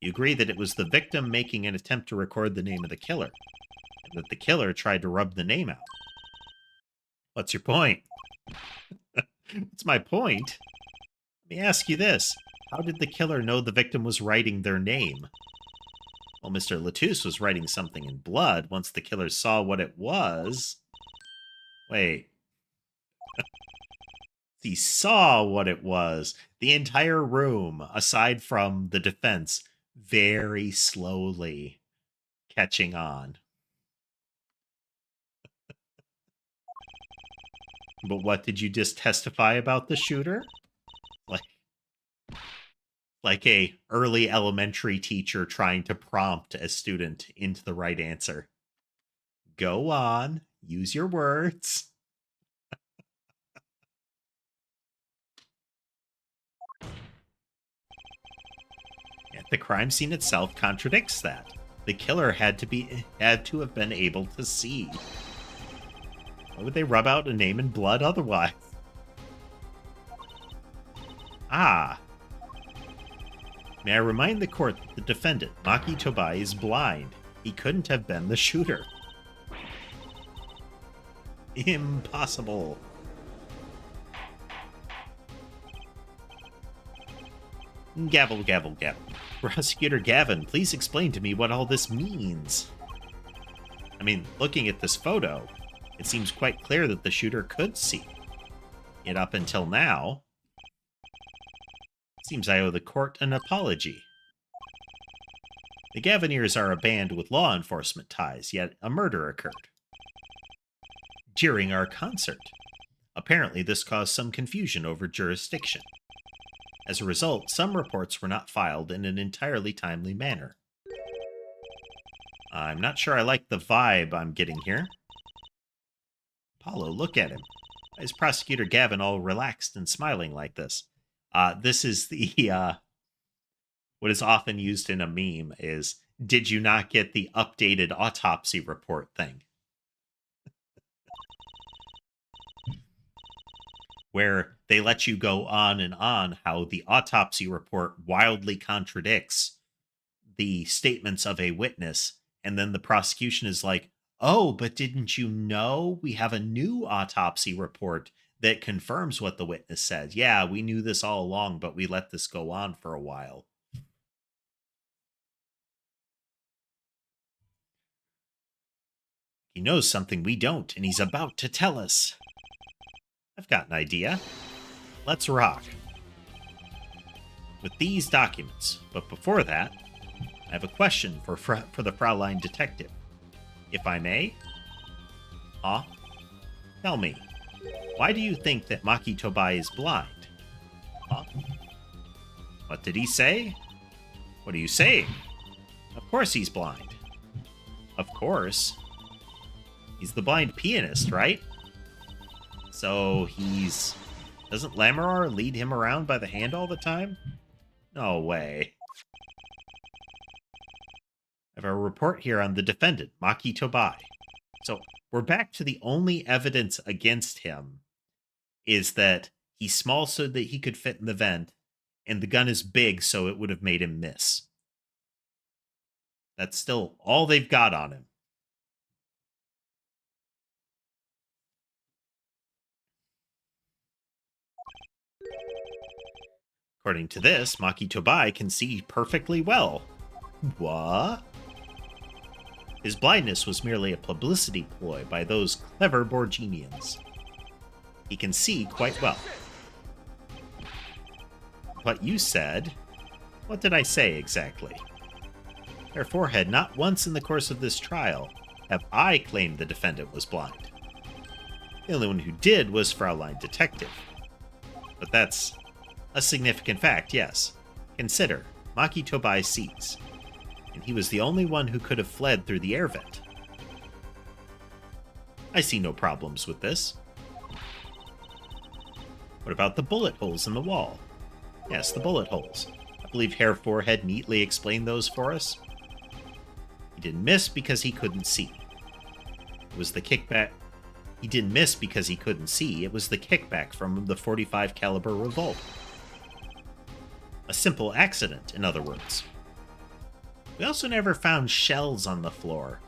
You agree that it was the victim making an attempt to record the name of the killer, and that the killer tried to rub the name out. What's your point? What's my point? Let me ask you this. How did the killer know the victim was writing their name? Well, Mr. Latouche was writing something in blood once the killer saw what it was. Wait. He saw what it was. The entire room, aside from the defense, very slowly catching on. But what did you just testify about the shooter? Like a early elementary teacher trying to prompt a student into the right answer. Go on, use your words. The crime scene itself contradicts that. The killer had to have been able to see. Why would they rub out a name in blood otherwise? Ah. May I remind the court that the defendant, Maki Tobai, is blind. He couldn't have been the shooter. Impossible. Gavel, gavel, gavel. Prosecutor Gavin, please explain to me what all this means. I mean, looking at this photo, it seems quite clear that the shooter could see. Yet up until now, it seems I owe the court an apology. The Gaviniers are a band with law enforcement ties, yet a murder occurred during our concert. Apparently, this caused some confusion over jurisdiction. As a result, some reports were not filed in an entirely timely manner. I'm not sure I like the vibe I'm getting here. Apollo, look at him. Why is Prosecutor Gavin all relaxed and smiling like this? This is the, what is often used in a meme is, did you not get the updated autopsy report thing? Where they let you go on and on how the autopsy report wildly contradicts the statements of a witness, and then the prosecution is like, oh, but didn't you know we have a new autopsy report that confirms what the witness says. Yeah, we knew this all along, but we let this go on for a while. He knows something we don't, and he's about to tell us. I've got an idea. Let's rock. With these documents. But before that, I have a question for the Fraulein detective. If I may? Huh? Tell me, why do you think that Maki Tobai is blind? Huh? What did he say? What are you saying? Of course he's blind. Of course. He's the blind pianist, right? So doesn't Lamorar lead him around by the hand all the time? No way. I have a report here on the defendant, Maki Tobai. So we're back to the only evidence against him is that he's small so that he could fit in the vent, and the gun is big so it would have made him miss. That's still all they've got on him. According to this, Maki Tobai can see perfectly well. What? His blindness was merely a publicity ploy by those clever Borginians. He can see quite well. What you said? What did I say exactly? Herr Forehead, not once in the course of this trial have I claimed the defendant was blind. The only one who did was Fraulein Detective. But that's a significant fact, yes. Consider, Maki Tobai sees, and he was the only one who could have fled through the air vent. I see no problems with this. What about the bullet holes in the wall? Yes, the bullet holes. I believe Herr Forehead neatly explained those for us. He didn't miss because he couldn't see. It was the kickback. He didn't miss because he couldn't see. It was the kickback from the .45 caliber revolver. A simple accident, in other words. We also never found shells on the floor.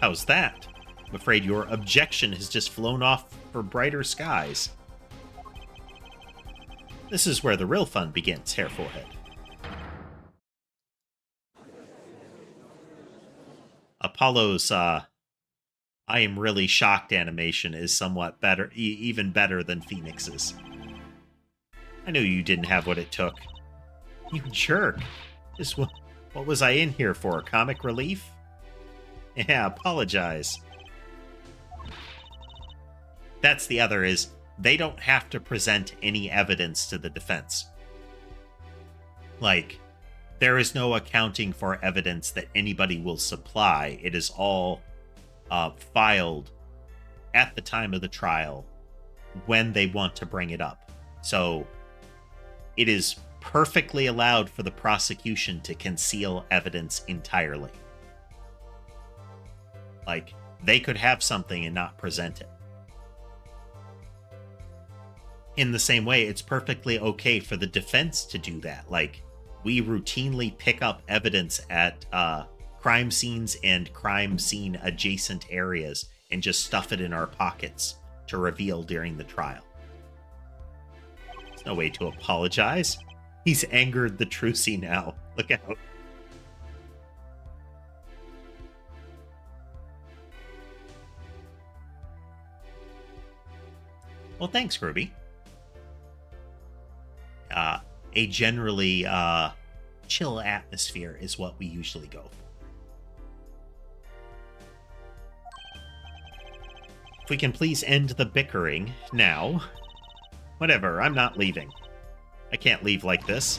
How's that? I'm afraid your objection has just flown off for brighter skies. This is where the real fun begins, Herr Forehead. Apollo's I am really shocked animation is somewhat better, even better than Phoenix's. I knew you didn't have what it took. You jerk. What was I in here for, comic relief? Yeah, apologize. That's the other is, they don't have to present any evidence to the defense. Like, there is no accounting for evidence that anybody will supply. It is all filed at the time of the trial when they want to bring it up. So it is perfectly allowed for the prosecution to conceal evidence entirely. Like, they could have something and not present it. In the same way, it's perfectly okay for the defense to do that. Like, we routinely pick up evidence at crime scenes and crime scene adjacent areas and just stuff it in our pockets to reveal during the trial. There's no way to apologize. He's angered the Trucy now. Look out. Well, thanks, Ruby. A generally chill atmosphere is what we usually go for. If we can please end the bickering now. Whatever, I'm not leaving. I can't leave like this.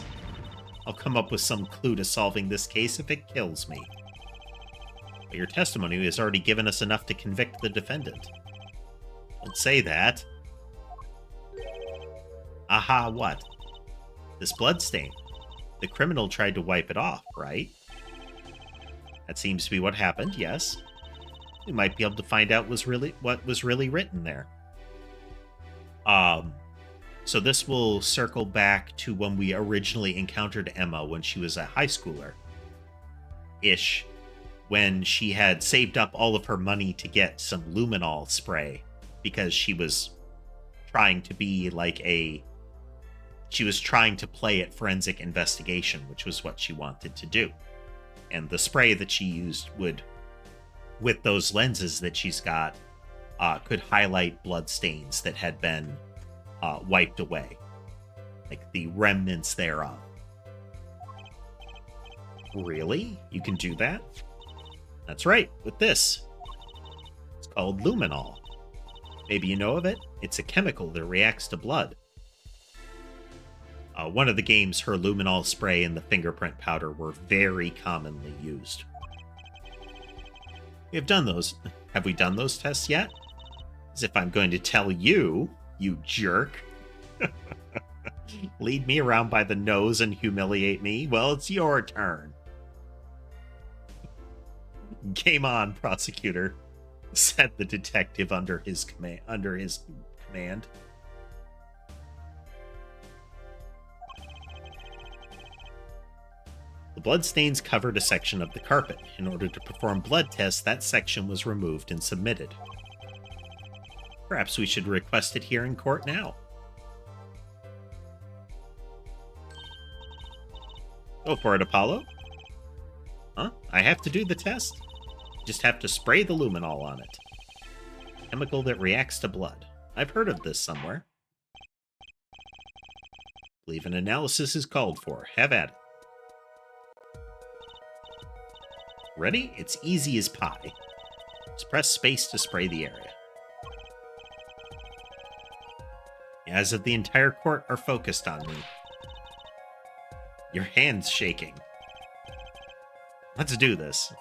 I'll come up with some clue to solving this case if it kills me. But your testimony has already given us enough to convict the defendant. Don't say that. Aha, what? This bloodstain. The criminal tried to wipe it off, right? That seems to be what happened, yes. We might be able to find out what was really written there. So this will circle back to when we originally encountered Emma when she was a high schooler. Ish. when she had saved up all of her money to get some luminol spray because she was trying to be like she was trying to play at forensic investigation, which was what she wanted to do. And the spray that she used would, with those lenses that she's got, could highlight blood stains that had been wiped away, like the remnants thereof. Really? You can do that? That's right, with this. It's called luminol. Maybe you know of it? It's a chemical that reacts to blood. One of the games, her luminol spray and the fingerprint powder were very commonly used. We have done those. Have we done those tests yet? As if I'm going to tell you, you jerk. Lead me around by the nose and humiliate me? Well, it's your turn. Game on, prosecutor, said the detective under his command. The bloodstains covered a section of the carpet. In order to perform blood tests, that section was removed and submitted. Perhaps we should request it here in court now. Go for it, Apollo. Huh? I have to do the test? Just have to spray the luminol on it. Chemical that reacts to blood. I've heard of this somewhere. Believe an analysis is called for. Have at it. Ready? It's easy as pie. Just press space to spray the area. The eyes of the entire court are focused on me. Your hand's shaking. Let's do this.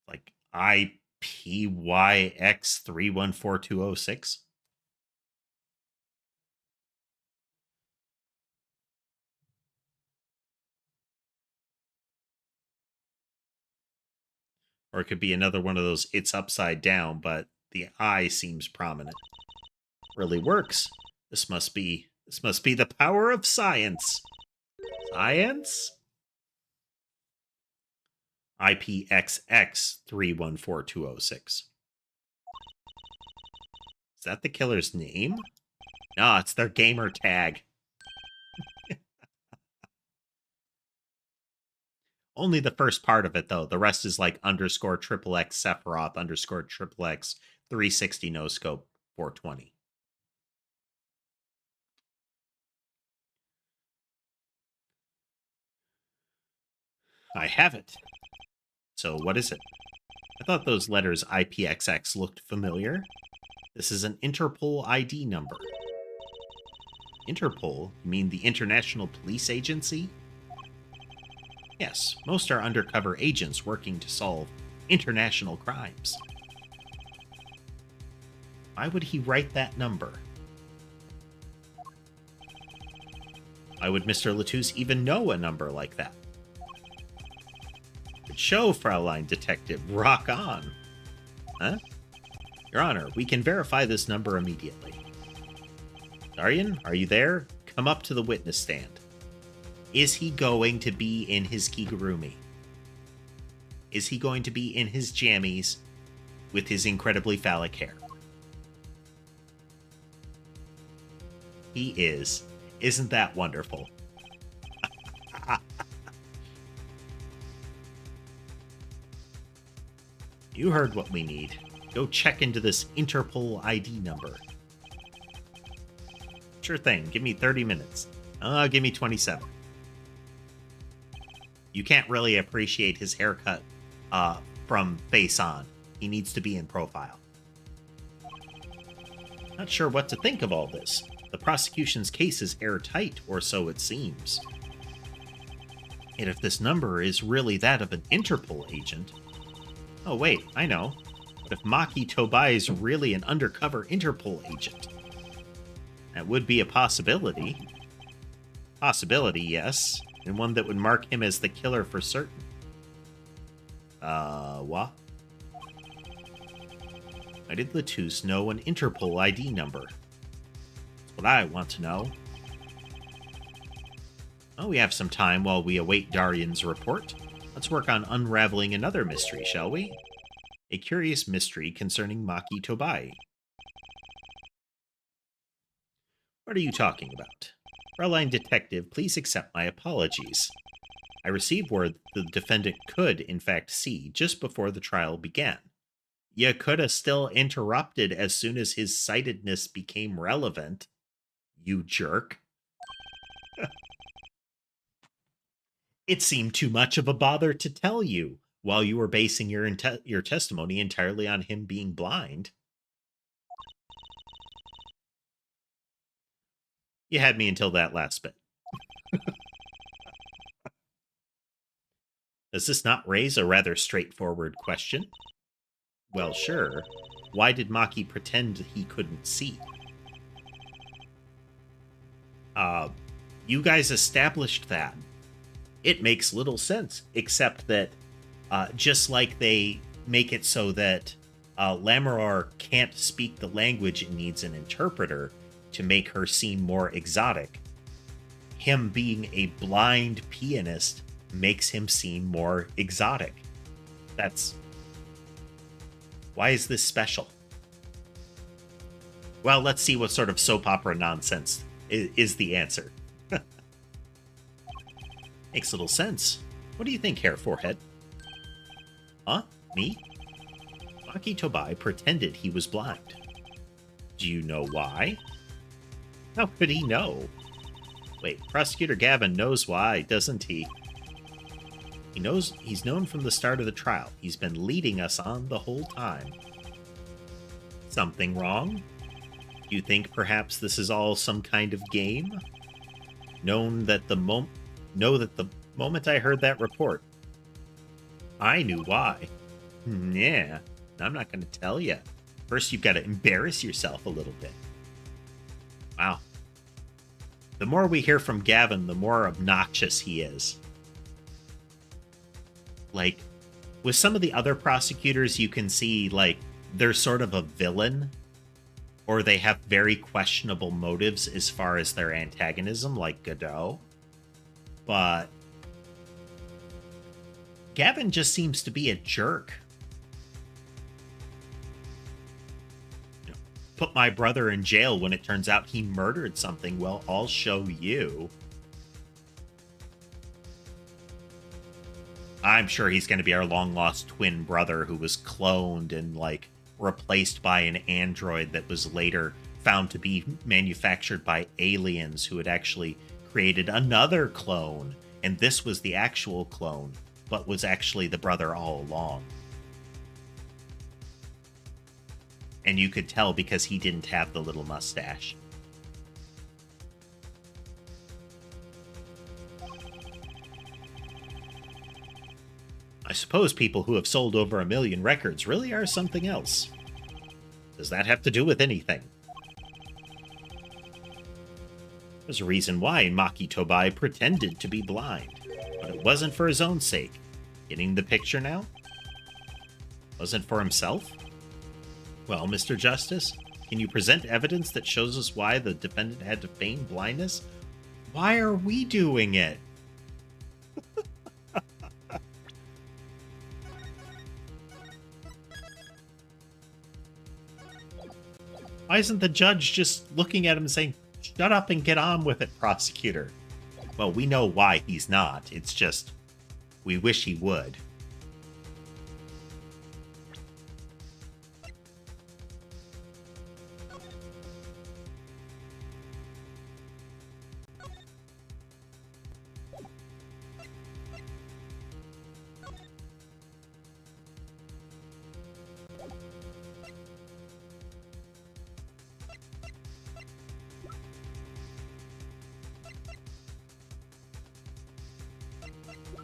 Like IPYX314206. Or it could be another one of those it's upside down, but the I seems prominent. Really works. This must be the power of science. Science? IPXX314206. Is that the killer's name? No, it's their gamer tag. Only the first part of it, though. The rest is like underscore triple X Sephiroth underscore triple X 360 no scope 420. I have it. So what is it? I thought those letters IPXX looked familiar. This is an Interpol ID number. Interpol? You mean the International Police Agency? Yes, most are undercover agents working to solve international crimes. Why would he write that number? Why would Mr. Latouche even know a number like that? Good show, Fraulein Detective. Rock on. Huh? Your Honor, we can verify this number immediately. Daryan, are you there? Come up to the witness stand. Is he going to be in his kigurumi? Is he going to be in his jammies with his incredibly phallic hair? He is. Isn't that wonderful? You heard what we need. Go check into this Interpol ID number. Sure thing. Give me 30 minutes. Give me 27. You can't really appreciate his haircut from face on. He needs to be in profile. Not sure what to think of all this. The prosecution's case is airtight, or so it seems. And if this number is really that of an Interpol agent... Oh wait, I know. What if Maki Tobai is really an undercover Interpol agent? That would be a possibility. Possibility, yes. And one that would mark him as the killer for certain. What? Why did Latus know an Interpol ID number? That's what I want to know. Well, we have some time while we await Darian's report. Let's work on unraveling another mystery, shall we? A curious mystery concerning Maki Tobai. What are you talking about? Fraulein Detective, please accept my apologies. I received word the defendant could, in fact, see just before the trial began. You could have still interrupted as soon as his sightedness became relevant, you jerk. It seemed too much of a bother to tell you while you were basing your testimony entirely on him being blind. You had me until that last bit. Does this not raise a rather straightforward question? Well, sure. Why did Maki pretend he couldn't see? You guys established that. It makes little sense, except that just like they make it so that Lammeror can't speak the language and needs an interpreter to make her seem more exotic, him being a blind pianist makes him seem more exotic. Why is this special? Well, let's see what sort of soap opera nonsense is the answer. Makes little sense. What do you think, Hair Forehead? Huh? Me? Maki Tobai pretended he was blind. Do you know why? How could he know? Wait, Prosecutor Gavin knows why, doesn't he? He's known from the start of the trial. He's been leading us on the whole time. Something wrong? Do you think perhaps this is all some kind of game? Know that the moment I heard that report, I knew why. Yeah, I'm not going to tell you. First, you've got to embarrass yourself a little bit. Wow. The more we hear from Gavin, the more obnoxious he is. Like, with some of the other prosecutors, you can see, like, they're sort of a villain, or they have very questionable motives as far as their antagonism, like Godot. But Gavin just seems to be a jerk. You know, put my brother in jail when it turns out he murdered something. Well, I'll show you. I'm sure he's going to be our long-lost twin brother who was cloned and, like, replaced by an android that was later found to be manufactured by aliens who had actually created another clone. And this was the actual clone, but was actually the brother all along. And you could tell because he didn't have the little mustache. I suppose people who have sold over 1 million records really are something else. Does that have to do with anything? There's a reason why Maki Tobai pretended to be blind, but it wasn't for his own sake. Getting the picture now? Wasn't for himself? Well, Mr. Justice, can you present evidence that shows us why the defendant had to feign blindness? Why are we doing it? Why isn't the judge just looking at him and saying, shut up and get on with it, prosecutor? Well, we know why he's not. It's just, we wish he would.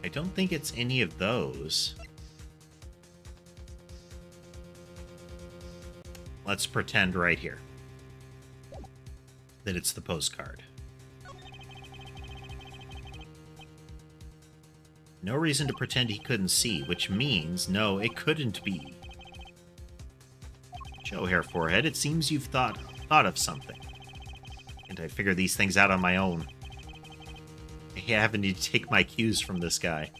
I don't think it's any of those. Let's pretend right here that it's the postcard. No reason to pretend he couldn't see, which means no, it couldn't be. Show hair forehead, it seems you've thought of something. And I figure these things out on my own. I haven't need to take my cues from this guy.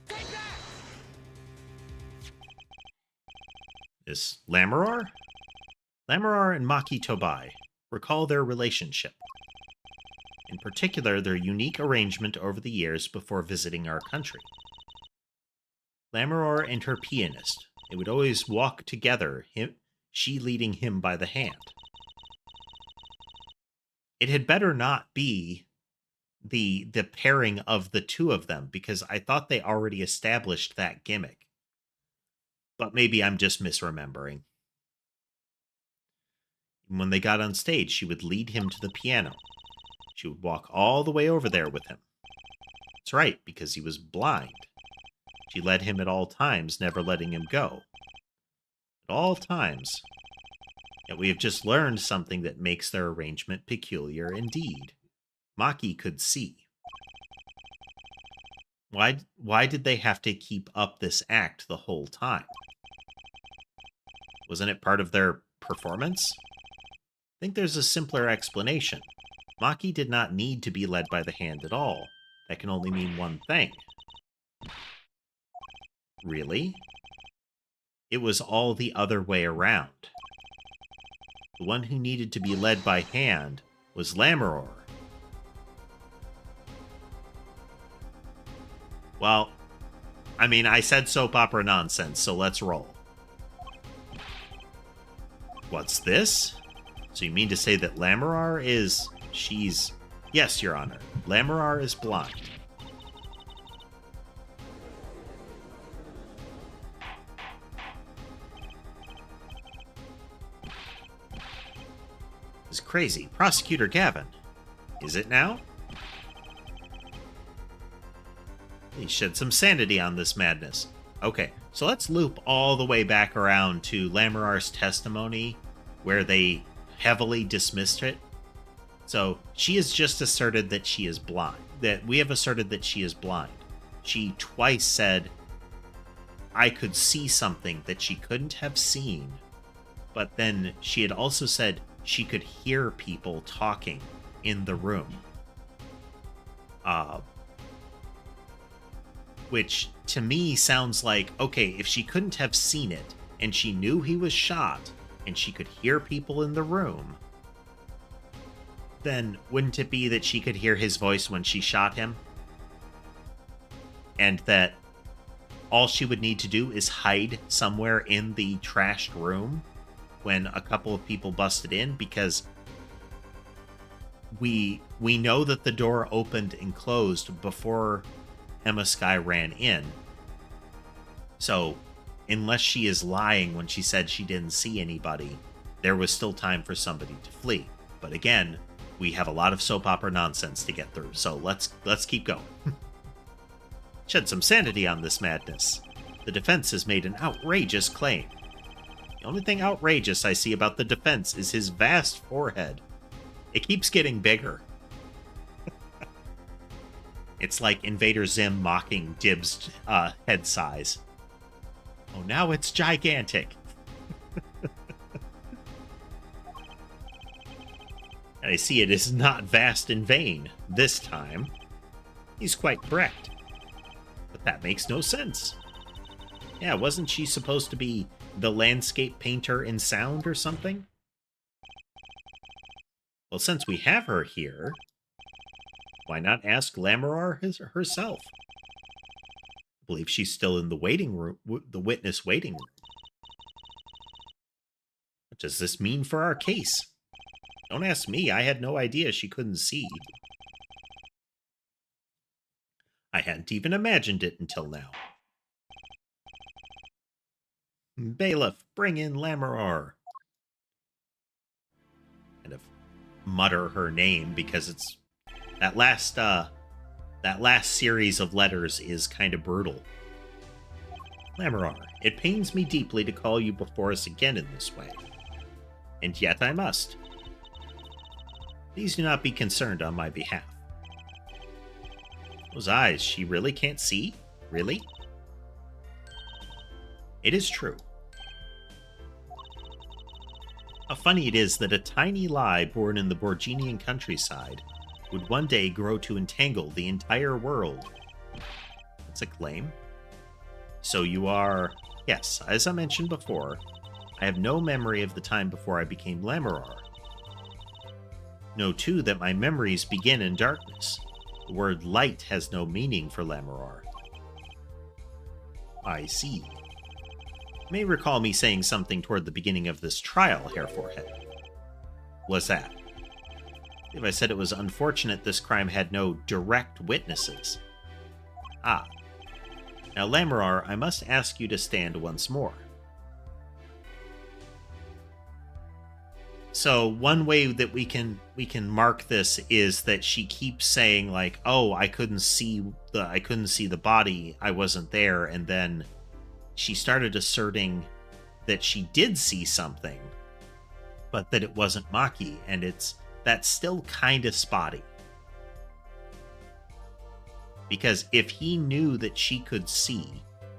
Take that! Is Lamorar? Lamorar and Maki Tobai. Recall their relationship. In particular, their unique arrangement over the years before visiting our country. Lamorar and her pianist. They would always walk together, she leading him by the hand. It had better not be the pairing of the two of them, because I thought they already established that gimmick. But maybe I'm just misremembering. When they got on stage, she would lead him to the piano. She would walk all the way over there with him. That's right, because he was blind. She led him at all times, never letting him go. At all times. Yet we have just learned something that makes their arrangement peculiar indeed. Maki could see. Why did they have to keep up this act the whole time? Wasn't it part of their performance? I think there's a simpler explanation. Maki did not need to be led by the hand at all. That can only mean one thing. Really? It was all the other way around. The one who needed to be led by hand was Lamorar. Well, I mean, I said soap opera nonsense, so let's roll. What's this? So you mean to say that Lamorar is... she's... Yes, Your Honor. Lamorar is blind. It's crazy. Prosecutor Gavin. Is it now? He shed some sanity on this madness. Okay, so let's loop all the way back around to Lamorar's testimony, where they heavily dismissed it. So she has just asserted that she is blind. That we have asserted that she is blind. She twice said, I could see something that she couldn't have seen. But then she had also said she could hear people talking in the room. Which to me sounds like, okay, if she couldn't have seen it and she knew he was shot and she could hear people in the room, then wouldn't it be that she could hear his voice when she shot him? And that all she would need to do is hide somewhere in the trashed room when a couple of people busted in, because we know that the door opened and closed before Emma Skye ran in. So, unless she is lying when she said she didn't see anybody, there was still time for somebody to flee. But again, we have a lot of soap opera nonsense to get through, so let's keep going. Shed some sanity on this madness. The defense has made an outrageous claim. The only thing outrageous I see about the defense is his vast forehead. It keeps getting bigger. It's like Invader Zim mocking Dib's head size. Oh, now it's gigantic. And I see it is not vast in vain this time. He's quite correct. But that makes no sense. Yeah, wasn't she supposed to be the landscape painter in sound or something? Well, since we have her here, why not ask Lamorar herself? I believe she's still in the waiting room, the witness waiting room. What does this mean for our case? Don't ask me. I had no idea she couldn't see. I hadn't even imagined it until now. Bailiff, bring in Lamorar. Kind of mutter her name because it's that last series of letters is kind of brutal. Lamorar, it pains me deeply to call you before us again in this way. And yet I must. Please do not be concerned on my behalf. Those eyes, she really can't see? Really? It is true. How funny it is that a tiny lie born in the Borginian countryside would one day grow to entangle the entire world. That's a claim. So you are... Yes, as I mentioned before, I have no memory of the time before I became Lamorar. Know, too, that my memories begin in darkness. The word light has no meaning for Lamorar. I see. You may recall me saying something toward the beginning of this trial, Hair Forehead. Was that? If I said it was unfortunate this crime had no direct witnesses. Ah. Now, Lamorar, I must ask you to stand once more. So one way that we can mark this is that she keeps saying like, "Oh, I couldn't see the body. I wasn't there." And then she started asserting that she did see something, but that it wasn't Maki, and that's still kind of spotty. Because if he knew that she could see,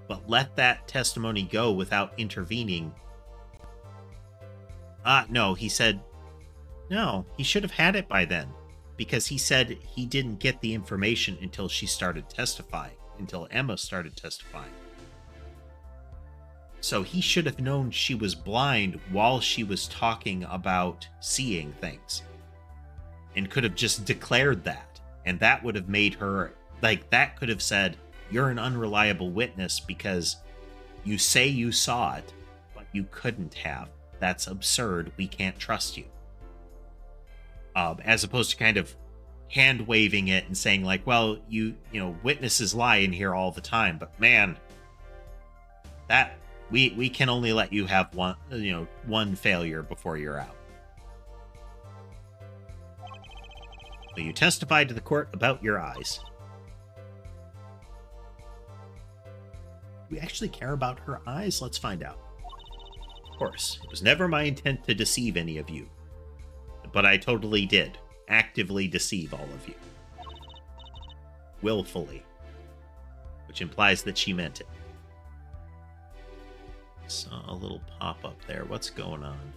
but let that testimony go without intervening. No, he said, no, he should have had it by then. Because he said he didn't get the information until she started testifying, until Emma started testifying. So he should have known she was blind while she was talking about seeing things. And could have just declared that. And that would have made her, like, that could have said, you're an unreliable witness because you say you saw it, but you couldn't have. That's absurd. We can't trust you. As opposed to kind of hand waving it and saying like, well, you know, witnesses lie in here all the time, but man, that we can only let you have one failure before you're out. So you testified to the court about your eyes. Do we actually care about her eyes? Let's find out. Of course, it was never my intent to deceive any of you. But I totally did. Actively deceive all of you. Willfully. Which implies that she meant it. Saw a little pop-up there. What's going on?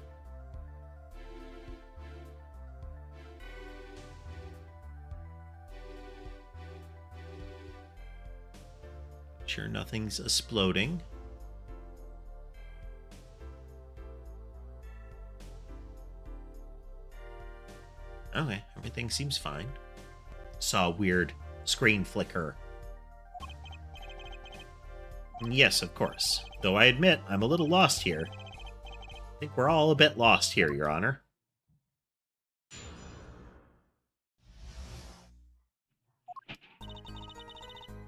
Sure nothing's exploding. Okay, everything seems fine. Saw a weird screen flicker. Yes, of course. Though I admit, I'm a little lost here. I think we're all a bit lost here, Your Honor.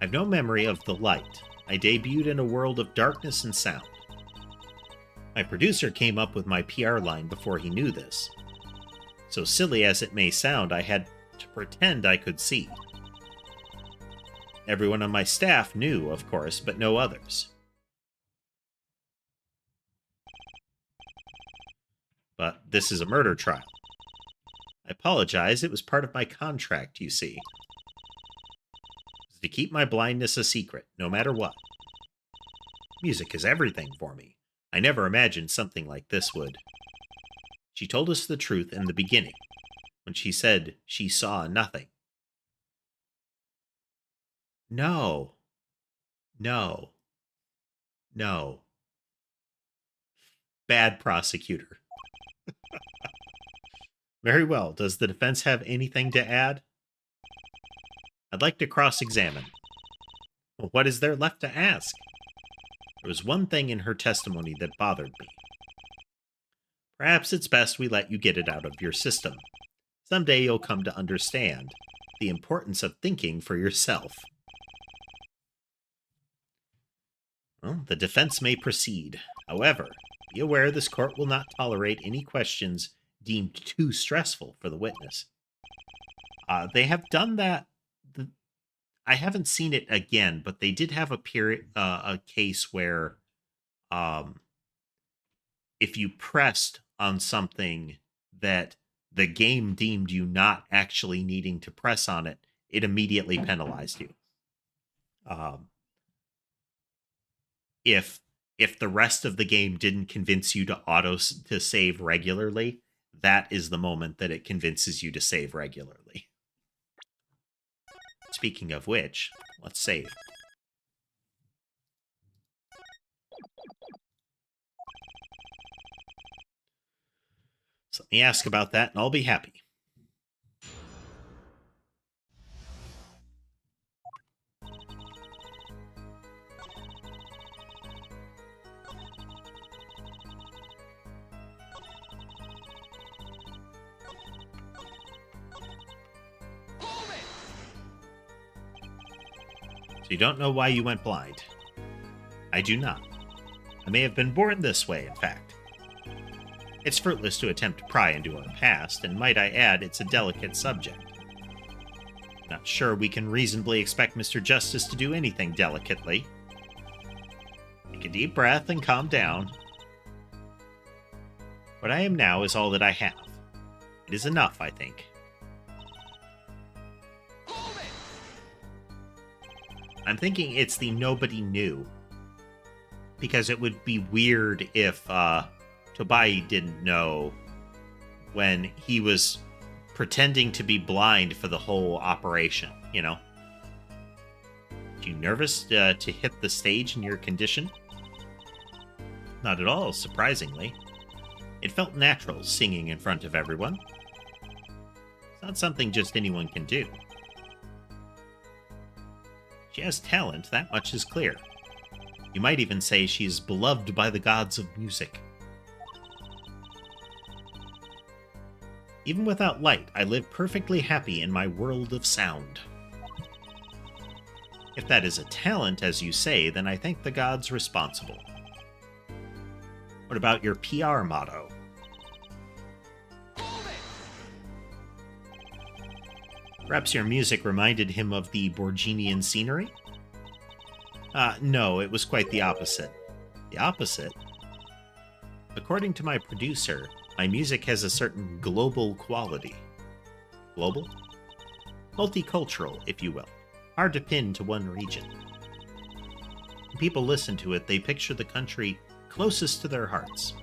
I've no memory of the light. I debuted in a world of darkness and sound. My producer came up with my PR line before he knew this. So silly as it may sound, I had to pretend I could see. Everyone on my staff knew, of course, but no others. But this is a murder trial. I apologize, it was part of my contract, you see. It was to keep my blindness a secret, no matter what. Music is everything for me. I never imagined something like this would. She told us the truth in the beginning, when she said she saw nothing. No. No. No. Bad prosecutor. Very well. Does the defense have anything to add? I'd like to cross-examine. Well, what is there left to ask? There was one thing in her testimony that bothered me. Perhaps it's best we let you get it out of your system. Someday you'll come to understand the importance of thinking for yourself. Well, the defense may proceed. However, be aware this court will not tolerate any questions deemed too stressful for the witness. They have done that. I haven't seen it again, but they did have a case where if you pressed on something that the game deemed you not actually needing to press on it, it immediately penalized you. Um, if the rest of the game didn't convince you to save regularly, that is the moment that it convinces you to save regularly. Speaking of which, let's save. So let me ask about that, and I'll be happy. So you don't know why you went blind. I do not. I may have been born this way, in fact. It's fruitless to attempt to pry into our past, and might I add, it's a delicate subject. Not sure we can reasonably expect Mr. Justice to do anything delicately. Take a deep breath and calm down. What I am now is all that I have. It is enough, I think. I'm thinking it's the nobody knew. Because it would be weird if Tobai didn't know when he was pretending to be blind for the whole operation, you know? Are you nervous to hit the stage in your condition? Not at all, surprisingly. It felt natural singing in front of everyone. It's not something just anyone can do. She has talent, that much is clear. You might even say she is beloved by the gods of music. Even without light, I live perfectly happy in my world of sound. If that is a talent, as you say, then I thank the gods responsible. What about your PR motto? Perhaps your music reminded him of the Borginian scenery? No, it was quite the opposite. The opposite? According to my producer, my music has a certain global quality. Global? Multicultural, if you will. Hard to pin to one region. When people listen to it, they picture the country closest to their hearts.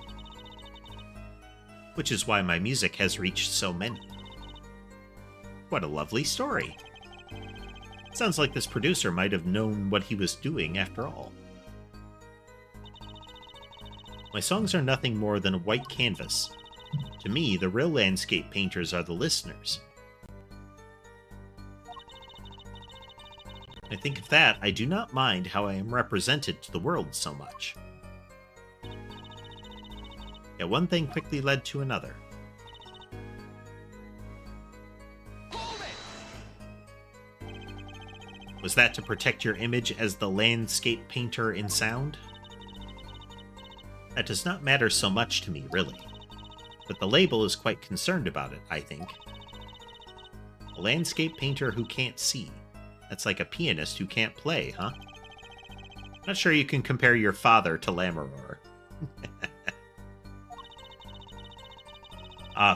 Which is why my music has reached so many. What a lovely story. Sounds like this producer might have known what he was doing after all. My songs are nothing more than a white canvas. To me, the real landscape painters are the listeners. I think of that, I do not mind how I am represented to the world so much. Yet one thing quickly led to another. Was that to protect your image as the landscape painter in sound? That does not matter so much to me, really. But the label is quite concerned about it, I think. A landscape painter who can't see. That's like a pianist who can't play, huh? Not sure you can compare your father to Lamaror.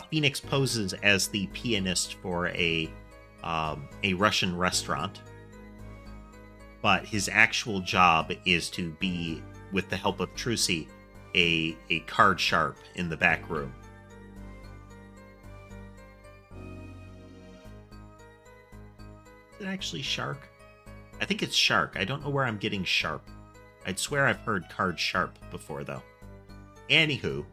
Phoenix poses as the pianist for a Russian restaurant. But his actual job is to be, with the help of Trucy, a card sharp in the back room. Is it actually shark? I think it's shark. I don't know where I'm getting sharp. I'd swear I've heard card sharp before, though. Anywho.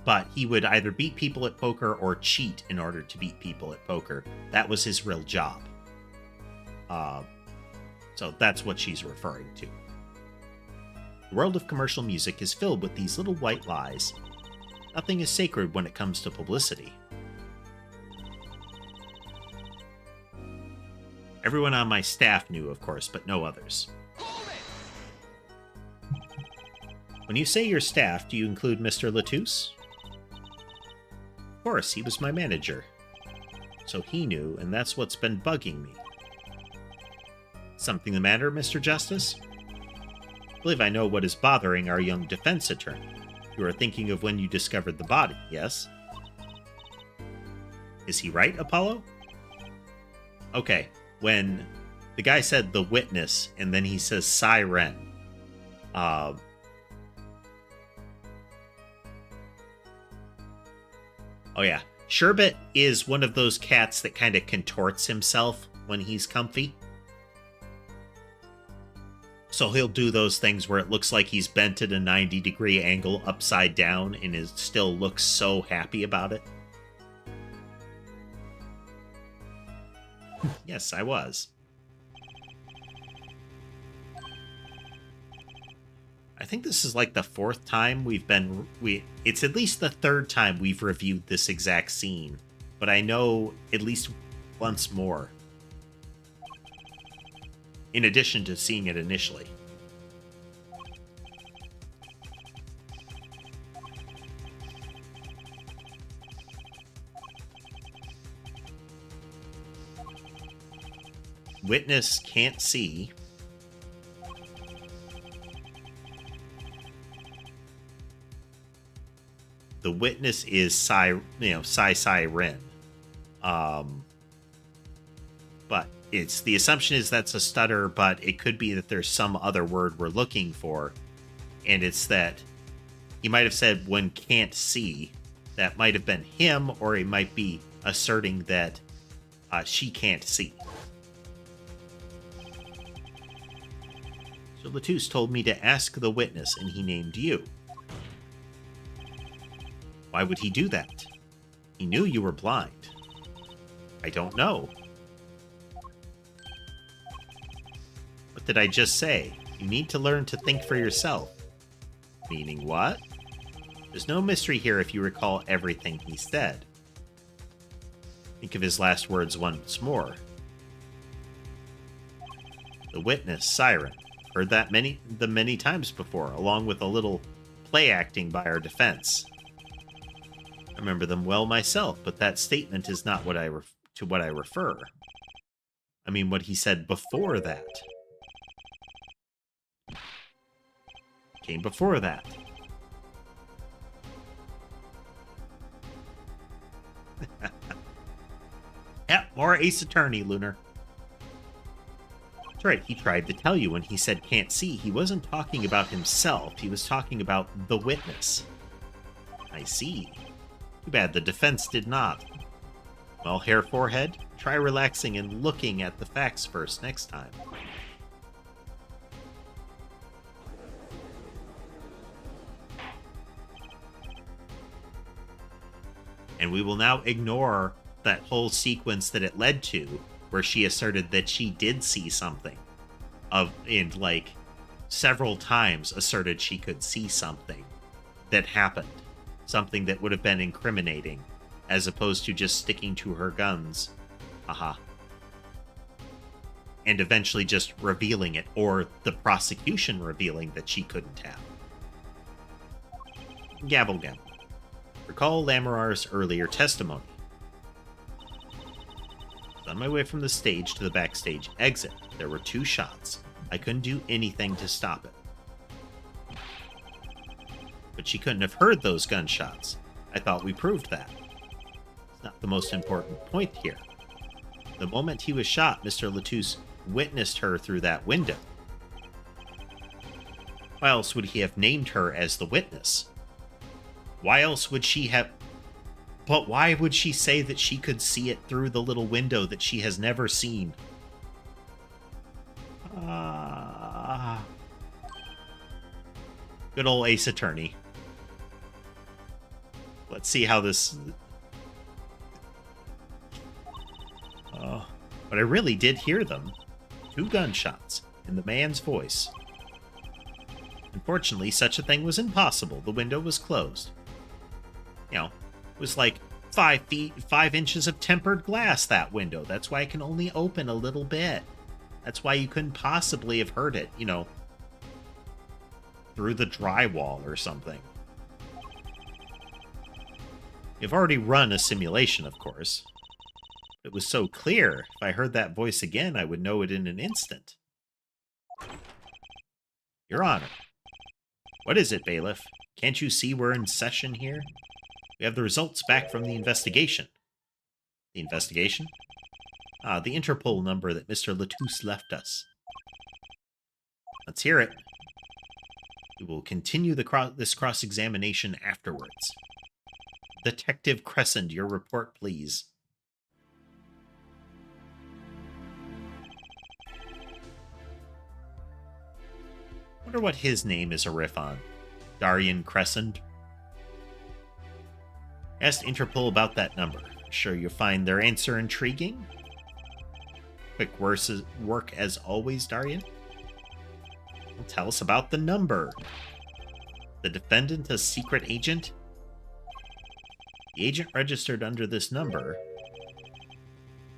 But he would either beat people at poker or cheat in order to beat people at poker. That was his real job. So that's what she's referring to. The world of commercial music is filled with these little white lies. Nothing is sacred when it comes to publicity. Everyone on my staff knew, of course, but no others. When you say your staff, do you include Mr. Latouche? Of course, he was my manager. So he knew, and that's what's been bugging me. Something the matter, Mr. Justice? I believe I know what is bothering our young defense attorney. You are thinking of when you discovered the body, yes? Is he right, Apollo? Okay, when the guy said the witness and then he says siren. Oh yeah, Sherbet is one of those cats that kind of contorts himself when he's comfy. So he'll do those things where it looks like he's bent at a 90-degree angle upside down and still looks so happy about it. Yes, I was. I think this is like the fourth time it's at least the third time we've reviewed this exact scene, but I know at least once more. In addition to seeing it initially. Witness can't see. The witness is Sai Ren. But the assumption is that's a stutter, but it could be that there's some other word we're looking for. And it's that he might have said when can't see. That might have been him, or he might be asserting that she can't see. So Latouche told me to ask the witness, and he named you. Why would he do that? He knew you were blind. I don't know. What did I just say? You need to learn to think for yourself. Meaning what? There's no mystery here if you recall everything he said. Think of his last words once more. The witness, Siren. Heard that many times before, along with a little play acting by our defense. I remember them well myself, but that statement is not what I refer. I mean, what he said before that. Came before that. Yep, more Ace Attorney, Lunar. That's right, he tried to tell you when he said can't see, he wasn't talking about himself, he was talking about the witness. I see. Too bad the defense did not. Well, Hair Forehead, try relaxing and looking at the facts first next time. And we will now ignore that whole sequence that it led to, where she asserted that she did see something. And like, several times asserted she could see something that happened. Something that would have been incriminating, as opposed to just sticking to her guns. Aha. And eventually just revealing it, or the prosecution revealing that she couldn't have. Gabble gabble. Recall Lamarar's earlier testimony. On my way from the stage to the backstage exit, there were 2 shots. I couldn't do anything to stop it. But she couldn't have heard those gunshots. I thought we proved that. It's not the most important point here. The moment he was shot, Mr. Latouche witnessed her through that window. Why else would he have named her as the witness? Why else would she have... But why would she say that she could see it through the little window that she has never seen? Good old Ace Attorney. Let's see how this... Oh, but I really did hear them. 2 gunshots in the man's voice. Unfortunately, such a thing was impossible. The window was closed. You know, it was like 5 feet, 5 inches of tempered glass, that window. That's why it can only open a little bit. That's why you couldn't possibly have heard it, you know, through the drywall or something. You've already run a simulation, of course. It was so clear. If I heard that voice again, I would know it in an instant. Your Honor. What is it, bailiff? Can't you see we're in session here? We have the results back from the investigation. The investigation? The Interpol number that Mr. Latouche left us. Let's hear it. We will continue this cross-examination afterwards. Detective Crescent, your report, please. Wonder what his name is a riff on. Darian Crescent. Asked Interpol about that number. Sure you find their answer intriguing? Quick work as always, Darian. Well, tell us about the number. The defendant a secret agent? The agent registered under this number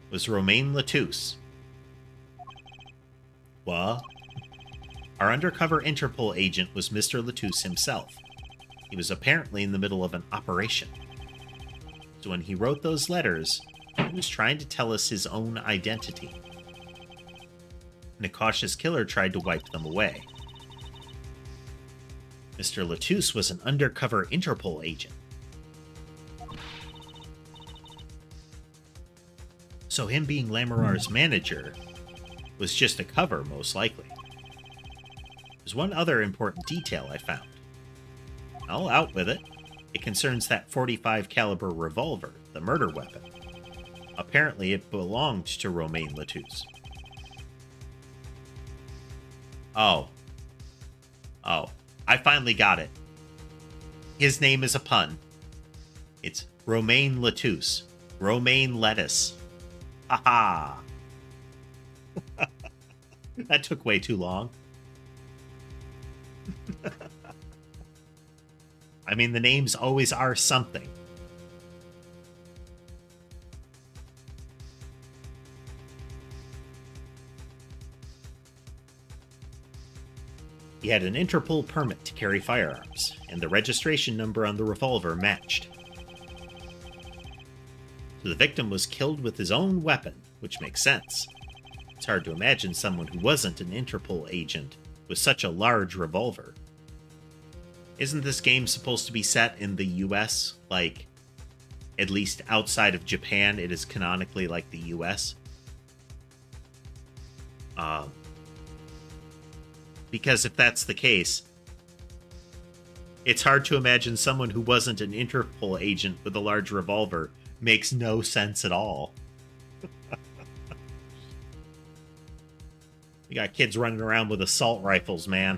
was Romain Latouche. What? Our undercover Interpol agent was Mr. Latouche himself. He was apparently in the middle of an operation. So when he wrote those letters, he was trying to tell us his own identity. And a cautious killer tried to wipe them away. Mr. Latouche was an undercover Interpol agent. So him being Lamoureux's manager was just a cover, most likely. There's one other important detail I found. I'll out with it. It concerns that .45 caliber revolver, the murder weapon. Apparently it belonged to Romain Latouche. Oh, I finally got it. His name is a pun. It's Romain Latouche. Romaine lettuce. Haha. That took way too long. I mean, the names always are something. He had an Interpol permit to carry firearms, and the registration number on the revolver matched. So the victim was killed with his own weapon, which makes sense. It's hard to imagine someone who wasn't an Interpol agent with such a large revolver. Isn't this game supposed to be set in the US? Like, at least outside of Japan, it is canonically like the US? Because if that's the case, it's hard to imagine someone who wasn't an Interpol agent with a large revolver. Makes no sense at all. We got kids running around with assault rifles, man.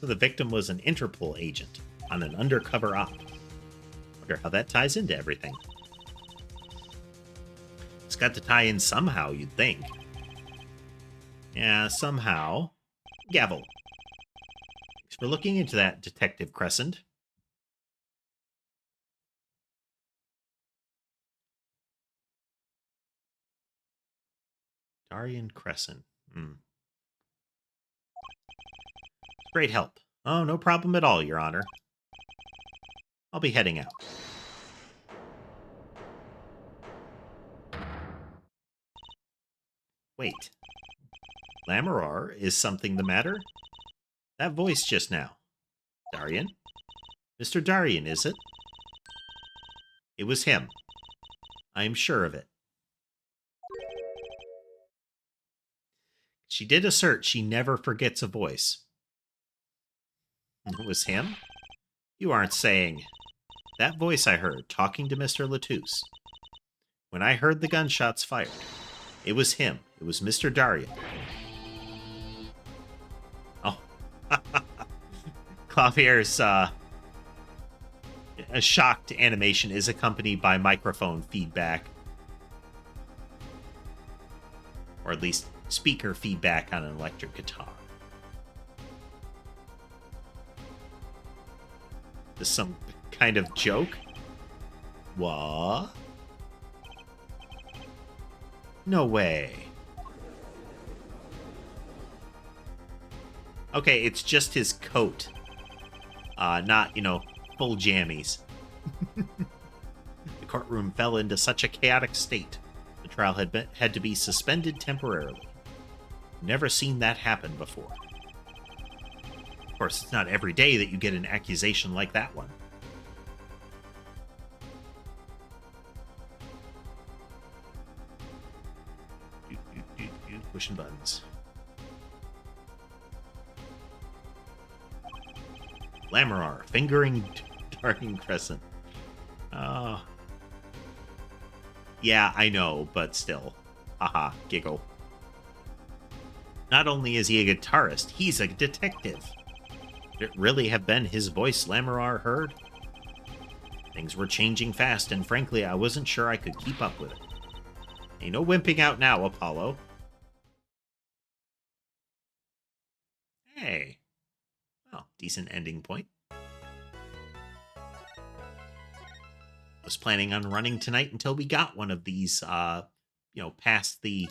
So the victim was an Interpol agent on an undercover op. Wonder how that ties into everything. It's got to tie in somehow, you'd think. Yeah, somehow. Gavel. Thanks for looking into that, Detective Crescent. Darian Crescent. Great help. Oh, no problem at all, Your Honor. I'll be heading out. Wait. Lamoureux, is something the matter? That voice just now. Darian? Mr. Darian, is it? It was him. I am sure of it. She did assert she never forgets a voice. It was him? You aren't saying... That voice I heard, talking to Mr. Latouche. When I heard the gunshots fired, it was him. It was Mr. Darian. Oh. Clavier's, a shocked animation is accompanied by microphone feedback. Or at least speaker feedback on an electric guitar. Is this some kind of joke? What? No way. Okay, it's just his coat. Not, full jammies. The courtroom fell into such a chaotic state. The trial had to be suspended temporarily. Never seen that happen before. course, it's not every day that you get an accusation like that one. Pushing buttons. Lamarar, fingering darting crescent. Oh. Yeah, I know, but still. Haha, giggle. Not only is he a guitarist, he's a detective. Could it really have been his voice Lamarar heard? Things were changing fast, and frankly, I wasn't sure I could keep up with it. Ain't no wimping out now, Apollo. Hey. Well, decent ending point. Was planning on running tonight until we got one of these, past the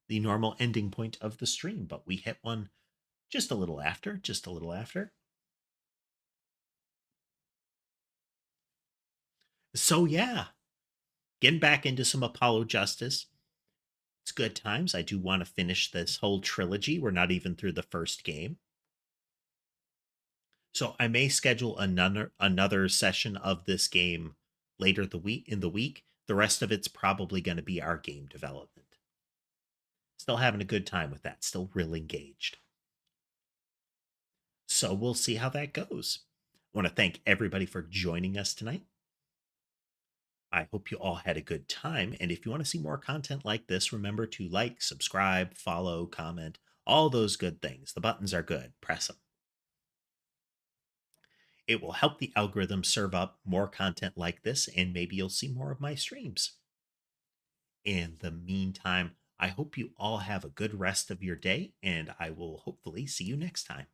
normal ending point of the stream, but we hit one just a little after. So yeah, getting back into some Apollo Justice. It's good times. I do want to finish this whole trilogy. We're not even through the first game. So I may schedule another session of this game later in the week. The rest of it's probably going to be our game development. Still having a good time with that. Still real engaged. So we'll see how that goes. I want to thank everybody for joining us tonight. I hope you all had a good time. And if you want to see more content like this, remember to like, subscribe, follow, comment, all those good things. The buttons are good. Press them. It will help the algorithm serve up more content like this, and maybe you'll see more of my streams. In the meantime, I hope you all have a good rest of your day, and I will hopefully see you next time.